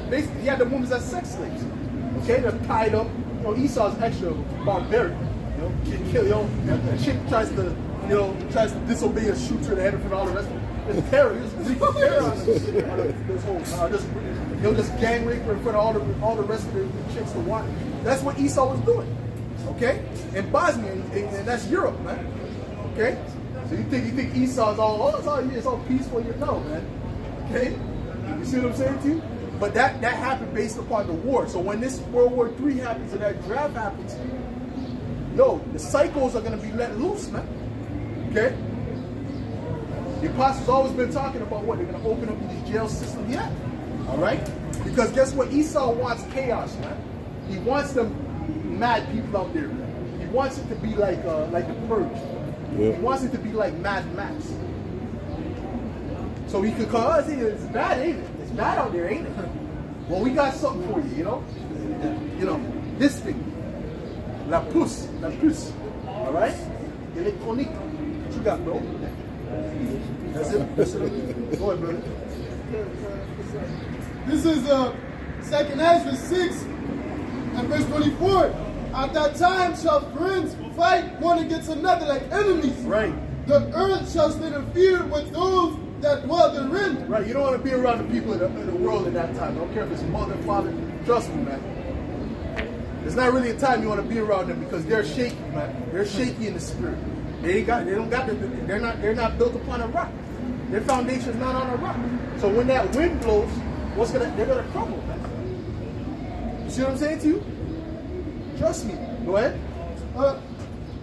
the women as sex slaves. Okay, they're tied up. You know, Esau's extra barbaric. You know, kill, you know, a chick tries to disobey and shoot her in the head in front of all the rest of it. There's terror. There's terror on this whole. He'll just gang rape her in front of all the rest of the chicks to watch. That's what Esau was doing. Okay, in Bosnia, and that's Europe, man. Okay, so you think Esau's it's all peaceful? No, man. Okay, you see what I'm saying to you? But that happened based upon the war. So when this World War III happens and that draft happens, the cycles are going to be let loose, man. Okay? The apostles always been talking about what? They're going to open up these jail systems. Yeah. All right? Because guess what? Esau wants chaos, man. He wants them mad people out there, man. He wants it to be like the Purge. Yeah. He wants it to be like Mad Max. So he could call us, it's bad, ain't it? It's bad out there, ain't it? Well, we got something for you, you know? This thing. La puce. All right? Electronique. What you got, bro? That's it. Go ahead, brother. This is 2nd Ezra 6 and verse 24. At that time shall friends fight one against another like enemies. Right. The earth shall stand in fear with those that dwell therein. Right. You don't want to be around the people in the world at that time. I don't care if it's mother, father. Trust me, man. It's not really a time you want to be around them because they're shaky, man. They're shaky in the spirit. They're not built upon a rock. Their foundation is not on a rock. So when that wind blows, they're gonna crumble, man. You see what I'm saying to you? Trust me. Go ahead.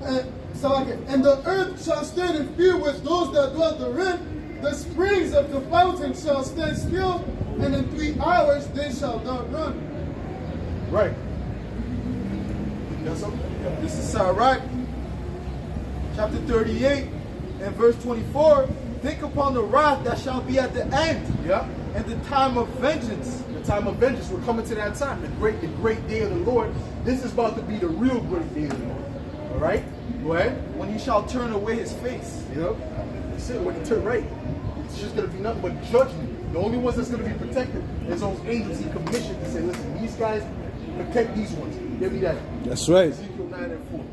And the earth shall stand in fear with those that dwell therein. The springs of the fountain shall stand still, and in 3 hours they shall not run. Right. This is Sirach, chapter 38, and verse 24. Think upon the wrath that shall be at the end, and the time of vengeance. The time of vengeance. We're coming to that time. The great day of the Lord. This is about to be the real great day of the Lord. All right? Go ahead. When he shall turn away his face. That's it. When he turn right, it's just going to be nothing but judgment. The only ones that's going to be protected is those angels he commissioned to say, listen, these guys, protect these ones. Give me that. That's right. Ezekiel 9 and 4.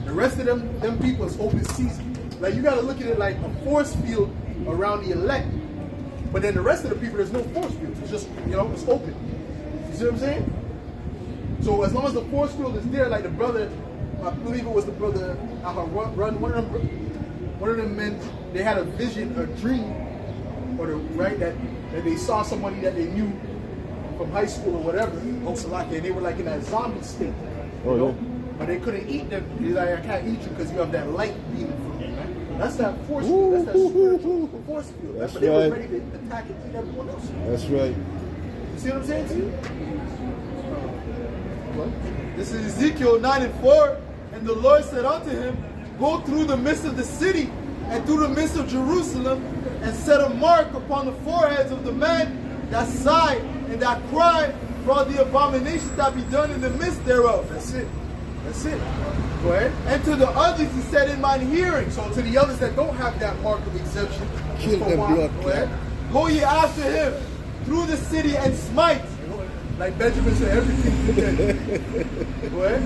The rest of them people is open season. Like, you got to look at it like a force field around the elect. But then the rest of the people, there's no force field. It's just, it's open. You see what I'm saying? So as long as the force field is there, like the brother, I believe it was the brother Aharon, one of them men, they had a vision, a dream, that they saw somebody that they knew from high school or whatever, and they were like in that zombie state. But they couldn't eat them. They're like, I can't eat you because you have that light beaming from you, man. That's that force field. That's that spiritual force field. That's but right. They were ready to attack and eat everyone else. That's right. You see what I'm saying to you? This is Ezekiel 9 and 4. And the Lord said unto him, go through the midst of the city and through the midst of Jerusalem, and set a mark upon the foreheads of the men that sigh and that cry for all the abominations that be done in the midst thereof. That's it. That's it. Go ahead. And to the others he said in mine hearing. So to the others that don't have that mark of exemption, Kill them, blood. Go ahead. Go ye after him through the city and smite. You know, like Benjamin said, everything today. Go ahead.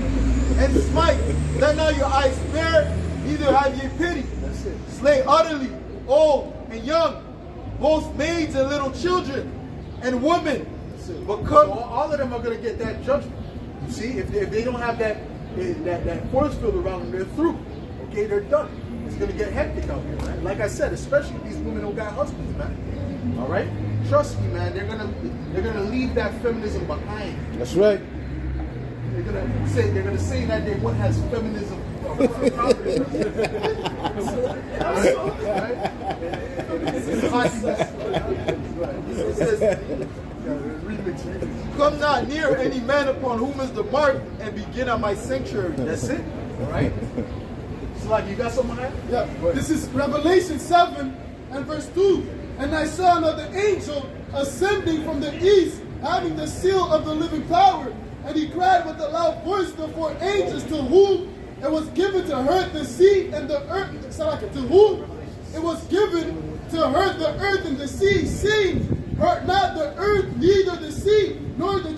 And smite. Let not your eyes spare, neither have ye pity. That's it. Slay utterly, old and young, both maids and little children, and women. But So all of them are going to get that judgment. You see, if they don't have that force field around them, they're through. Okay, they're done. It's going to get hectic out here, man. Like I said, especially if these women don't got husbands, man. All right, trust me, man. They're gonna leave that feminism behind. That's right. They're gonna say that they what has feminism. come not near any man upon whom is the mark, and begin at my sanctuary. That's it. All right. So, like, you got someone there? Yeah. This is Revelation 7 and verse 2. And I saw another angel ascending from the east, having the seal of the living power. And he cried with a loud voice the four angels to whom it was given to hurt the sea and the earth. To whom it was given to hurt the earth and the sea, saying, hurt not the earth, neither the sea, nor the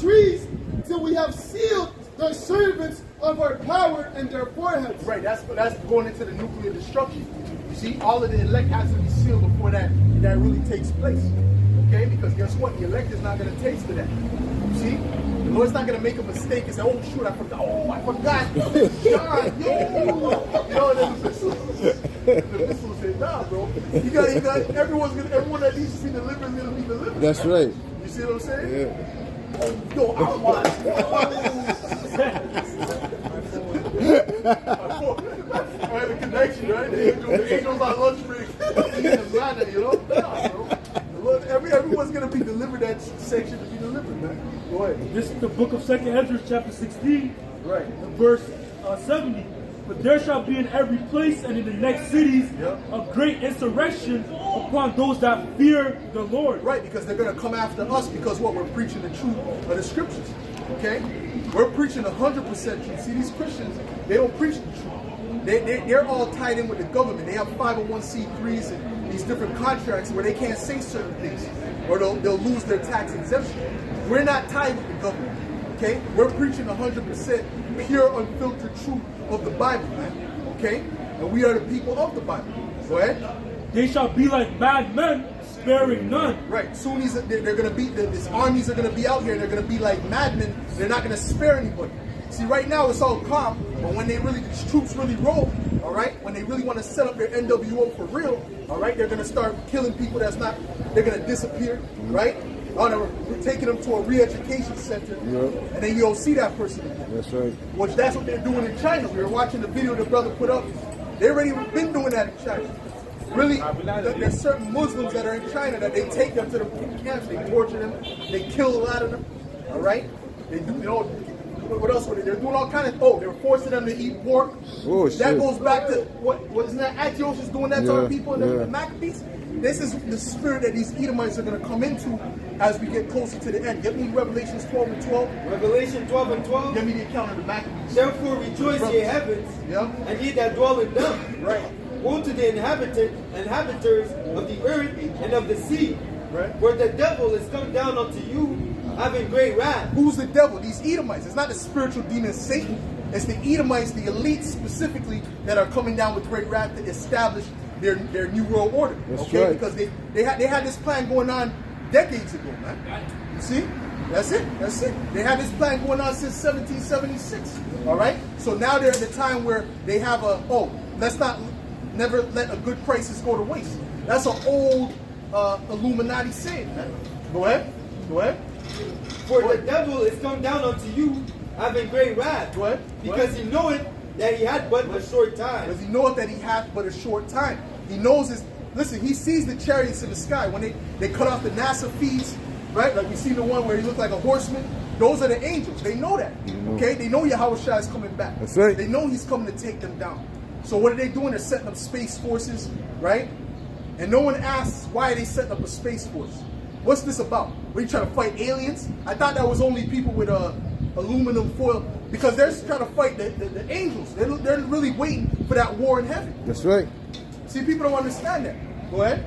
trees, till we have sealed the servants of our power in their foreheads. Right, that's going into the nuclear destruction. You see, all of the elect has to be sealed before that really takes place. Okay, because guess what? The elect is not going to taste of that. You see, the Lord's not going to make a mistake and say, oh shoot, I forgot. Oh, I forgot. John, yo. You know, the epistle say, nah, bro. You got everyone that needs to be delivered is going to be delivered. That's right. You see what I'm saying? Yeah. Yo, I want. I had a connection, right? The angels on lunch break. You know? Nah, bro. Everyone's going to be delivered that section to be delivered, man. Go ahead. This is the book of 2 Ezra, chapter 16, Right. verse 70. But there shall be in every place and in the next cities a great insurrection upon those that fear the Lord. Right, because they're going to come after us because what? We're preaching the truth of the scriptures. Okay? We're preaching 100% truth. See, these Christians, they don't preach the truth. They're all tied in with the government. They have 501c3s and these different contracts where they can't say certain things or they'll lose their tax exemption. We're not tied with the government. Okay? We're preaching 100% pure, unfiltered truth of the Bible, man. Okay? And we are the people of the Bible. Go ahead. They shall be like mad men, sparing none. Right. Sunnis, they're going to be, these armies are going to be out here. They're going to be like madmen. They're not going to spare anybody. See, right now it's all calm, but when these troops really roll, all right, when they really want to set up their NWO for real, all right, they're going to start killing people they're going to disappear, right? We're taking them to a re-education center, and then you don't see that person again. That's right. Which that's what they're doing in China. We were watching the video the brother put up. They already been doing that in China. Really, there's certain Muslims that are in China that they take them to the camps, they torture them, they kill a lot of them, all right? They do, you know, what else were they? They're doing all kind of, they're forcing them to eat pork. Oh, that shit. goes back to, isn't that Antiochus doing that to our people and the Maccabees? This is the spirit that these Edomites are going to come into as we get closer to the end. Get me Revelations 12 and 12. Revelation 12 and 12. Get me the account of the Maccabees. Therefore rejoice, ye heavens, and ye that dwell in them. Right. Woe to the inhabitants of the earth and of the sea, Right. where the devil is come down unto you, having great wrath. Who's the devil? These Edomites. It's not the spiritual demon Satan. It's the Edomites, the elites specifically, that are coming down with great wrath to establish their new world order. That's okay, right. because they had this plan going on decades ago, man. You see? That's it. That's it. They had this plan going on since 1776. All right? So now they're at the time where they have let's never let a good crisis go to waste. That's an old Illuminati saying, man. Go ahead. Go ahead. For the devil is come down unto you, having great wrath. What? Because he knoweth that he had but a short time. Because he knoweth that he hath but a short time. He knows his, listen, he sees the chariots in the sky. When they cut off the NASA feeds, right? Like we see the one where he looked like a horseman, Those are the angels. They know that. Okay? They know Yahushua is coming back. That's right. They know he's coming to take them down. So what are they doing? They're setting up space forces, right? And no one asks why are they setting up a space force. What's this about? Are you trying to fight aliens? I thought that was only people with aluminum foil, because they're trying to fight the angels. They're really waiting for that war in heaven. That's right. See, people don't understand that. Go ahead.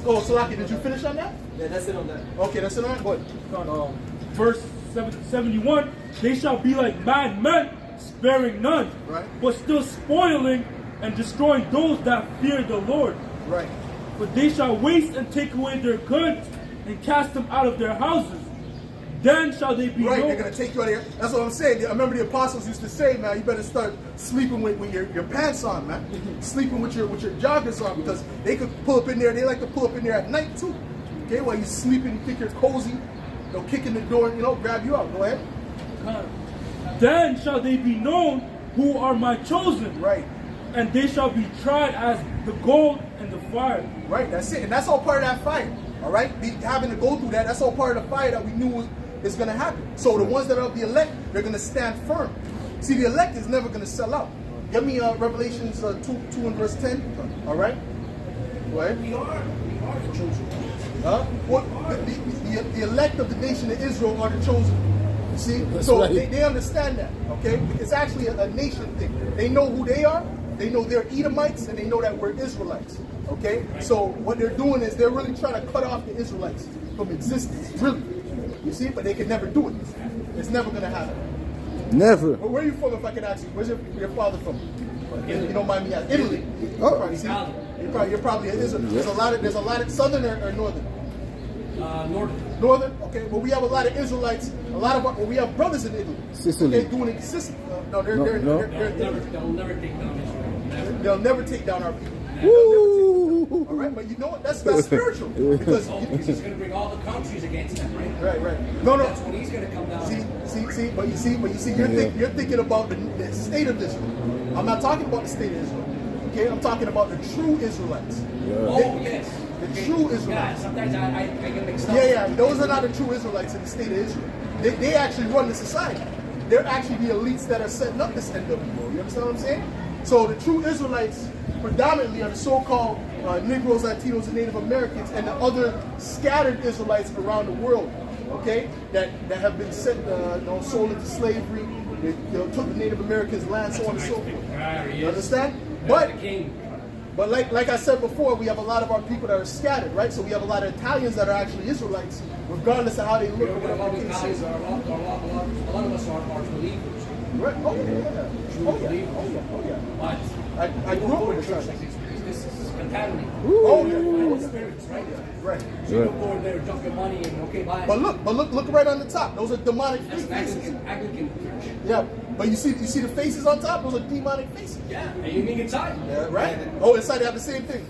Oh, Salaki, did you finish on that? Yeah, that's it on that. Okay, that's it on that. Go ahead. Verse 71, they shall be like mad men, sparing none, Right. but still spoiling and destroying those that fear the Lord. Right. But they shall waste and take away their goods and cast them out of their houses. Then shall they be Right, known. they're going to take you out of here. That's what I'm saying. I remember the apostles used to say, man, you better start sleeping with your pants on, man. Sleeping with your joggers on, because they could pull up in there. They like to pull up in there at night, too. Okay, while you're sleeping, you think you're cozy. They'll kick in the door and, grab you out. Go ahead. Then shall they be known who are my chosen. Right. And they shall be tried as the gold and the fire. Right, that's it. And that's all part of that fire. All right? Having to go through that, that's all part of the fire that we knew is going to happen. So the ones that are of the elect, they're going to stand firm. See, the elect is never going to sell out. Give me Revelations 2 and verse 10. All right? Go ahead. We are the chosen ones. Well, the elect of the nation of Israel are the chosen. You see? That's So right. they understand that. Okay? It's actually a nation thing. They know who they are. They know they're Edomites, and they know that we're Israelites. Okay? So what they're doing is they're really trying to cut off the Israelites from existence. Really. You see? But they can never do it. It's never going to happen. Never. Well, where are you from, if I can ask you? Where's your father from? You don't mind me asking. Italy. Oh. Probably, see? You're probably there's a lot of southern or northern. Northern. Northern. Okay. Well, we have a lot of Israelites. We have brothers in Italy. Sicily. Okay, doing it. Sicily. No, They'll never take down Israel. They'll never take down our people. Woo! All right, but you know what? That's spiritual. Because Because he's going to bring all the countries against them, right? right. No. That's when he's going to come down. But you see, you're thinking about the state of Israel. I'm not talking about the state of Israel. Okay, I'm talking about the true Israelites. Oh, yes. The true Israelites. Yeah, sometimes I get mixed up. Yeah. Those are not the true Israelites in the state of Israel. They actually run the society. They're actually the elites that are setting up this NWO. You understand what I'm saying? So the true Israelites predominantly are the so-called Negroes, Latinos, and Native Americans, and the other scattered Israelites around the world, okay, that have been sold into slavery. They took the Native Americans' land, so on and so forth. You understand? But like I said before, we have a lot of our people that are scattered, right? So we have a lot of Italians that are actually Israelites, regardless of how they look or whatever the case is. A lot of us are believers. Right? Oh yeah. But I grew up with a the church church. like this is contaminated. Oh yeah. By the spirits, right? Right. So you don't go in there, dump your money, and okay, bye. But look right on the top. Those are demonic That's faces. Anglican church. Yeah. But you see the faces on top? Those are demonic faces. Yeah, and you mean inside. Yeah, right? Oh, inside they have the same thing.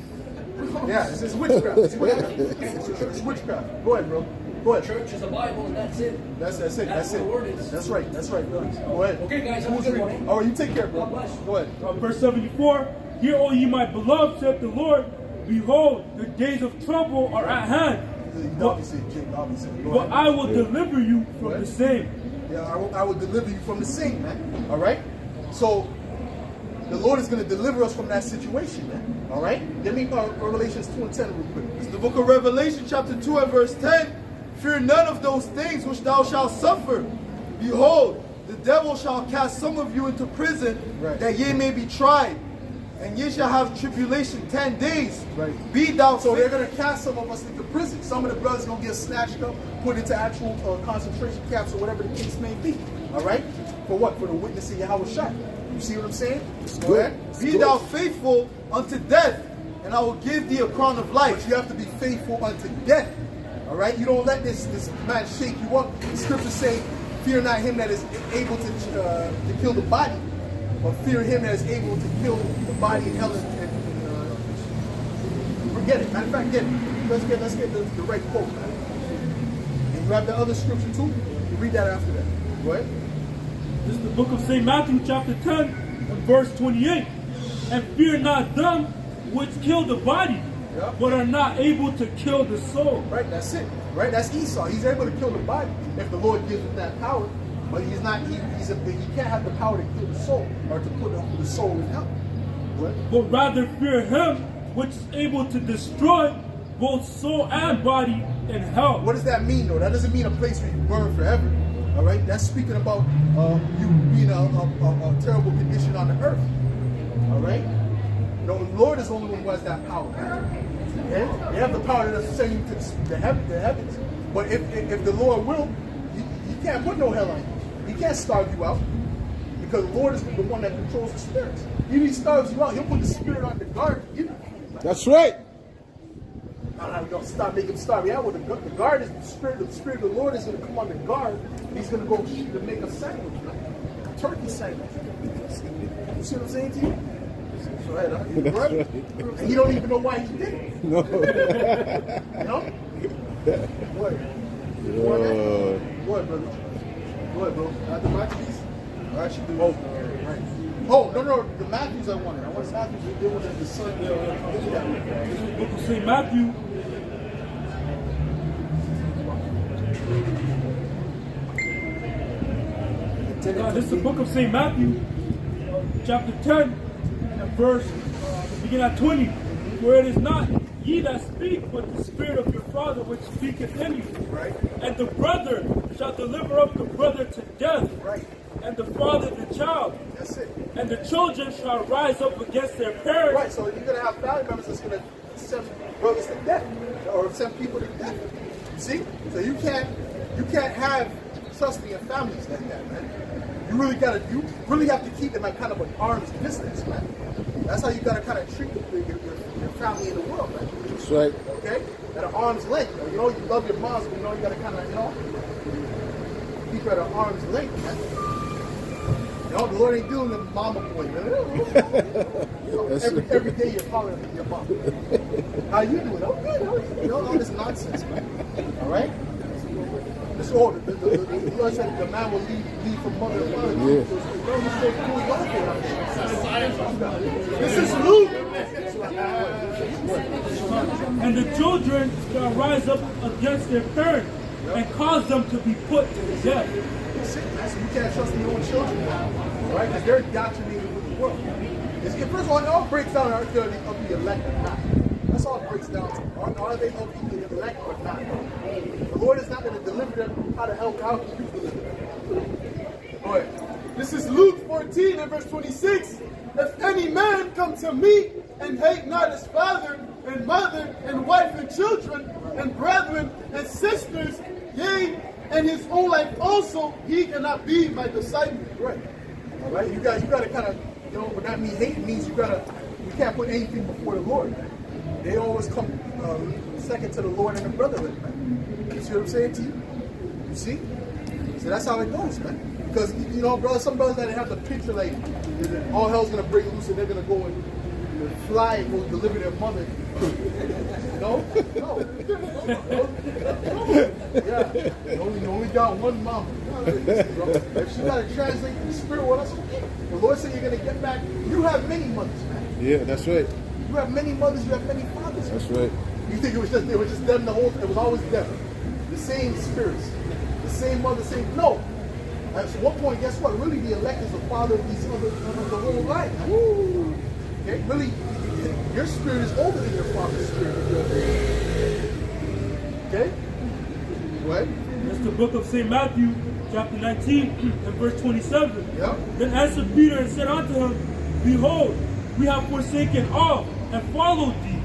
Yeah, it's witchcraft. It's witchcraft. Go ahead, bro. Go ahead. Church is the Bible, and that's it. That's it. That's it. what the word is. That's right. Go ahead. Okay, guys, have a good one. All right, you take care, bro. God bless. Go ahead. Verse 74, Hear, O ye my beloved, saith the Lord, behold, the days of trouble are at hand. Obviously, Jake, obviously. Go But ahead. I will deliver you from the same. Yeah, I will deliver you from the same, man. All right? So, the Lord is going to deliver us from that situation, man. All right? Give me Revelations 2 and 10 real quick. It's the book of Revelation, chapter 2 and verse 10. Fear none of those things which thou shalt suffer. Behold, the devil shall cast some of you into prison, Right. that ye may be tried. And ye shall have tribulation 10 days. Right. Be thou So they're faithful. going to cast some of us into prison. Some of the brothers going to get snatched up, put into actual concentration camps or whatever the case may be. All right? For what? For the witness of Yahushua. You see what I'm saying? Go ahead. Be thou faithful unto death, and I will give thee a crown of But life. you have to be faithful unto death. All right? You don't let this man shake you up. The scriptures say, fear not him that is able to kill the body, but fear him that is able to kill the body in hell and forget it. Matter of fact, get it. Let's get the right quote. And you have the other scripture too. You read that after that. Go ahead. This is the book of St. Matthew, chapter 10, and verse 28. And fear not them which kill the body, Yeah. but are not able to kill the soul. Right, that's it. Right, that's Esau. He's able to kill the body if the Lord gives him that power, but he's not. He can't have the power to kill the soul or to put the soul in hell. What? But rather fear him which is able to destroy both soul and body in hell. What does that mean, though? That doesn't mean a place where you burn forever. All right, that's speaking about you being a terrible condition on the earth. All right, the Lord is the only one who has that power. Okay? They have the power to send you to the heavens. But if the Lord will, he can't put no hell on you. He can't starve you out because the Lord is the one that controls the spirits. If he starves you out, he'll put the spirit on the guard to give you. That's right. I'm going to stop making him starve. Yeah, well, the guard is the spirit of the Lord is going to come on the guard. He's going to go to make a sandwich, a turkey sandwich. You see what I'm saying to you? So, right. And you don't even know why he did it. No. You know? What? What, brother? What, bro? The Maccabees? I should do Oh, right. Oh, no, the Matthews I wanted. I wanted Matthews. They were the son. Book of St. Matthew, this is the book of St. Matthew, chapter 10, and verse, begin at 20. For it is not ye that speak, but the Spirit of your Father which speaketh in you. Right. And the brother shall deliver up the brother to death, Right. and the father the child. That's it. And the children shall rise up against their parents. Right, so you're going to have family members that's going to send brothers to death or send people to death. See? So you can't have trust in your families like that, man. You really have to keep them at kind of an arm's distance, man. That's how you got to kind of treat your family in the world, man. That's right. Okay? At an arm's length. You know, you love your moms, but you know, you got to kind of, keep her at an arm's length, man. You know, the Lord ain't doing the mama boy, man. Every day you're calling your mom. How you doing? Oh, good. You know, all this nonsense, man. All right? It's all, the Lord said the man will leave from mother and father. Yeah. This is Luke. And the children shall rise up against their parents and cause them to be put to death. So you can't trust your own children, right? Because they're indoctrinated with the world. First of all, it all breaks down are they of the elect or not. That's all it breaks down to. Are they of the elect or not? The Lord is not going to deliver them. How can you deliver them? Go ahead. This is Luke 14 and verse 26. If any man come to me and hate not his father and mother and wife and children and brethren and sisters, yea, and his own life also, he cannot be my disciple. Right. All right. You got to kind of, what that means. Hate means you can't put anything before the Lord. Man. They always come second to the Lord and the brotherhood, man. You see what I'm saying to you? You see? So that's how it goes, man. Because some brothers that have the picture like all hell's gonna break loose and they're gonna go and fly and go deliver their mother. No. Yeah. You only got one mama. If she gotta translate the spirit, well, that's okay. The Lord said you're gonna get back. You have many mothers, man. Yeah, that's right. You have many mothers, you have many fathers. That's right. You think it was just them the whole it was always them. The same spirits. The same mother, no. At one point, guess what? Really the elect is the father of these other the whole life. Woo. Okay? Really, your spirit is older than your father's spirit. Okay? What? That's the book of St. Matthew, chapter 19, and verse 27. Yep. Then answered Peter and said unto him, Behold, we have forsaken all and followed thee.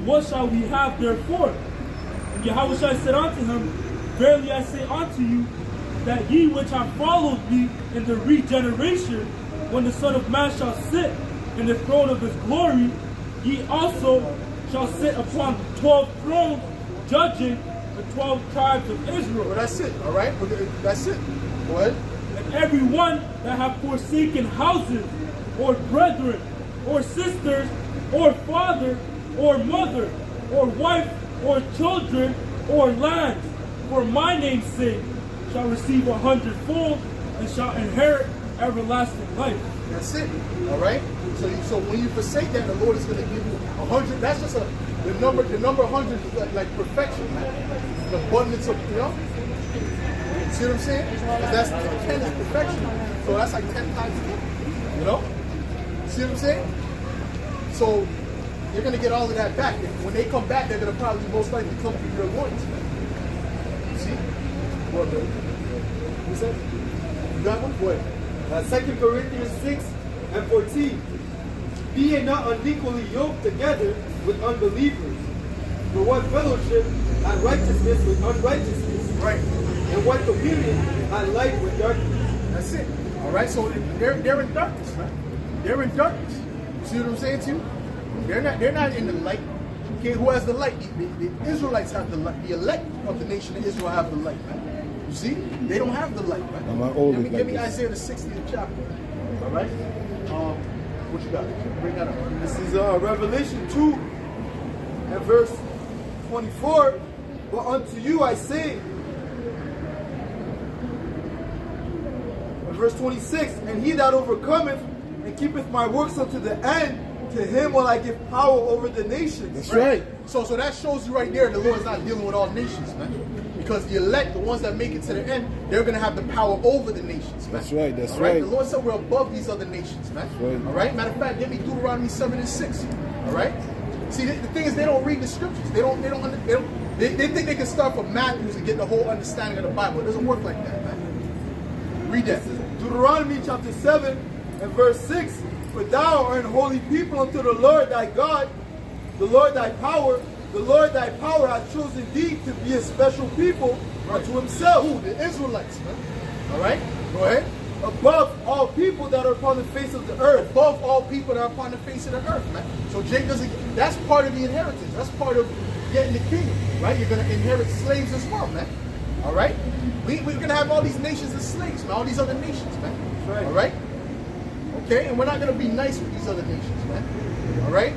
What shall we have therefore? And Yahushua said unto him, Verily I say unto you, that ye which have followed me in the regeneration, when the Son of Man shall sit in the throne of his glory, ye also shall sit upon 12 thrones, judging the 12 tribes of Israel. Well, that's it, all right? That's it. Go ahead. And every one that have forsaken houses, or brethren, or sisters, or father, or mother, or wife, or children, or lands, for my name's sake, shall receive 100-fold and shall inherit everlasting life. That's it. All right. So when you forsake that, the Lord is going to give you 100. That's just the number 100 is like perfection, man. The abundance of, you know. See what I'm saying? That's 10 is perfection. So that's like 10 times 10. You know. See what I'm saying? So you're going to get all of that back. And when they come back, they're going to probably most likely come through your loins, man. See? What, brother? What's that? You got one? What? 2 Corinthians 6 and 14. Be ye not unequally yoked together with unbelievers. For what fellowship had righteousness with unrighteousness? Right. And what communion had light with darkness? That's it. All right. So they're in darkness, man. They're in darkness. You see what I'm saying to you? They're not in the light. Okay. Who has the light? The Israelites have the light. The elect of the nation of Israel have the light, man. You see? They don't have the light, man. Give me Isaiah the 60th chapter. All right. What you got? Bring that up. This is Revelation 2 and verse 24. But unto you I say, and verse 26, and he that overcometh and keepeth my works unto the end, to him will I give power over the nations. That's right. So that shows you right there the Lord is not dealing with all nations, man. Because the elect, the ones that make it to the end, they're going to have the power over the nations, man. That's right. That's all right. The Lord said we're above these other nations, man. That's right. All right. Matter of fact, give me Deuteronomy 7 and 6. All right. See, the thing is, they don't read the scriptures. They think they can start from Matthew and get the whole understanding of the Bible. It doesn't work like that, man. Read that. Deuteronomy chapter 7 and verse 6. For thou art an holy people unto the Lord thy God, the Lord thy power. The Lord thy power hath chosen thee to be a special people unto himself. Who? The Israelites, man. All right. Go ahead. Above all people that are upon the face of the earth. Above all people that are upon the face of the earth, man. So Jake doesn't. That's part of the inheritance. That's part of getting the kingdom, right? You're going to inherit slaves as well, man. All right. We're going to have all these nations as slaves, man. All these other nations, man. Right. All right. Okay, and we're not going to be nice with these other nations, man. All right.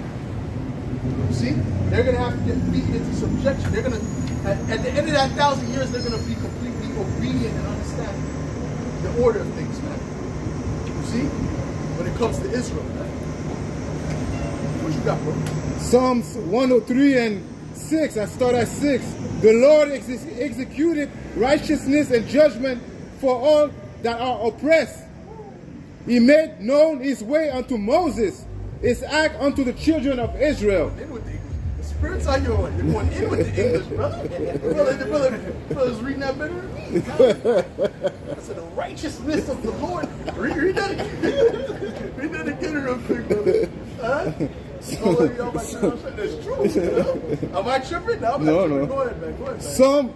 See, they're going to have to get beaten into subjection. They're going to, at the end of that 1,000 years, they're going to be completely obedient and understand the order of things, man. You see, when it comes to Israel, man. What you got, bro? Psalms 103 and 6. I start at 6. The Lord executed righteousness and judgment for all that are oppressed. He made known his way unto Moses, his act unto the children of Israel. In with the English. The spirits are yours. They're going in with the English, brother. The brother's reading that better than me. I said, the righteousness of the Lord. Read that again. Read that again real quick, brother. That's true. Am I tripping? No, I'm not tripping. Go ahead, man. Go ahead, man. Psalm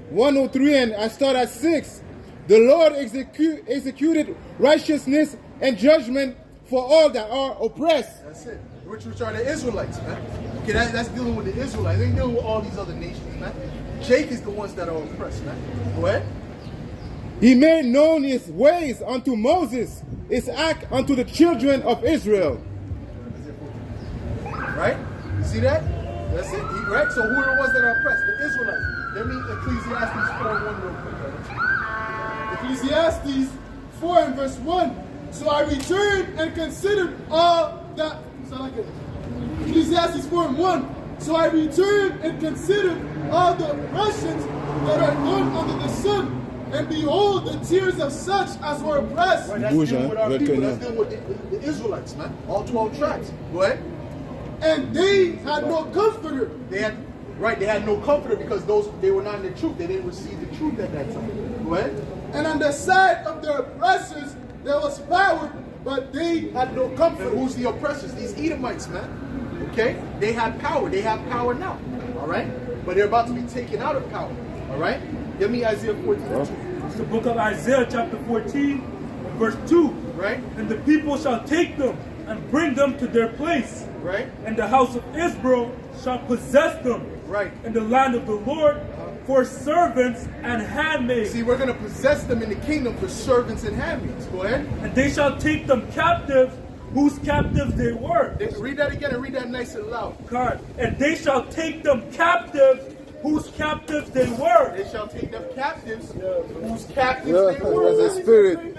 103 and I start at 6. The Lord executed righteousness and judgment for all that are oppressed. That's it. Which are the Israelites, man. Okay, that's dealing with the Israelites. They ain't dealing with all these other nations, man. Jake is the ones that are oppressed, man. Go ahead. He made known his ways unto Moses, his act unto the children of Israel. Right? You see that? That's it. Right? So who are the ones that are oppressed? The Israelites. Let me Ecclesiastes 4:1 real quick, brother. Ecclesiastes 4 and verse 1. So I returned and considered all that. Sound like it? Ecclesiastes 4 and 1. So I returned and considered all the oppressions that are done under the sun. And behold, the tears of such as were oppressed. Right, that's dealing with our people. That's dealing with the Israelites, man. All 12 tribes. Go ahead. And they had no comforter. They had no comforter because they were not in the truth. They didn't receive the truth at that time. Go ahead. And on the side of their oppressors there was power, but they had no comfort. And who's the oppressors? These Edomites, man. Okay? They had power. They have power now. All right? But they're about to be taken out of power. All right? Give me Isaiah 14. It's the book of Isaiah chapter 14, verse 2. Right? And the people shall take them and bring them to their place. Right? And the house of Israel shall possess them. Right. In the land of the Lord for servants and handmaids. See, we're going to possess them in the kingdom for servants and handmaids. Go ahead. And they shall take them captives, whose captives they were. Read that again and read that nice and loud. God. And they shall take them captives, whose captives they were. They shall take them captives, whose captives they were. That's a spirit.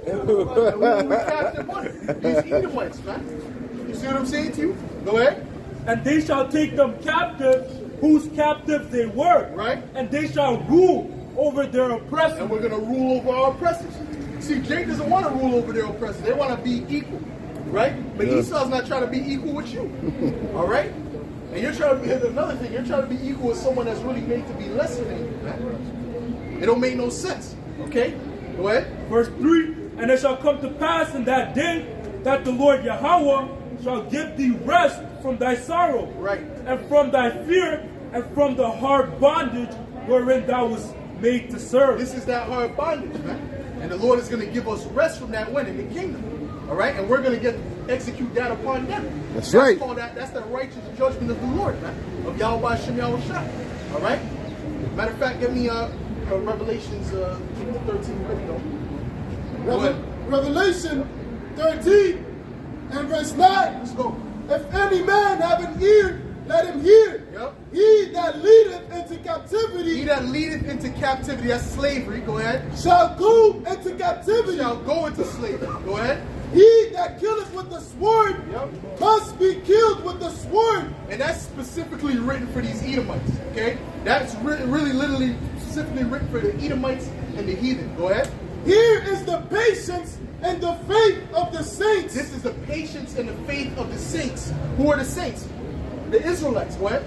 Yeah. And who we captive under? These Edomites, man. You see what I'm saying to you? Go ahead. And they shall take them captive, whose captives they were. Right. And they shall rule over their oppressors. And we're going to rule over our oppressors. See, Jake doesn't want to rule over their oppressors. They want to be equal. Right? But Esau's not trying to be equal with you. All right? And you're trying to be, here's another thing, you're trying to be equal with someone that's really made to be lesser than you, man. It don't make no sense. Okay? Go ahead. Verse 3, and it shall come to pass in that day that the Lord Yahweh shall give thee rest from thy sorrow, Right. and from thy fear, and from the hard bondage wherein thou was made to serve. This is that hard bondage, man. And the Lord is going to give us rest from that when in the kingdom. All right? And we're going to execute that upon them. That's right. That's the righteous judgment of the Lord, man. Of Yahweh Shem Yahweh Shai. All right? Matter of fact, give me Revelations 13. Ready, go. Go ahead. Revelation 13 and verse 9. Let's go. If any man have an ear, let him hear. Yep. He that leadeth into captivity He that leadeth into captivity, that's slavery. Go ahead. shall go into captivity. Shall go into slavery. Go ahead. He that killeth with the sword Yep. must be killed with the sword. And that's specifically written for these Edomites. Okay? That's really literally specifically written for the Edomites and the heathen. Go ahead. Here is the patience and the faith of the saints. This is the patience and the faith of the saints. Who are the saints? The Israelites. Go ahead.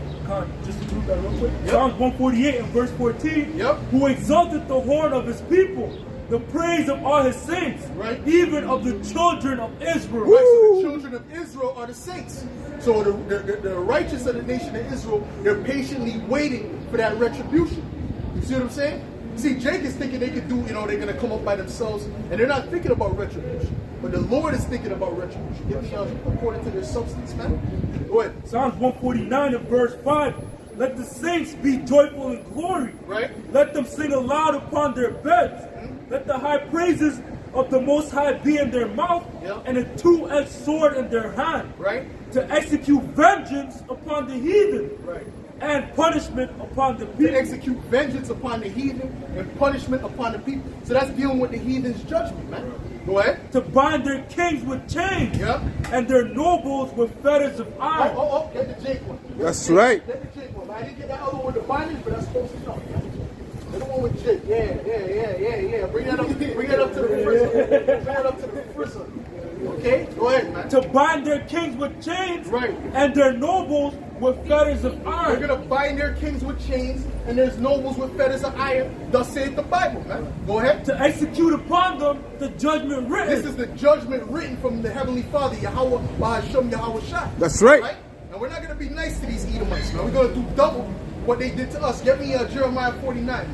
Just to prove that real quick. Yep. Psalms 148 and verse 14. Yep. Who exalted the horn of his people, the praise of all his saints, Right. even of the children of Israel. Right, so the children of Israel are the saints. So the righteous of the nation of Israel, they're patiently waiting for that retribution. You see what I'm saying? See, Jake is thinking they could do, they're going to come up by themselves, and they're not thinking about retribution. But the Lord is thinking about retribution. Give me according to their substance, man. Go ahead. Psalms 149 and verse 5. Let the saints be joyful in glory. Right. Let them sing aloud upon their beds. Let the high praises of the Most High be in their mouth, Yep. and a two-edged sword in their hand, Right. to execute vengeance upon the heathen, Right. and punishment upon the To people. execute vengeance upon the heathen and punishment upon the people. So that's dealing with the heathen's judgment, man. Go ahead. To bind their kings with chains, Yep. and their nobles with fetters of iron. Oh, get the Jake one. That's right. Get the Jake one. I didn't get that other one with the bindings, but that's close enough. Get the one with Jake. Yeah. Bring that up to the prison. Bring that up to the prison. Okay? Go ahead, man. To bind their kings with chains, Right. and their nobles with fetters of They're iron. going to bind their kings with chains, and there's nobles with fetters of iron. Thus saith the Bible, man. Go ahead. To execute upon them the judgment written. This is the judgment written from the Heavenly Father, Yahweh, Bahasham, Yahweh Shai. That's right. And we're not going to be nice to these Edomites, man. We're going to do double what they did to us. Get me Jeremiah 49, man.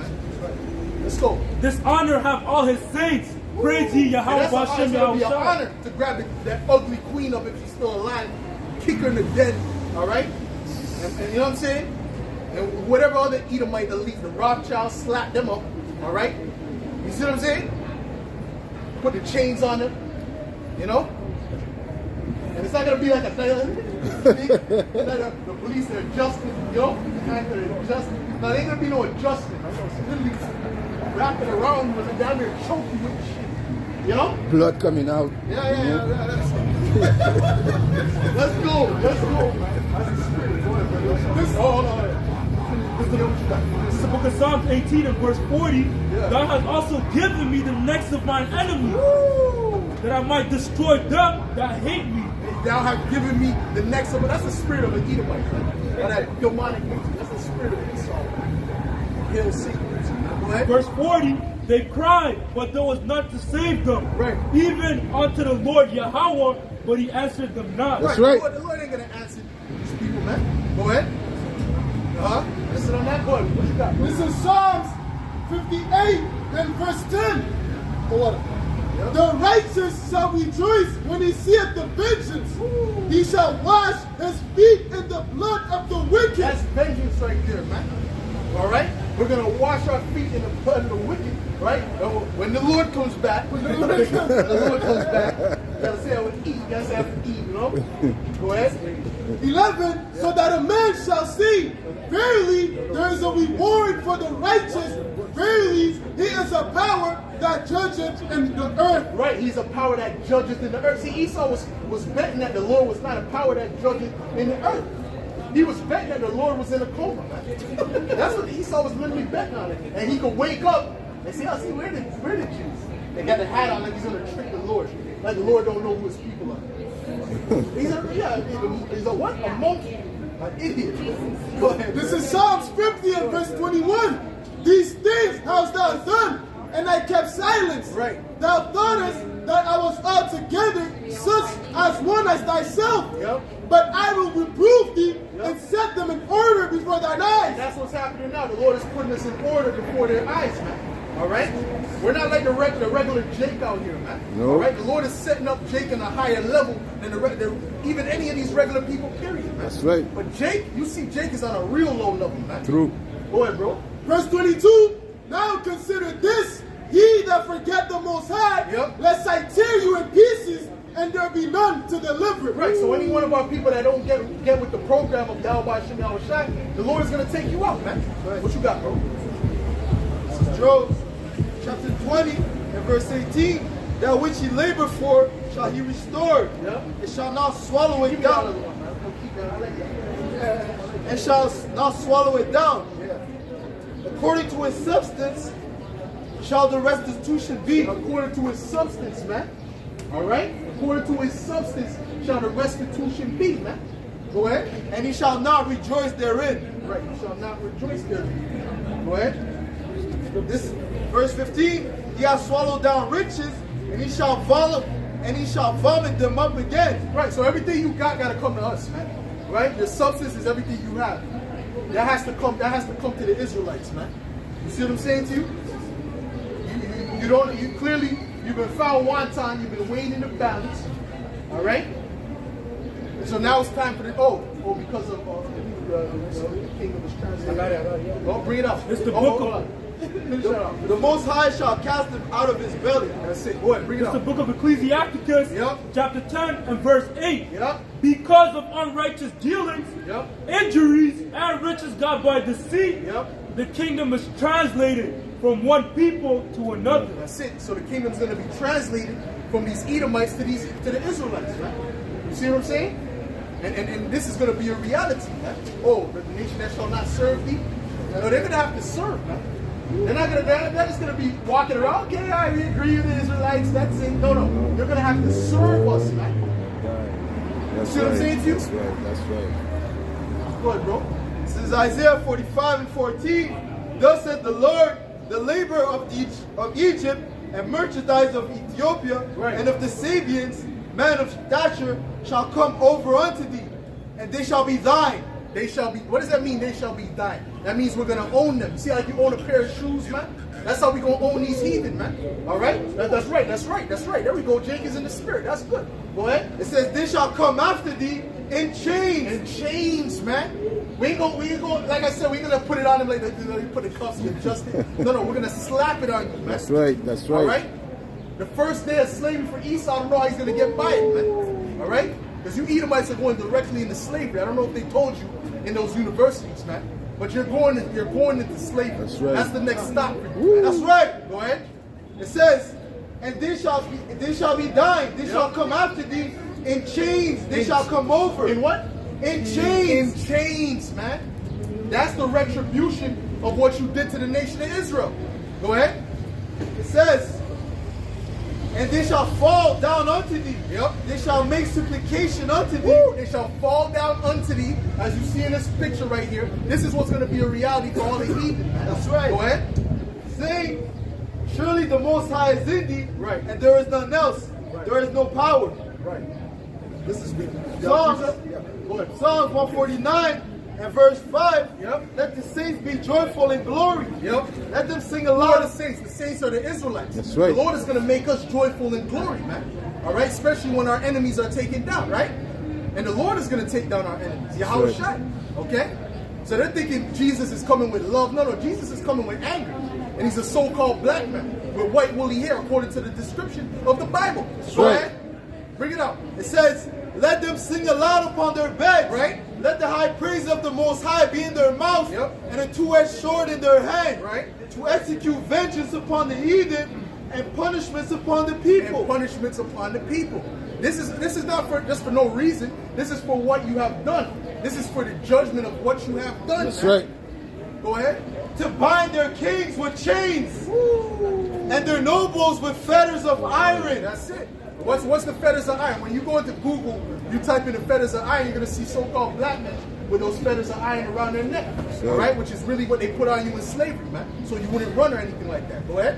Let's go. This honor have all his saints. Praise ye And Yahweh that's Bashem going to be an Yahweh. honor to grab that ugly queen up if she's still alive, kick her in the den, all right? And you know what I'm saying? And whatever other Edomite elite, the Rothschilds, slap them up, all right? You see what I'm saying? Put the chains on them, you know? And it's not going to be like a the police are adjusting, you know? They're adjusting. No, there ain't going to be no adjustment. It's literally wrapping around with it down there choking with shit. You know? Blood coming out. Yeah. Let's go, man. That's the spirit. Go ahead, brother. Hold on. This is the book of Psalms 18 and verse 40. Thou hast also given me the necks of mine enemies, that I might destroy them that hate me. Thou hast given me the necks of it. That's the spirit of an Edomite, man. That demonic nature. That's the spirit of Esau. He'll see. Go ahead. Verse 40, they cried, but there was none to save them. Right. Even unto the Lord Yahweh, but he answered them not. That's right. The Lord ain't going to answer these people, man. Go ahead. Listen on that, boy. What you got? This is Psalms 58 and verse 10. Order. The righteous shall rejoice when he seeth the vengeance. He shall wash his feet in the blood of the wicked. That's vengeance right there, man. All right? We're going to wash our feet in the blood of the wicked, right? When the Lord comes back, you gotta say I would eat. You gotta say I would eat, you know? Go ahead. 11, so that a man shall see, verily there is a reward for the righteous, verily he is a power that judgeth in the earth. Right, he's a power that judges in the earth. See, Esau was betting that the Lord was not a power that judges in the earth. He was betting that the Lord was in a coma, man. That's what Esau was literally betting on it. And he could wake up and say, "Oh, see, where the Jews? They got the hat on like he's going to trick the Lord. Like the Lord don't know who his people are." He's a what? A monkey. An idiot. Go ahead. This is Psalms 50 and verse 21. These things hast thou done, and I kept silence. Right. Thou thoughtest that I was altogether such as one as thyself. Yep. But I will reprove thee and set them in order before thine eyes. That's what's happening now. The Lord is putting us in order before their eyes, man. All right? We're not like the regular Jake out here, man. No. All right? The Lord is setting up Jake in a higher level than even any of these regular people, period, man. That's right. But Jake, you see Jake is on a real low level, man. True. Go ahead, bro. Verse 22. Now consider this, ye that forget the Most High, Yep. lest I tear you in pieces, and there be none to deliver. Right, so any one of our people that don't get with the program of Yahweh Shem Yahweh Shai, the Lord is going to take you out, man. What you got, bro? This is Job chapter 20 and verse 18. That which he labored for shall he restore. Yeah. It shall not swallow it Give me that down. other one, man. I'll keep that. I like that. And shall not swallow it down. According to his substance shall the restitution be. According to his substance, man. All right? According to his substance shall the restitution be, man. Go ahead. And he shall not rejoice therein. Right, you shall not rejoice therein. Go ahead. This verse 15, he hath swallowed down riches, and he shall vomit them up again. Right, so everything you got to come to us, man. Right? Your substance is everything you have. That has to come to the Israelites, man. You see what I'm saying to you? You've been found wanton, you've been weighed in the balance. All right? And so now it's time for because of the kingdom is translated. Oh, bring it up. It's the book of The Most High shall cast them out of his belly. That's it. Go ahead, bring it It's the up. book of Ecclesiasticus, Yep. chapter 10 and verse 8. Yep. Because of unrighteous dealings, Yep. injuries, and riches got by deceit, Yep. the kingdom is translated from one people to another. That's it. So the kingdom's going to be translated from these Edomites to the Israelites, right? You see what I'm saying? And this is going to be a reality, man. Oh, the nation that shall not serve thee. No, they're going to have to serve, man. They're just going to be walking around. Okay, all right, we agree with the Israelites. That's it. No. They're going to have to serve us, man. That's See what I'm saying to you? That's right. That's right. Go ahead, bro. This is Isaiah 45 and 14. Thus said the Lord, the labor of Egypt and merchandise of Ethiopia, Right. and of the Sabians, men of stature, shall come over unto thee, and they shall be thine. They shall be, what does that mean? They shall be thine. That means we're going to own them. See how you own a pair of shoes, man? That's how we're going to own these heathen, man. All right? That's right. There we go. Jake is in the spirit. That's good. Go ahead. It says, they shall come after thee in chains. In chains, man. We ain't going, like I said, we ain't going to put it on them like you put the cuffs and adjust it. No, we're going to slap it on you, man. That's right. That's right. All right? The first day of slavery for Esau, I don't know how he's going to get by it, man. All right? Because you Edomites are going directly into slavery. I don't know if they told you in those universities, man. But you're going into slavery. That's right. That's the next stop for you, man. That's right. Go ahead. It says, and they shall be thine. They shall come after thee in chains. They shall come over. In what? In chains. In chains, man. That's the retribution of what you did to the nation of Israel. Go ahead. It says, and they shall fall down unto thee. Yep. They shall make supplication unto thee. Woo! They shall fall down unto thee, as you see in this picture right here. This is what's going to be a reality for all the heathen, man. That's right. Go ahead. Saying, surely the Most High is in thee, Right. and there is none else. Right. There is no power. Right. This is big. Psalms, Yeah. Go ahead. Psalms 149 and verse 5. Yep. Let the saints be joyful in glory. Yep. Let them sing Who are aloud. the saints? The saints are the Israelites. That's right. The Lord is going to make us joyful in glory, man. All right? Especially when our enemies are taken down, right? And the Lord is going to take down our enemies. Yahweh right. Shai. Okay? So they're thinking Jesus is coming with love. No, Jesus is coming with anger. And he's a so-called black man with white woolly hair, according to the description of the Bible. Go right. ahead. Bring it out. It says, let them sing aloud upon their beds. Right. Let the high praise of the Most High be in their mouth, Yep. and a two-edged sword in their hand, Right. to execute vengeance upon the heathen and punishments upon the people. And punishments upon the people. This is not for just for no reason. This is for what you have done. This is for the judgment of what you have done. That's right. Go ahead. To bind their kings with chains and their nobles with fetters of iron. That's it. What's the fetters of iron? When you go into Google, you type in the fetters of iron, you're going to see so-called black men with those fetters of iron around their neck. Sure. All right? Which is really what they put on you in slavery, man. So you wouldn't run or anything like that. Go ahead.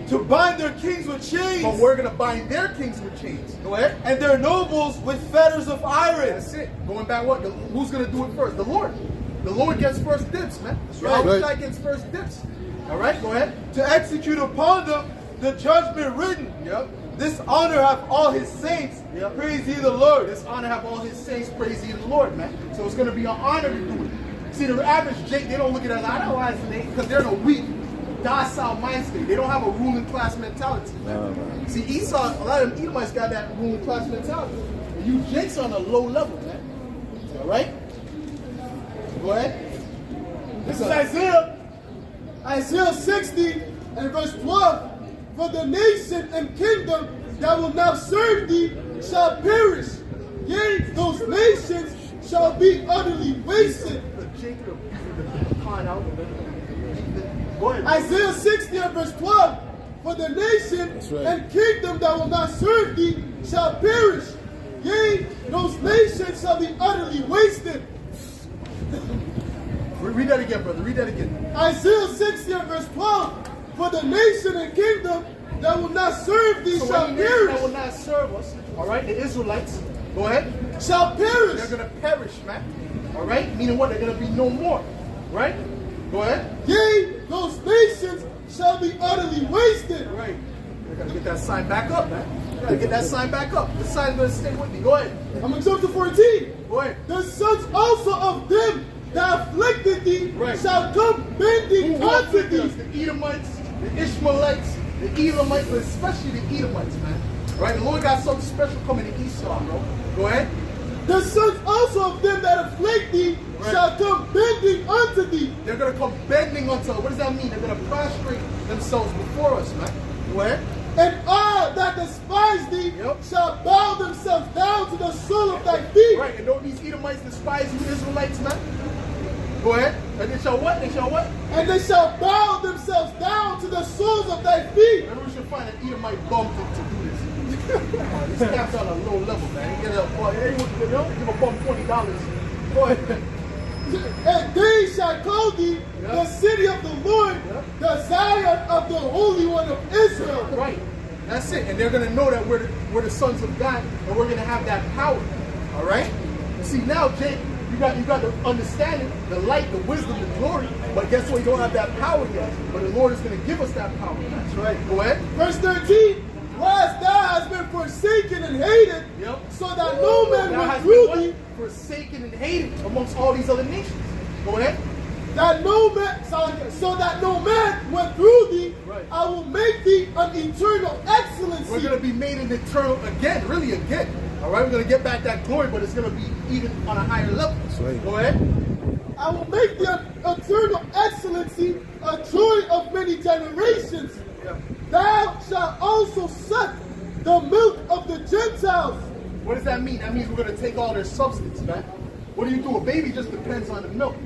To bind their kings with chains. But we're going to bind their kings with chains. Go ahead. And their nobles with fetters of iron. That's it. Going back, who's going to do it first? The Lord. The Lord gets first dibs, man. right. Yahweh gets first dibs. All right, go ahead. To execute upon them the judgment written. Yep. This honor have all his saints. Yep. Praise ye the Lord. This honor have all his saints. Praise ye the Lord, man. So it's going to be an honor to do it. See, the average Jake, they don't look at it as idolizing it because they're in a weak, docile mind state. They don't have a ruling class mentality. Man. See, Esau, a lot of them Edomites got that ruling class mentality. And you Jake's on a low level, man. All right? Go ahead. This is Isaiah 60 and verse 12. For the nation and kingdom that will not serve thee shall perish. Yea, those nations shall be utterly wasted. Isaiah 60 and verse 12. For the nation and kingdom that will not serve thee shall perish. Yea, those nations shall be utterly wasted. Read that again, brother. Read that again. Isaiah 60 and verse 12. For the nation and kingdom that will not serve thee shall perish. That will not serve us. All right, the Israelites. Go ahead. Shall perish. They're going to perish, man. All right? Meaning what? They're going to be no more. Right? Go ahead. Yea, those nations shall be utterly wasted. Right. You got to get that sign back up, man. You got to get that sign back up. The sign's going to stay with me. Go ahead. I'm going to jump to 14. Go ahead. The sons also of them that afflicted thee shall come bending unto thee. The Edomites, the Ishmaelites, the Elamites, but especially the Edomites, man. Right? The Lord got something special coming to Esau, bro. Go ahead. The sons also of them that afflict thee shall come bending unto thee. They're going to come bending unto us. What does that mean? They're going to prostrate themselves before us, man. Go ahead. And all that despise thee shall bow themselves down to the sole of thy feet. Right, and don't these Edomites despise you Israelites, man? Go ahead. And they shall what? They shall what? And they shall bow themselves down to the soles of thy feet. Maybe we should find an Edomite bum to do this. This cap's on a low level, man. Give a bum $20. Go ahead. And they shall call thee the city of the Lord, the Zion of the Holy One of Israel. Right. That's it. And they're going to know that we're the sons of God, and we're going to have that power. All right? See, now, Jake, you got the understanding, the light, the wisdom, the glory. But guess what? You don't have that power yet. But the Lord is going to give us that power. That's right. Go ahead. Verse 13. Whereas thou hast been forsaken and hated, so that no man went through thee. Forsaken and hated amongst all these other nations. Go ahead. That no man, so that no man went through thee, I will make thee an eternal excellency. We're going to be made an eternal again, really again. All right, we're going to get back that glory, but it's going to be even on a higher level. Go ahead. I will make thee an eternal excellency, a joy of many generations. Thou shalt also suck the milk of the Gentiles. What does that mean? That means we're going to take all their substance, man. What do you do? A baby just depends on the milk.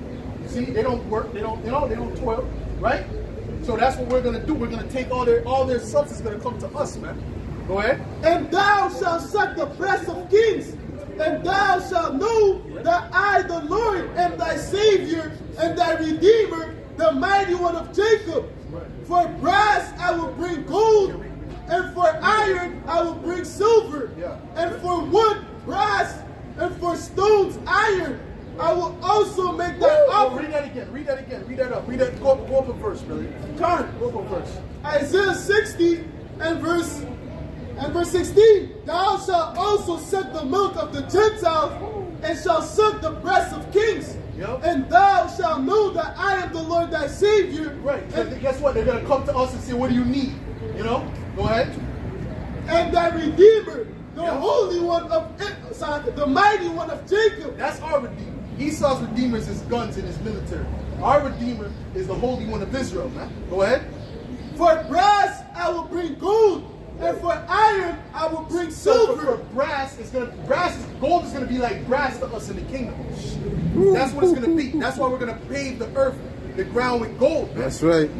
You see, they don't work, they don't toil, right? So that's what we're going to do. We're going to take all their substance is going to come to us, man. Go ahead. And thou shalt suck the breast of kings, and thou shalt know that I, the Lord, am thy Savior and thy Redeemer, the mighty one of Jacob. For brass I will bring gold, and for iron I will bring silver, and for wood brass, and for stones iron. I will also make that offering. Read that again. Read that again. Read that up. Read that. Go up a verse, brother. Turn. Go up a verse. Isaiah 60 and verse 16. Thou shalt also suck the milk of the Gentiles, and shalt suck the breasts of kings. And thou shalt know that I am the Lord thy Savior. Right. And guess what? They're going to come to us and say, what do you need? You know? Go ahead. And thy Redeemer, the Holy One of the mighty one of Jacob. That's our Redeemer. Esau's Redeemer is his guns and his military. Our Redeemer is the Holy One of Israel, man. Go ahead. For brass I will bring gold, and for iron I will bring So silver. for brass, gold is gonna be like brass to us in the kingdom. That's what it's gonna be. That's why we're gonna pave the earth, the ground with gold. Man. That's right.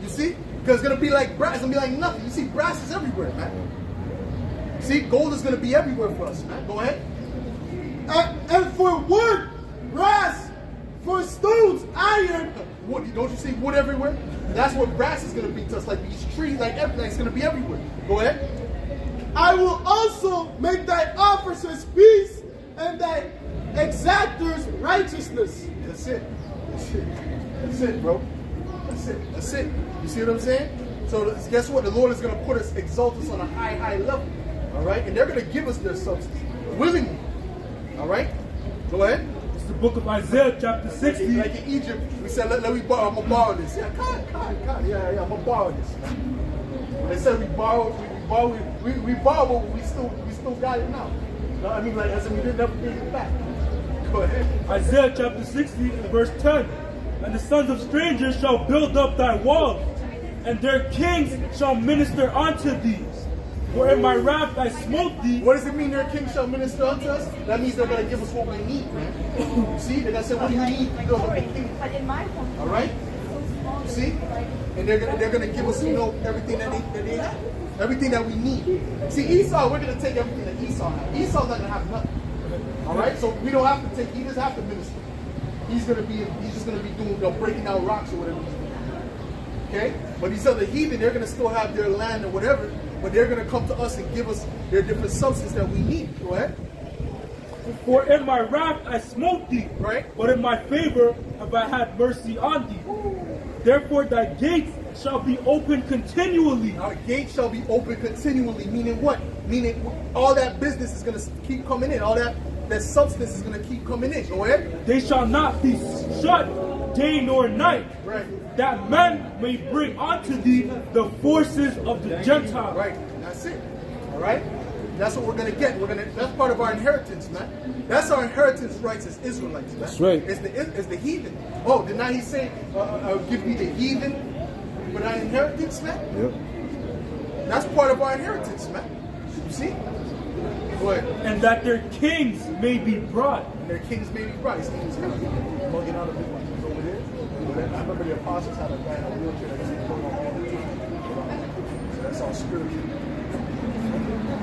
You see? Because it's gonna be like brass. It's gonna be like nothing. You see, brass is everywhere, man. See, gold is gonna be everywhere for us, man. Go ahead. And for wood, brass, for stones, iron. Wood, don't you see wood everywhere? That's what brass is gonna be to us. Like these trees, like everything. It's gonna be everywhere. Go ahead. I will also make thy officers peace, and thy exactors righteousness. That's it. That's it. That's it, bro. That's it. That's it. You see what I'm saying? So guess what? The Lord is going to put us, exalt us on a high, high level. All right? And they're going to give us their substance willingly. All right? Go ahead. It's the book of Isaiah, chapter 60. Like in Egypt, we said, let me borrow. I'm going to borrow this. Yeah, God. Yeah, I'm going to borrow this. They said we borrow, but we still got it now. No, I mean, like, as in we didn't never give it back. Go ahead. Isaiah chapter 60 and verse 10. And the sons of strangers shall build up thy walls, and their kings shall minister unto thee. For in my wrath I smote thee. What does it mean their king shall minister unto us? That means they're going to give us what we need, man. See? They're going to say, what do you need to build up the kingdom? All right? See? And they're going to give us, everything that they have. Everything that we need. See, Esau, we're going to take everything that Esau has. Esau's not going to have nothing. All right? So we don't have to take, he doesn't have to minister. He's just going to be doing, breaking down rocks or whatever he's doing. Okay? But these other heathen, they're going to still have their land or whatever, but they're going to come to us and give us their different substance that we need. Go ahead. For in my wrath I smote thee, right? But in my favor have I had mercy on thee. Therefore thy gates shall be open continually. Now the gates shall be open continually, meaning what? Meaning all that business is going to keep coming in. All that substance is going to keep coming in. Go ahead. They shall not be shut day nor night. Right. That men may bring unto thee the forces of the Gentiles. Right. That's it. All right. That's what we're going to get. That's part of our inheritance, man. That's our inheritance rights as Israelites, man. That's right. It's the heathen. Oh, did not he say, I'll give me the heathen for thy inheritance, man? Yep. That's part of our inheritance, man. You see? Go ahead. And that their kings may be brought. And their kings may be brought. His kings kind of mugging out of it over there. I remember the apostles had a guy in a wheelchair that was going on all the time. So that's all spiritual.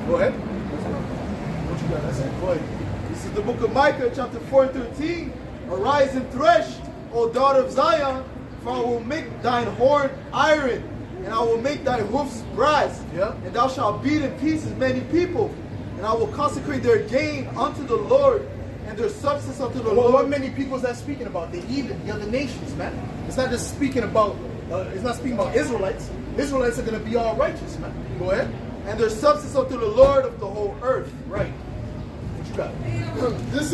Go ahead. What you got? That's it. Go ahead. This is the book of Micah, chapter 4 and 13. Arise and thresh, O daughter of Zion, for I will make thine horn iron, and I will make thy hoofs brass. Yeah. And thou shalt beat in pieces many people, and I will consecrate their gain unto the Lord, and their substance unto the Lord. What many people is that speaking about? The heathen, the other nations, man. It's not just speaking about, it's not speaking about Israelites. Israelites are going to be all righteous, man. Go ahead. And their substance unto the Lord of the whole earth. Right. What you got? This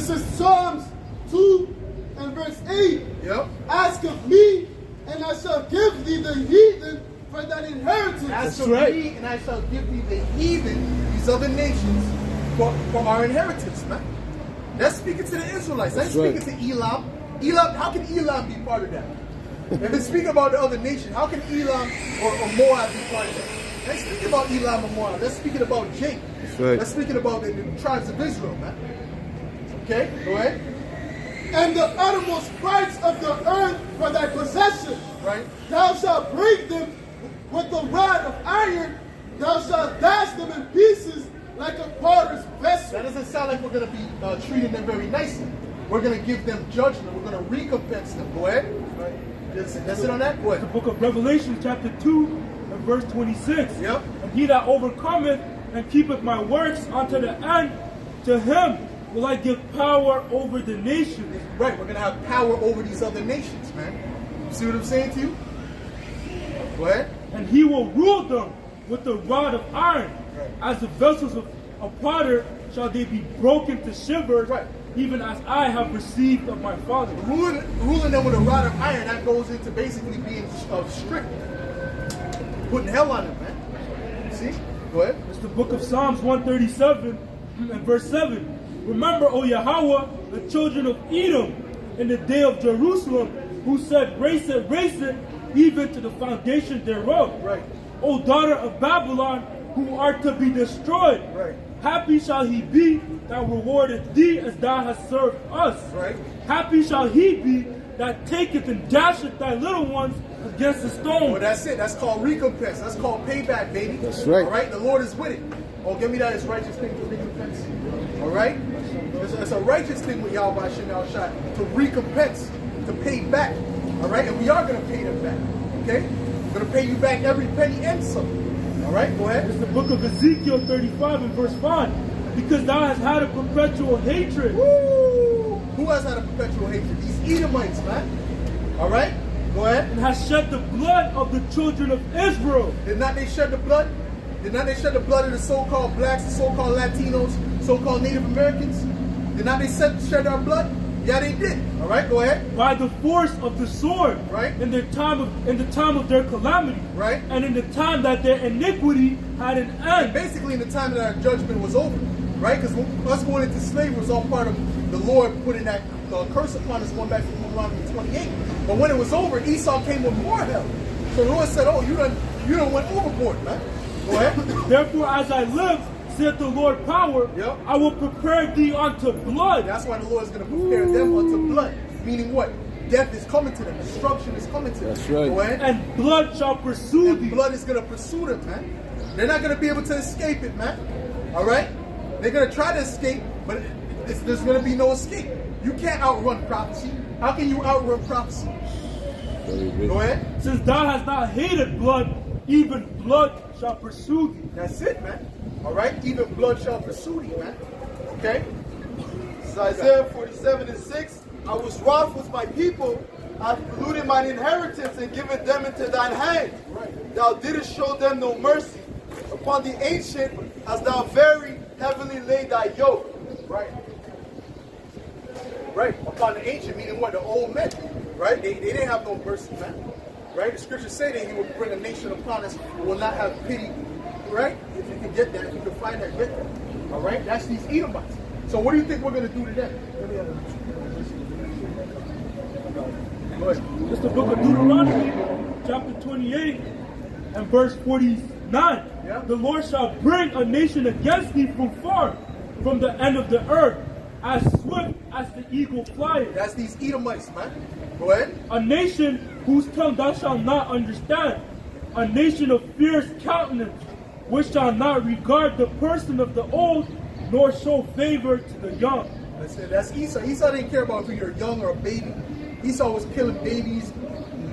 is Psalms 2 and verse 8. Yep. Ask of me, and I shall give thee the heathen for that inheritance. Ask of me, and I shall give thee the heathen, these other nations, for our inheritance, man. That's speaking to the Israelites. That's speaking to Elam. Elam, how can Elam be part of that? If it's speaking about the other nation, how can Elam or Moab be part of that? That's speaking about Elam or Moab. That's speaking about Jacob. That's right. That's speaking about the tribes of Israel, man. Okay, go ahead. And the uttermost parts of the earth for thy possession. Right. Thou shalt break them with the rod of iron. Thou shalt dash them in pieces like a potter's vessel. That doesn't sound like we're going to be treating them very nicely. We're going to give them judgment. We're going to recompense them. Go ahead. That's it on that? Go ahead. The book of Revelation, chapter 2, and verse 26. Yep. And he that overcometh and keepeth my works unto the end, to him will I give power over the nations. Right. We're going to have power over these other nations, man. You see what I'm saying to you? Go ahead. And he will rule them with the rod of iron. Right. As the vessels of a potter shall they be broken to shivers, right, even as I have received of my Father. Ruling them with a rod of iron, that goes into basically being strict. Putting hell on them, man. See? Go ahead. It's the book of Psalms 137 and verse 7. Remember, O Yahweh, the children of Edom in the day of Jerusalem, who said, race it, even to the foundation thereof. Right. O daughter of Babylon, who art to be destroyed. Right. Happy shall he be that rewardeth thee as thou hast served us. Right. Happy shall he be that taketh and dasheth thy little ones against the stone. Well, that's it. That's called recompense. That's called payback, baby. That's right. All right. The Lord is with it. Oh, give me that. It's righteous thing to recompense. All right. It's a righteous thing with Yahweh Shem Shai to recompense, to pay back. All right. And we are going to pay them back. Okay. We're going to pay you back every penny and some. All right. Go ahead. It's the book of Ezekiel 35 and verse 5. Because thou hast had a perpetual hatred. Woo! Who has had a perpetual hatred? These Edomites, man. All right. Go ahead. And hast shed the blood of the children of Israel. Did not they shed the blood? Did not they shed the blood of the so-called blacks, the so-called Latinos, so-called Native Americans? Did not they shed our blood? Yeah, they did. All right, go ahead. By the force of the sword, Right. In the time of their calamity, Right. and in the time that their iniquity had an end. Basically, in the time that our judgment was over, right? Because us going into slavery was all part of the Lord putting that curse upon us going back to Deuteronomy 28. But when it was over, Esau came with more hell. So the Lord said, "Oh, you done went overboard, man." Go ahead. Therefore, as I live, saith the Lord power, Yep. I will prepare thee unto blood. That's why the Lord is going to prepare them unto blood. Meaning what? Death is coming to them. Destruction is coming to them. That's right. Go ahead. And blood shall pursue And thee. blood is going to pursue them, man. They're not going to be able to escape it, man. All right? They're going to try to escape, but there's going to be no escape. You can't outrun prophecy. How can you outrun prophecy? Go ahead. Since thou hast not hated blood, even blood shall pursue thee. That's it, man. All right? Even blood shall pursue thee, man. Okay? This is Isaiah 47 and 6. I was wroth with my people. I have polluted mine inheritance and given them into thine hand. Right. Thou didst show them no mercy. Upon the ancient hast thou very heavily laid thy yoke. Right. Right. Upon the ancient, meaning what? The old men. Right? They didn't have no mercy, man. Right? The scriptures say that he will bring a nation upon us who will not have pity. Right? If you can get that, if you can find that, get that. All right? That's these Edomites. So what do you think we're going to do to them? Go ahead. It's the book of Deuteronomy, chapter 28 and verse 49. Yeah. The Lord shall bring a nation against thee from far, from the end of the earth, as swift as the eagle flieth. That's these Edomites, man. Go ahead. A nation whose tongue thou shalt not understand. A nation of fierce countenance, which shall not regard the person of the old, nor show favor to the young. That's Esau. Esau didn't care about if you're young or a baby. Esau was killing babies,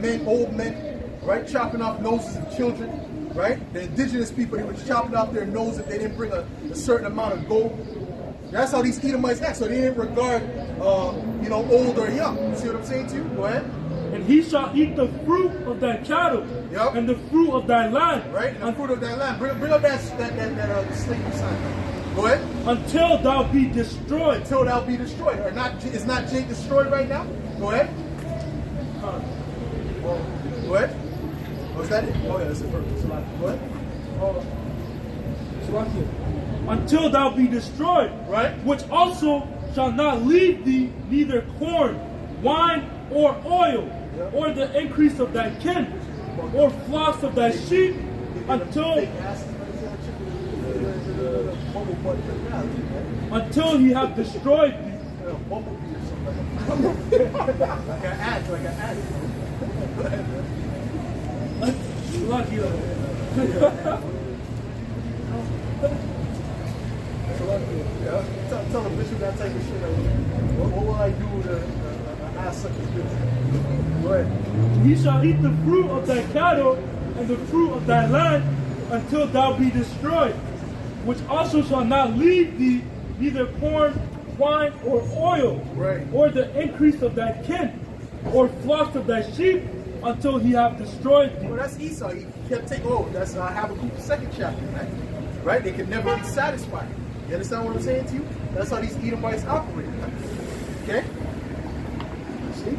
men, old men, right? Chopping off noses of children, right? The indigenous people, they were chopping off their nose if they didn't bring a certain amount of gold. That's how these Edomites act. So they didn't regard, old or young. You see what I'm saying to you? Go ahead. And he shall eat the fruit of thy cattle, Yep. and the fruit of thy land, Right? And the fruit of that land. Bring up that slavery sign. Go ahead. until thou be destroyed. Until thou be destroyed. Or not? Is not Jake destroyed right now? Go ahead. Go ahead. Was that it? Oh yeah, that's it. Perfect. Go ahead. Until thou be destroyed, Right. which also shall not leave thee neither corn, wine, or oil, or the increase of thy kin, or flocks of thy sheep, until he have destroyed thee. Like an ad. Lucky. Yeah. Tell the bishop that type of shit. What will I do with an ass such as this? Go ahead. He shall eat the fruit of thy cattle and the fruit of thy land until thou be destroyed, which also shall not leave thee neither corn, wine, or oil, Right. or the increase of thy kin, or flocks of thy sheep, until he have destroyed thee. Well, that's Esau. He kept taking. Oh, that's Habakkuk, the 2nd chapter, man. Right? They can never be satisfied. You understand what I'm saying to you? That's how these Edomites operate. Man. Okay? See?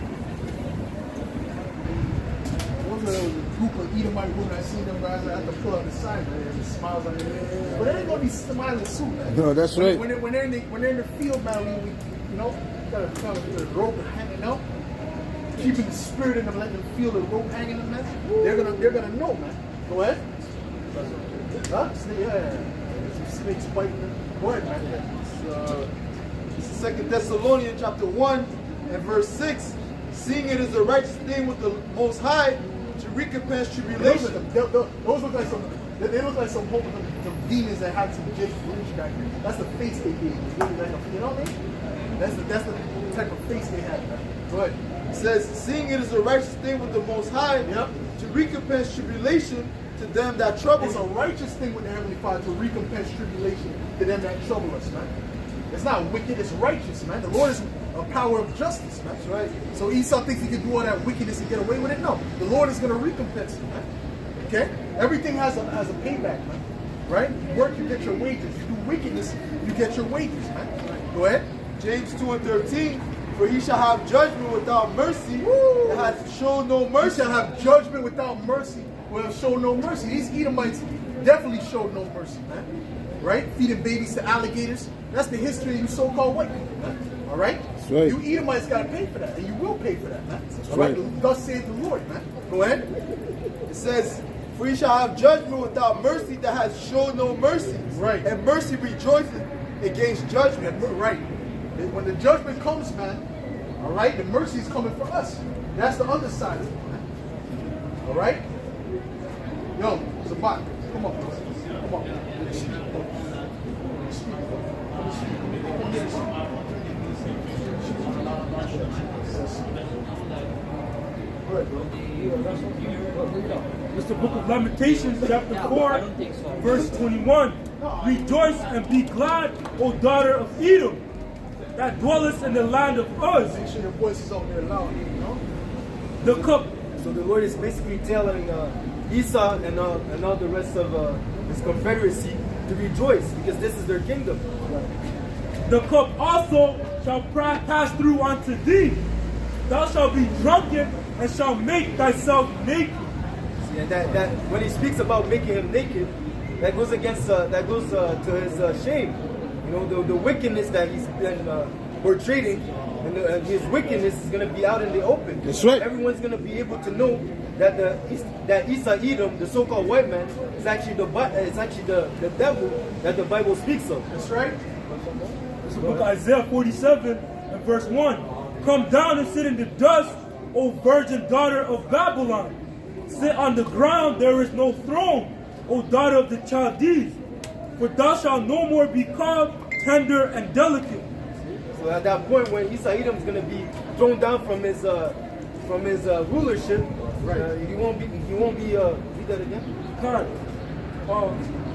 Those are the group of Edomite women I seen them guys. I have to pull up the sign, man. And the smiles on their face. But they ain't gonna be smiling soon, man. No, that's right. When they're in the field, man, we gotta rope hanging out. keeping the spirit in them, letting them feel the rope hanging in them, they're gonna know, man. Go ahead. Huh? Yeah. Some snakes biting them. Go ahead, man. This is 2 Thessalonians chapter 1 and verse 6. Seeing it is a righteous thing with the Most High to recompense tribulation. Those look like some. They look like some demons that had some Jake Rouge back there. That's the face they gave. It's really like you know what I mean? That's the type of face they had. Go ahead. It says, seeing it is a righteous thing with the Most High to recompense tribulation to them that trouble. It's a righteous thing with the Heavenly Father to recompense tribulation to them that trouble us, man. It's not wicked, it's righteous, man. The Lord is a power of justice, man. That's right. So Esau thinks he can do all that wickedness and get away with it. No, the Lord is going to recompense him, man. Okay? Everything has a payback, man. Right? You work, you get your wages. You do wickedness, you get your wages, man. Go ahead. James 2 and 13. For he shall have judgment without mercy, and hath shown no mercy. He shall have judgment without mercy, will show no mercy. These Edomites definitely showed no mercy, man. Right? Feeding babies to alligators. That's the history of you so-called white people, man. All right? That's right. You Edomites got to pay for that, and you will pay for that, man. That's all right? right. Thus saith the Lord, man. Go ahead. It says, for he shall have judgment without mercy that has shown no mercy. Right. And mercy rejoiceth against judgment. Right. When the judgment comes, man, all right, the mercy is coming for us. That's the underside of it, man. All right? Yo, Zabak, come on, bro. Come on. It's the book of Lamentations, chapter 4, verse 21. Rejoice and be glad, O daughter of Edom, that dwelleth in the land of Uz. Make sure your voice is out there loud, you know? The cup. So the Lord is basically telling Esau and all the rest of his confederacy to rejoice because this is their kingdom. The cup also shall pass through unto thee. Thou shalt be drunken and shalt make thyself naked. See, and that when he speaks about making him naked, that goes against to his shame. You know, the wickedness that he's been portraying, and his wickedness is going to be out in the open. That's right. Everyone's going to be able to know that that Esau Edom, the so-called white man, is actually the devil that the Bible speaks of. That's right. It's the book of Isaiah 47 and verse 1. Come down and sit in the dust, O virgin daughter of Babylon. Sit on the ground, there is no throne, O daughter of the Chaldees. For thou shalt no more be called tender and delicate. So at that point, when Esau Edom is going to be thrown down from his rulership, he won't be. Read that again. God,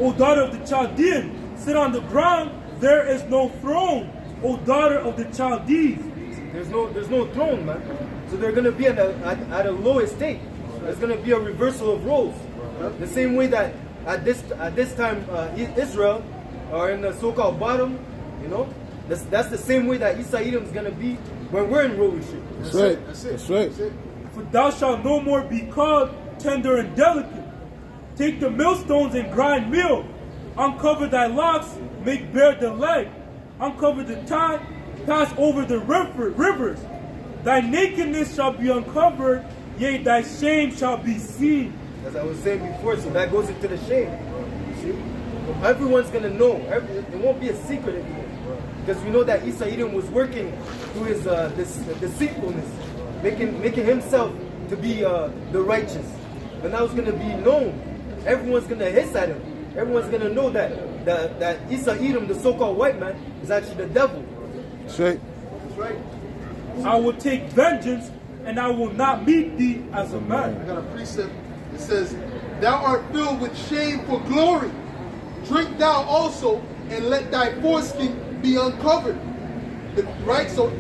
O daughter of the Chaldean, sit on the ground, there is no throne, O daughter of the Chaldees. There's no throne, man. So they're going to be at a low estate. There's going to be a reversal of roles. The same way that at this time Israel are in the so-called bottom, you know. That's the same way that Esau Edom is going to be when we're in rulership. That's right. That's right. For thou shalt no more be called tender and delicate. Take the millstones and grind meal. Uncover thy locks, make bare the leg. Uncover the thigh, pass over the rivers. Thy nakedness shall be uncovered, yea, thy shame shall be seen. As I was saying before, so that goes into the shame. See? Everyone's going to know. It won't be a secret anymore. Because we know that Esau Edom was working through his deceitfulness, making himself to be the righteous. But now it's going to be known. Everyone's going to hiss at him. Everyone's going to know that Esau Edom, the so-called white man, is actually the devil. That's right. That's right. I will take vengeance, and I will not meet thee as a man. I got a precept. It says, thou art filled with shame for glory. Drink thou also, and let thy foreskin be uncovered. Right? So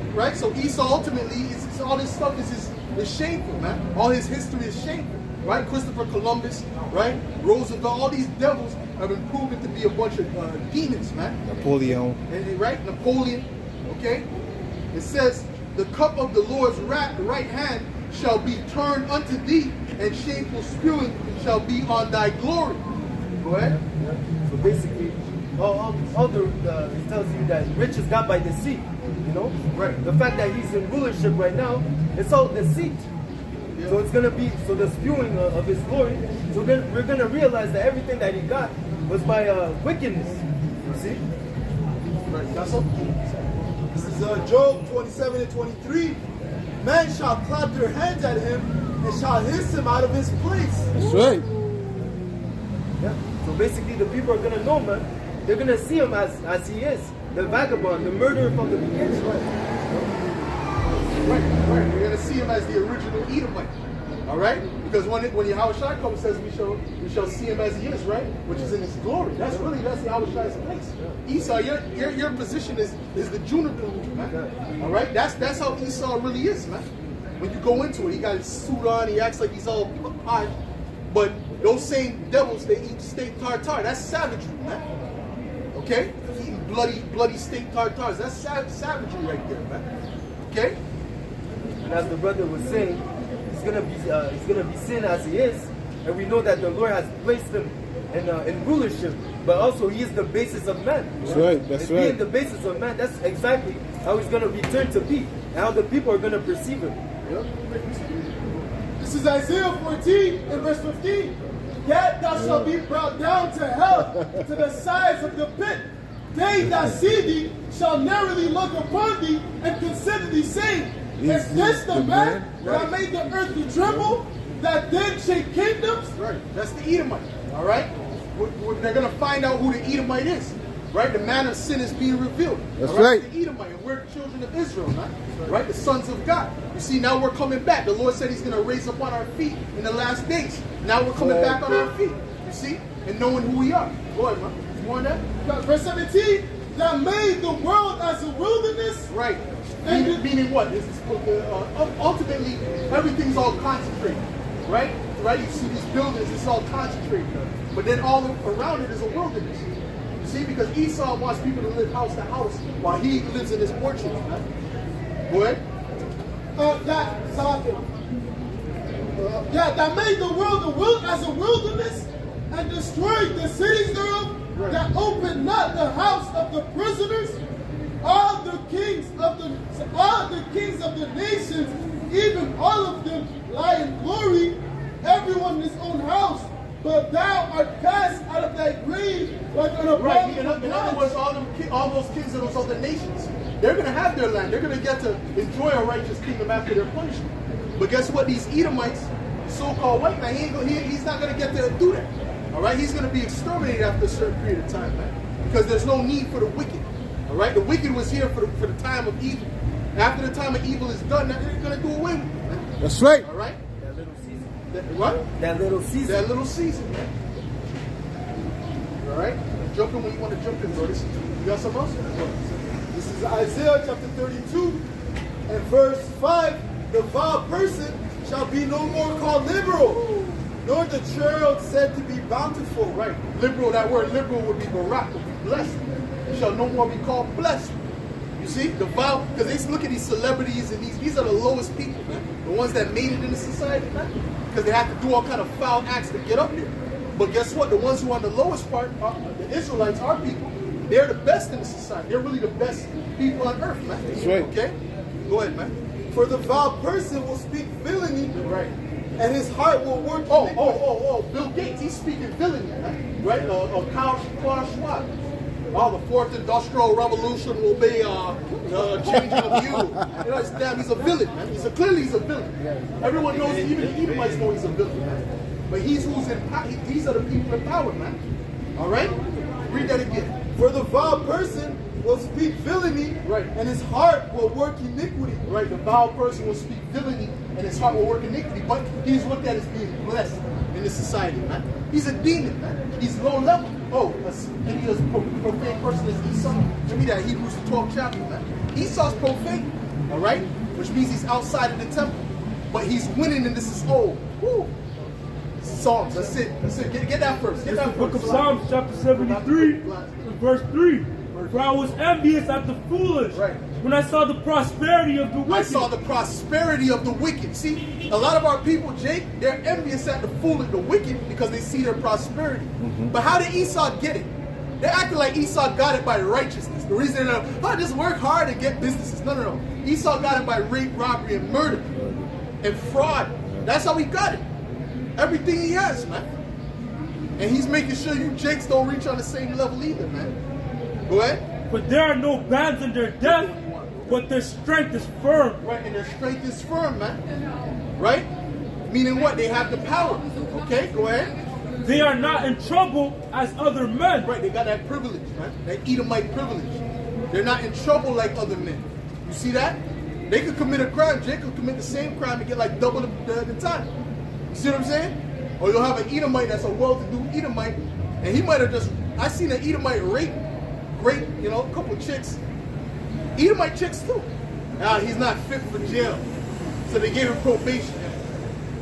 Esau ultimately, all this stuff is shameful, man. All his history is shameful. Right? Christopher Columbus, right? Roosevelt, all these devils have been proven to be a bunch of demons, man. Napoleon. Right? Napoleon. Okay? It says, the cup of the Lord's right hand shall be turned unto thee, and shameful spewing shall be on thy glory. Go ahead. So basically, it tells you that riches got by deceit. You know? Right. The fact that he's in rulership right now, it's all deceit. Yeah. So it's gonna be the spewing of his glory. So then we're gonna realize that everything that he got was by wickedness. You see? Right. That's all. This is Job 27 and 23. Men shall clap their hands at him and shall hiss him out of his place. That's right. Yeah. So basically the people are gonna know, man. They're gonna see him as he is. The vagabond, the murderer from the beginning. Right. We're gonna see him as the original Edomite. Alright? Because when Yahushua comes and says we shall see him as he is, right? Which is in his glory. That's Yahushua's place. Esau, your position is the juniper root, man. Alright? That's how Esau really is, man. When you go into it, he got his suit on, he acts like he's all high. But those same devils, they eat steak tartare. That's savagery, man. Okay? Eating bloody steak tartares. That's savagery right there, man. Okay? And as the brother was saying, he's gonna be seen as he is, and we know that the Lord has placed him in rulership, but also he is the basis of man. That's right. That's right. Being the basis of man, that's exactly how he's gonna return to be, and how the people are gonna perceive him. Yep. This is Isaiah 14 and verse 15. Yet thou shalt be brought down to hell, to the sides of the pit. They that see thee shall narrowly look upon thee and consider thee, saying, is this the man that made the earth to tremble, that did shake kingdoms? Right. That's the Edomite. All right. They're gonna find out who the Edomite is. Right. The man of sin is being revealed. That's right. The Edomite, and we're the children of Israel, man. Right. The sons of God. You see, now we're coming back. The Lord said He's gonna raise up on our feet in the last days. Now we're coming back on our feet. You see, and knowing who we are. Go ahead, man. You want that? Verse 17. That made the world as a wilderness. Right. Meaning what? Ultimately, everything's all concentrated, right? Right? You see these buildings, it's all concentrated. But then all around it is a wilderness. You see, because Esau wants people to live house to house while he lives in his orchard. Right? Go ahead. That made the world as a wilderness and destroyed the cities thereof. Right. That opened not the house of the prisoners. All the kings of the nations, even all of them lie in glory, everyone in his own house. But thou art cast out of thy grave like an abominable. Right. In other words, all those kings of those other nations, they're going to have their land. They're going to get to enjoy a righteous kingdom after their punishment. But guess what? These Edomites, so-called white man, he's not going to get to do that. All right? He's going to be exterminated after a certain period of time, man. Because there's no need for the wicked. All right? The wicked was here for the time of evil. After the time of evil is done, they're going to do away with it, man. That's right. All right? That little season. What? That little season. That little season, man. All right? Jump in when you want to jump in, brothers. You got something else? This is Isaiah chapter 32 and verse 5. The vile person shall be no more called liberal, nor the child said to be bountiful. Right. Liberal, that word liberal would be barak, would be blessed. You shall no more be called blessed. You see? The vile, because they look at these celebrities and these are the lowest people, man. The ones that made it in the society, man. Because they have to do all kind of foul acts to get up there. But guess what? The ones who are on the lowest part, the Israelites, our people, they're the best in the society. They're really the best people on earth, man. That's right. Okay? Go ahead, man. For the vile person will speak villainy, Right. and his heart will work. Bill Gates, he's speaking villainy, man. Right? Klaus Schwab. Oh, the fourth industrial revolution will be changing of you. You know, damn, he's a villain, man. Clearly he's a villain. Everyone knows, even the Edomites know he's a villain, man. But he's who's in power. These are the people in power, man. All right? Read that again. For the vile person will speak villainy, right, and his heart will work iniquity. Right, the vile person will speak villainy, and his heart will work iniquity. But he's looked at as being blessed in this society, man. He's a demon, man. He's low level. Oh, and he's a profane person is Esau. Give me that Hebrews 12 chapter, man. Esau's profane, all right? Which means he's outside of the temple. But he's winning, and this is woo. Psalms, that's it. Get that first. Get that Book first. of Psalms, chapter 73, verse 3. For I was envious at the foolish when I saw the prosperity of the wicked. I saw the prosperity of the wicked. See, a lot of our people, Jake, they're envious at the foolish, the wicked, because they see their prosperity. But how did Esau get it? They're acting like Esau got it by righteousness. The reason they're like, just work hard and get businesses. No, no, no. Esau got it by rape, robbery, and murder. And fraud. That's how he got it. Everything he has, man. And he's making sure you Jakes don't reach on the same level either, man. Go ahead. For there are no bands in their death, but their strength is firm. Right, and their strength is firm, man. Right? Meaning what? They have the power. Okay, go ahead. They are not in trouble as other men. Right, they got that privilege, man. That Edomite privilege. They're not in trouble like other men. You see that? They could commit a crime. Jake could commit the same crime and get like double the time. You see what I'm saying? Or you'll have an Edomite that's a well-to-do Edomite, and he might have just, I seen an Edomite rape, you know, a couple of chicks. Edomite chicks too. Now he's not fit for jail. So they gave him probation.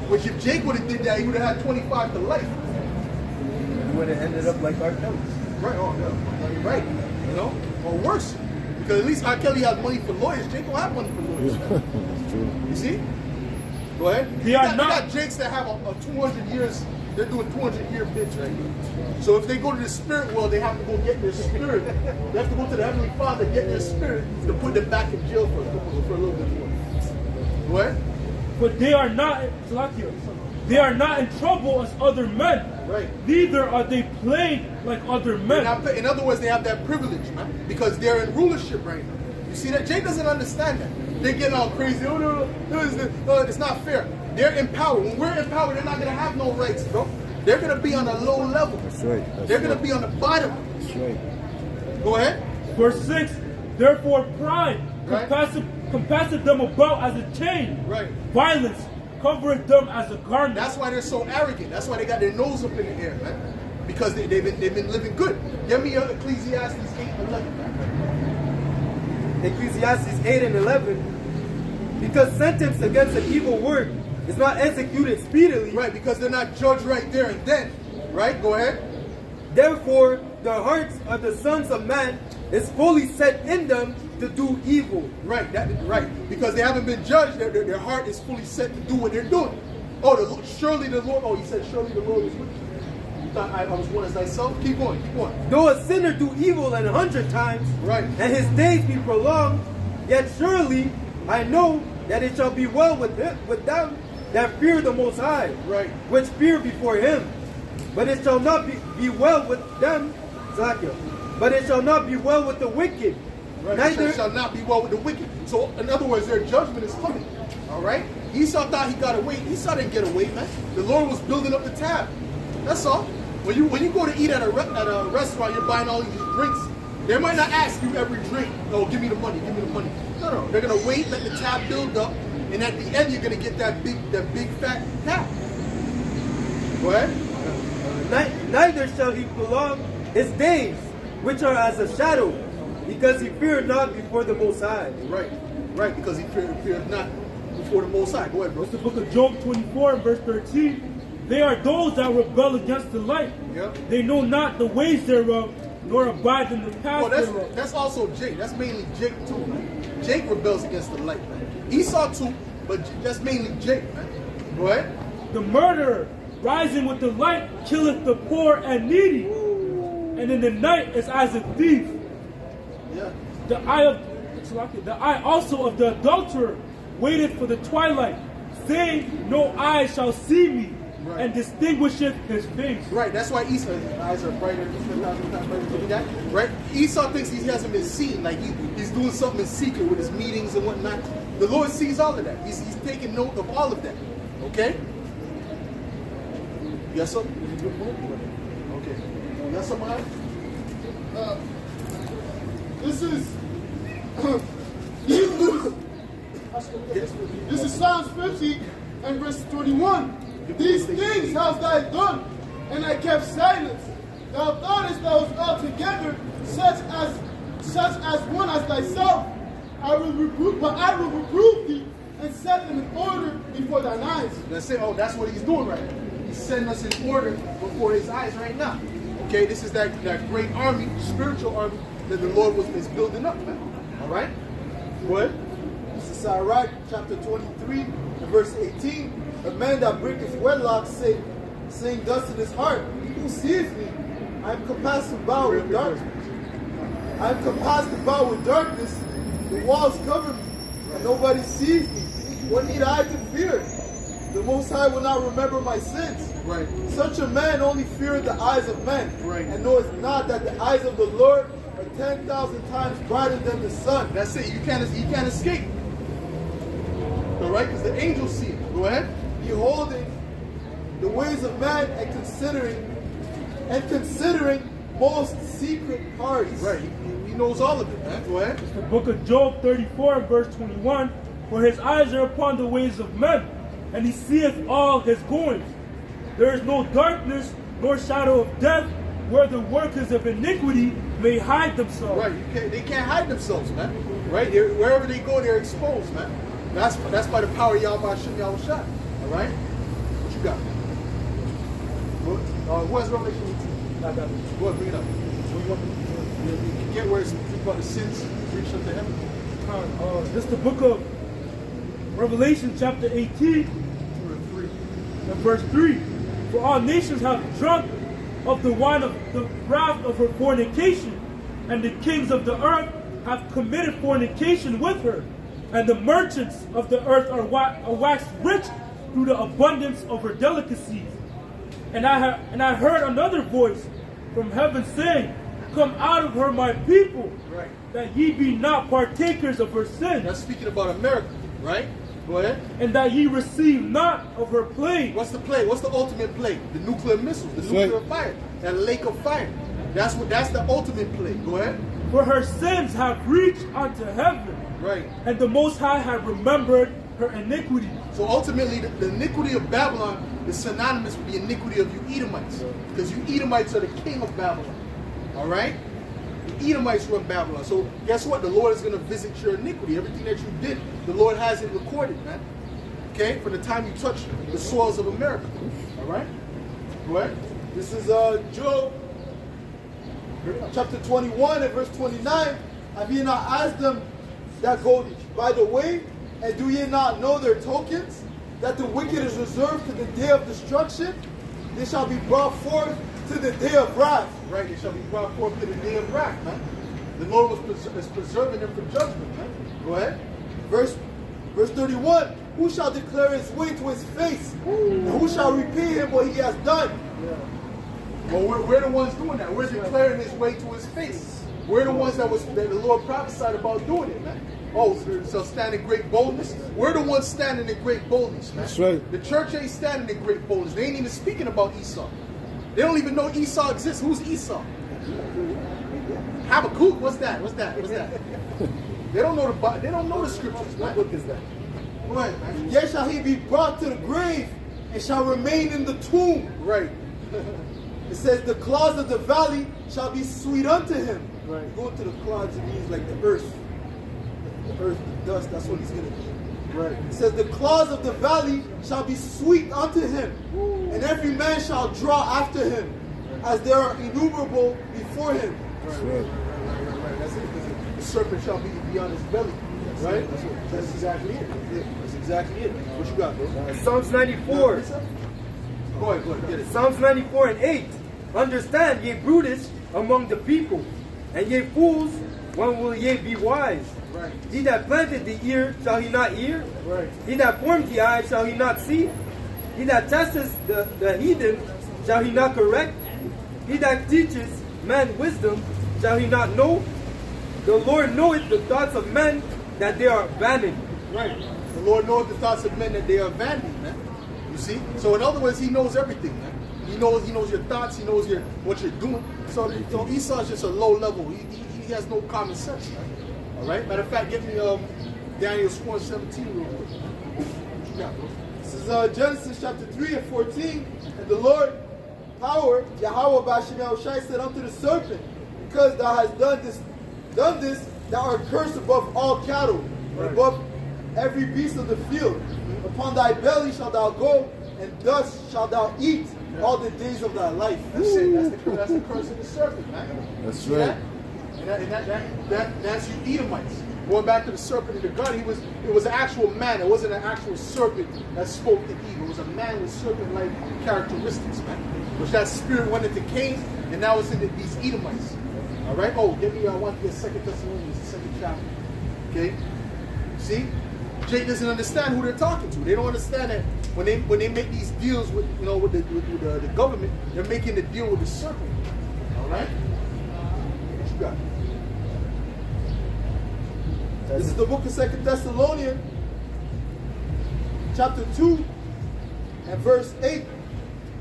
Which if Jake would have did that, he would have had 25 to life. He would have ended up like R. Kelly. Right, oh, yeah. Right. You know? Or worse. Because at least R. Kelly has money for lawyers. Jake don't have money for lawyers. That's true. You see? Go ahead. They got Jakes that have a 200 years, they're doing 200-year bids right now. So if they go to the spirit world, they have to go get their spirit. They have to go to the Heavenly Father, get their spirit, to put them back in jail for a little bit more. Go ahead. But they are not in trouble as other men. Right. Neither are they plagued like other men. In other words, they have that privilege, man, because they're in rulership right now. You see that? Jake doesn't understand that. They're getting all crazy. Oh, no, it's not fair. They're in power. When we're in power, they're not going to have no rights, bro. They're going to be on a low level. That's right. They're going to be on the bottom. That's right. Go ahead. Verse 6, therefore pride Right. compasseth them about as a chain. Right. Violence covereth them as a garment. That's why they're so arrogant. That's why they got their nose up in the air, man. Because they've been living good. Give me Ecclesiastes 8:11, man. Ecclesiastes 8 and 11. Because sentence against an evil work is not executed speedily. Right, because they're not judged right there and then. Right? Go ahead. Therefore, the hearts of the sons of man is fully set in them to do evil. Right, right. Because they haven't been judged, their heart is fully set to do what they're doing. Oh, surely the Lord, he said, surely the Lord is with you. You thought I was one as thyself? Keep going, keep going. Though a sinner do evil 100 times, right, and his days be prolonged, yet surely I know that it shall be well with them that fear the Most High, right, which fear before him. But it shall not be well with them, but it shall not be well with the wicked. Right. Neither shall not be well with the wicked. So, in other words, their judgment is coming. All right? Esau thought he got away. Esau didn't get away, man. The Lord was building up the tab. That's all. When you go to eat at a restaurant, you're buying all these drinks. They might not ask you every drink, oh, give me the money, give me the money. No. They're going to wait, let the tab build up, and at the end, you're going to get that big fat tab. Go ahead. Neither shall he prolong his days, which are as a shadow, because he feared not before the Most High. Right, because he feared not before the Most High. Go ahead, bro. It's the book of Job 24 and verse 13. They are those that rebel against the light. Yep. They know not the ways thereof, nor abide in the path thereof. That's also Jake. That's mainly Jake too, man. Jake rebels against the light, man. Esau too, but that's mainly Jake, man. Go ahead. The murderer, rising with the light, killeth the poor and needy, and in the night is as a thief. Yeah. The eye also of the adulterer waited for the twilight, saying, no eye shall see me, right, and distinguisheth his face. Right, that's why Esau's eyes are brighter. Right? Esau thinks he hasn't been seen, like he's doing something in secret with his meetings and whatnot. The Lord sees all of that. He's taking note of all of that. Okay? Yes, sir? Okay. Yes, sir, This is this is Psalms 50 and verse 21. These things hast thou done, and I kept silence. Thou thoughtest thou was altogether such as one as thyself. I will reprove thee and set them in order before thine eyes. That's it. Oh, that's what he's doing right now. He's setting us in order before his eyes right now. Okay, this is that great army, spiritual army that the Lord is building up, man. All right? What? This is Sirach chapter 23 and verse 18. A man that breaketh wedlock saying thus in his heart, who seeth me? I am compassed about with darkness. I am compassed about with darkness. The walls cover me, and nobody sees me. What need I to fear? The Most High will not remember my sins. Right. Such a man only feareth the eyes of men, Right. and knoweth not that the eyes of the Lord are 10,000 times brighter than the sun. That's it. You can't escape. All right, because the angels see it. Go ahead. Beholding the ways of man and considering most secret parts. Right. He knows all of it, man. Go ahead. The book of Job 34 and verse 21. For his eyes are upon the ways of men, and he seeth all his goings. There is no darkness nor shadow of death where the workers of iniquity may hide themselves. Right. They can't hide themselves, man. Right. Wherever they go, they're exposed, man. That's by the power of Yahweh Hashem Yahushua. All right. What you got? Who has Revelation 18? Go ahead, bring it up. What do you want me to get where it's about the sins reach unto heaven? This is the book of Revelation chapter 18 and verse 3. For all nations have drunk of the wine of the wrath of her fornication, and the kings of the earth have committed fornication with her, and the merchants of the earth are waxed rich through the abundance of her delicacies. And I heard another voice from heaven saying, Come out of her, my people, Right. that ye be not partakers of her sins. That's speaking about America, right? Go ahead. And that ye receive not of her plague. What's the plague? What's the ultimate plague? The nuclear missiles, the That's nuclear right. fire, that lake of fire. That's the ultimate plague. Go ahead. For her sins have reached unto heaven, Right. and the Most High have remembered her iniquity. So ultimately, the iniquity of Babylon is synonymous with the iniquity of you Edomites, because you Edomites are the king of Babylon. All right. The Edomites run Babylon. So guess what? The Lord is going to visit your iniquity. Everything that you did, the Lord has it recorded, man. Okay, from the time you touched the soils of America. All right. Go ahead. This is Job chapter 21 and verse 29. Have ye not asked them that go by the way, and do ye not know their tokens? That the wicked is reserved to the day of destruction? They shall be brought forth to the day of wrath. Right, they shall be brought forth to the day of wrath, man. The Lord is preserving them from judgment, man. Go ahead. Verse 31. Who shall declare his way to his face? And who shall repay him what he has done? Well, we're the ones doing that. We're declaring his way to his face. We're the ones that the Lord prophesied about doing it, man. Oh, so stand in great boldness. We're the ones standing in great boldness, man. That's right. The church ain't standing in great boldness. They ain't even speaking about Esau. They don't even know Esau exists. Who's Esau? Habakkuk. What's that? They don't know the. They don't know the scriptures. What book is that? Go ahead, man. Yet shall he be brought to the grave and shall remain in the tomb. Right. It says the clods of the valley shall be sweet unto him. Right. Go to the clods, it means like the earth. The earth, the dust, that's what he's going to be. Right. It says the claws of the valley shall be sweet unto him, and every man shall draw after him, as they are innumerable before him. Right. That's it. The serpent shall be on his belly. Right? That's exactly it. That's exactly it. What you got, bro? Psalms 94. Go ahead, get it. Psalms 94 and 8. Understand, ye brutish among the people, and ye fools, when will ye be wise? Right. He that planted the ear, shall he not hear? Right. He that formed the eye, shall he not see? He that testeth the heathen, shall he not correct? He that teaches man wisdom, shall he not know? The Lord knoweth the thoughts of men, that they are abandoned. Right. The Lord knows the thoughts of men, that they are abandoned, man. You see? So in other words, he knows everything, man. He knows your thoughts, he knows what you're doing. So Esau is just a low level. He has no common sense, man. All right? Matter of fact, give me Daniel 4:17 real quick. What you got, bro? This is Genesis chapter 3 and 14. And the Lord, power, Yahweh Bashim Yahushai said unto the serpent, because thou hast done this, thou art cursed above all cattle, and above every beast of the field. Upon thy belly shalt thou go, and dust shalt thou eat all the days of thy life. That's it. That's the curse of the serpent, man. That's See right. that? And that's you Edomites. Going back to the serpent in the garden, it was an actual man. It wasn't an actual serpent that spoke to Eve. It was a man with serpent-like characteristics, man. Which that spirit went into Cain, And now it's in these Edomites. All right? Oh, give me, I want to get 2 Thessalonians, the 2nd chapter. Okay? See? Jake doesn't understand who they're talking to. They don't understand that when they make these deals with, you know, with the government, they're making the deal with the serpent. All right? What you got? This is the book of 2 Thessalonians, chapter 2, and verse 8.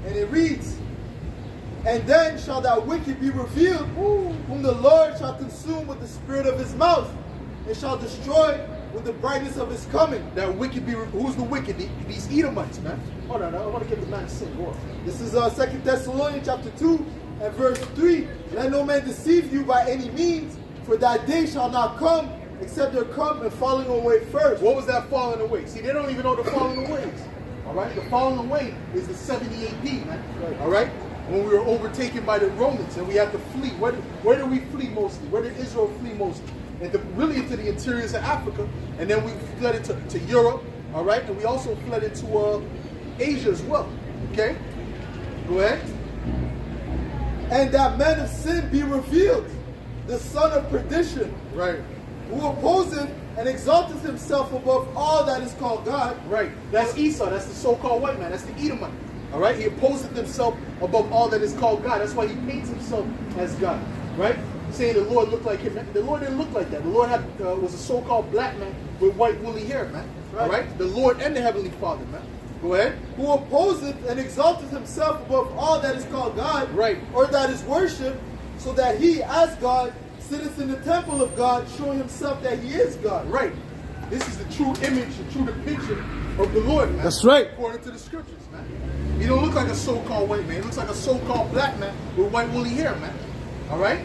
And it reads, "And then shall that wicked be revealed, whom the Lord shall consume with the spirit of his mouth, and shall destroy with the brightness of his coming." That wicked be, who's the wicked? These Edomites, man. Hold on, I want to get the man to sing. Go on. This is 2 Thessalonians chapter 2 and verse 3. "Let no man deceive you by any means, for that day shall not come, except there come a falling away first." What was that falling away? See, they don't even know the falling away is. All right? The falling away is the 70 AD, man. All right? When we were overtaken by the Romans and we had to flee. Where did we flee mostly? Where did Israel flee mostly? Really into the interiors of Africa. And then we fled into Europe. All right? And we also fled into Asia as well. Okay? Go ahead. "And that man of sin be revealed, the son of perdition, Right. who opposeth and exalteth himself above all that is called God." Right. That's Esau. That's the so-called white man. That's the Edomite. All right. He opposeth himself above all that is called God. That's why he paints himself as God. Right. Saying the Lord looked like him. The Lord didn't look like that. The Lord was a so-called black man with white woolly hair, man. Right. All right. The Lord and the Heavenly Father, man. Go ahead. "Who opposeth and exalteth himself above all that is called God, Right. or that is worshipped, so that he, as God, sitteth in the temple of God, showing himself that he is God." Right. This is the true image, the true depiction of the Lord, man. That's right. According to the scriptures, man. He don't look like a so-called white man. He looks like a so-called black man with white woolly hair, man. All right?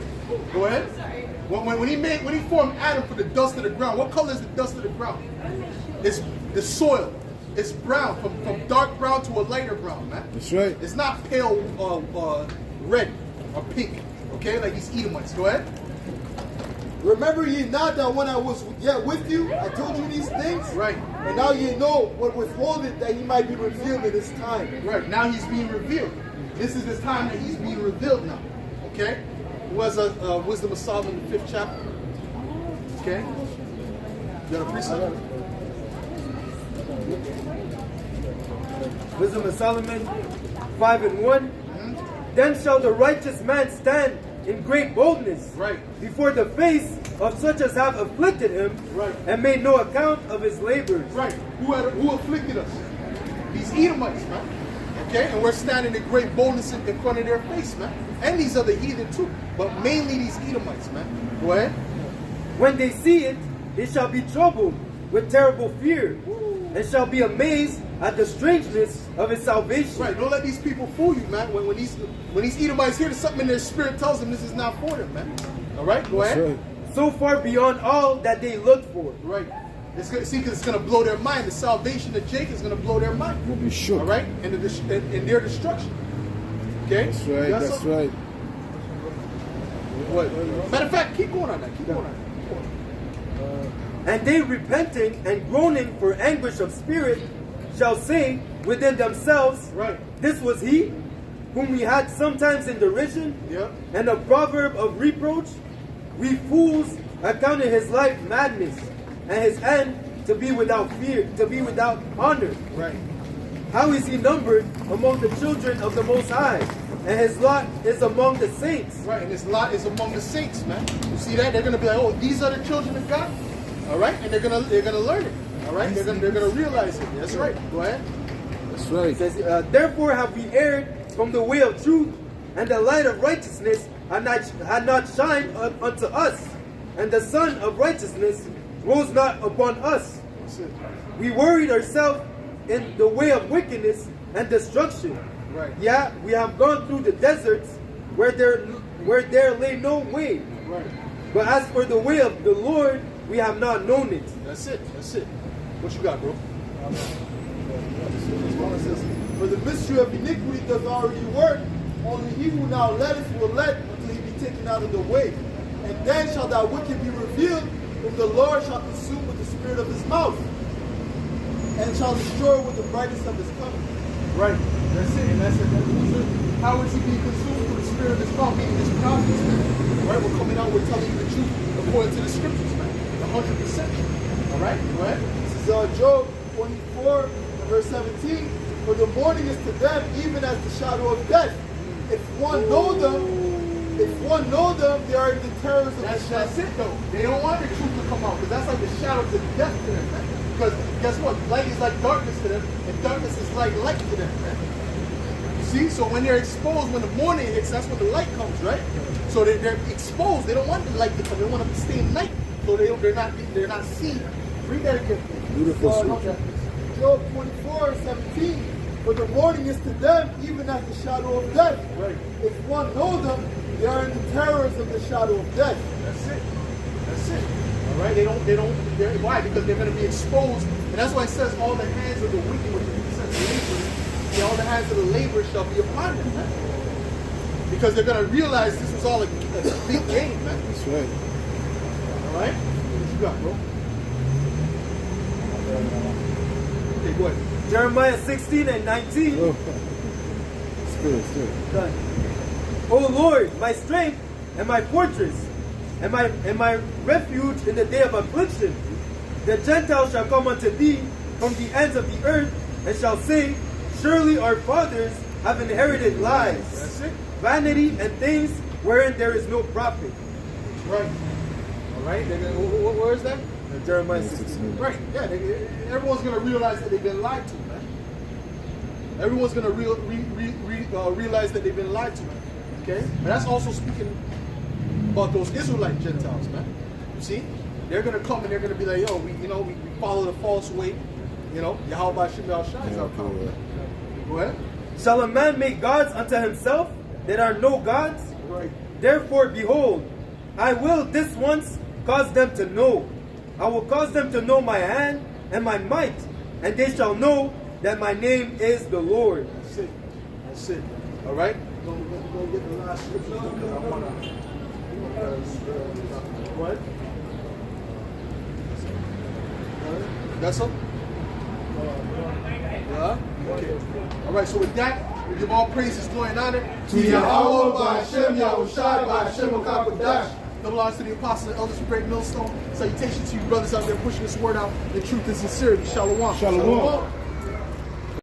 Go ahead. When he formed Adam from the dust of the ground, what color is the dust of the ground? It's the soil. It's brown, from dark brown to a lighter brown, man. That's right. It's not pale red or pink, okay? Like these Edomites. Go ahead. "Remember ye not that when I was yet with you, I told you these things? Right. And now ye know what withholdeth, that he might be revealed in his time." Right. Now he's being revealed. This is the time that he's being revealed now. Okay? Who has Wisdom of Solomon, the 5th chapter? Okay? You got a precept? Wisdom of Solomon 5:1. "Then shall the righteous man stand in great boldness, Right. before the face of such as have afflicted him, Right. and made no account of his labors." Right. Who afflicted us? These Edomites, man. Okay? And we're standing in great boldness in front of their face, man. And these other heathen too. But mainly these Edomites, man. Go ahead. "When they see it, they shall be troubled with terrible fear, and shall be amazed at the strangeness of his salvation." Right. Don't let these people fool you, man. When these Edomites hear something in their spirit tells them this is not for them, man. All right? Go ahead. That's right. "So far beyond all that they looked for." Right. It's gonna, see, because it's going to blow their mind. The salvation of Jacob is going to blow their mind. We'll be shook. All right? And in their destruction. Okay? That's You right. got That's something? right. What? Matter of fact, keep going on that. Keep going on that. "And they repenting and groaning for anguish of spirit shall say within themselves, Right. This was he, whom we had sometimes in derision, Yeah. and a proverb of reproach. We fools accounted his life madness, and his end to be without fear, to be without honor. Right. How is he numbered among the children of the Most High, and his lot is among the saints." Right. And his lot is among the saints, man. You see that? They're going to be like, oh, these are the children of God. All right? And they're gonna learn it. All right? They're gonna realize it. That's right. Go ahead. That's right. It says, "Therefore have we erred from the way of truth, and the light of righteousness had not shined unto us, and the sun of righteousness rose not upon us. That's it. We worried ourselves in the way of wickedness and destruction. Right. Yeah, we have gone through the deserts where there lay no way. Right. But as for the way of the Lord, we have not known it." That's it. That's it. What you got, bro? "For the mystery of iniquity does already work, only he who now letteth will let until he be taken out of the way. And then shall that wicked be revealed, whom the Lord shall consume with the spirit of his mouth, and shall destroy with the brightness of his coming." Right. That's it. And that's it. How is he being consumed with the spirit of Islam, meaning his prophets, man. All right, we're coming out, we're telling you the truth according to the scriptures, man. 100%. All right, go ahead. This is Job 24, verse 17. For the morning is to them even as the shadow of death. If one know them, they are in the terrors of the shadow. That's it though. They don't want the truth to come out because that's like the shadow of death to them, man. Because guess what? Light is like darkness to them, and darkness is like light to them, man. You see? So when they're exposed, when the morning hits, that's when the light comes, right? So they're exposed. They don't want the light to come. They want to stay in night. So they're not seen. Read that again. Beautiful scripture. Job 24, 17. For the morning is to them even as the shadow of death. Right. If one know them, they are in the terrors of the shadow of death. That's it. That's it. All right. Why? Because they're going to be exposed, and that's why it says all the hands of the wicked, which is the laborers, all the hands of the laborers shall be upon them, man. Because they're going to realize this was all a big game, man. That's right. All right. What you got, bro? Okay, go ahead. Jeremiah 16 and 19. Oh. Spirit. Done. O Lord, my strength and my fortress, and my refuge in the day of affliction. The Gentiles shall come unto thee from the ends of the earth, and shall say, surely our fathers have inherited lies, That's it. vanity, and things wherein there is no profit. Right. All right. Where is that? Jeremiah 16. Right. Yeah. Everyone's gonna realize that they've been lied to, man. Everyone's gonna realize that they've been lied to, man. Okay. But that's also speaking about those Israelite Gentiles, man. You see, they're gonna come and they're gonna be like, yo, we follow the false way. You know, Yahweh Shem Yahushua is our power. Go ahead. Shall a man make gods unto himself that are no gods? Right. Therefore, behold, I will this once cause them to know. I will cause them to know my hand and my might, and they shall know that my name is the Lord. That's it. That's it. All right. Go get the last scripture because I wanna. What? That's all. Yeah. Okay. All right. So with that, we give all praises, glory, and honor To Yahweh, by Hashem, Yahushai, by Hashem, Okakadash. Double honors to the apostles and elders of Great Millstone. Salutations to you brothers out there pushing this word out in truth and sincerity. Shalom. Shalom.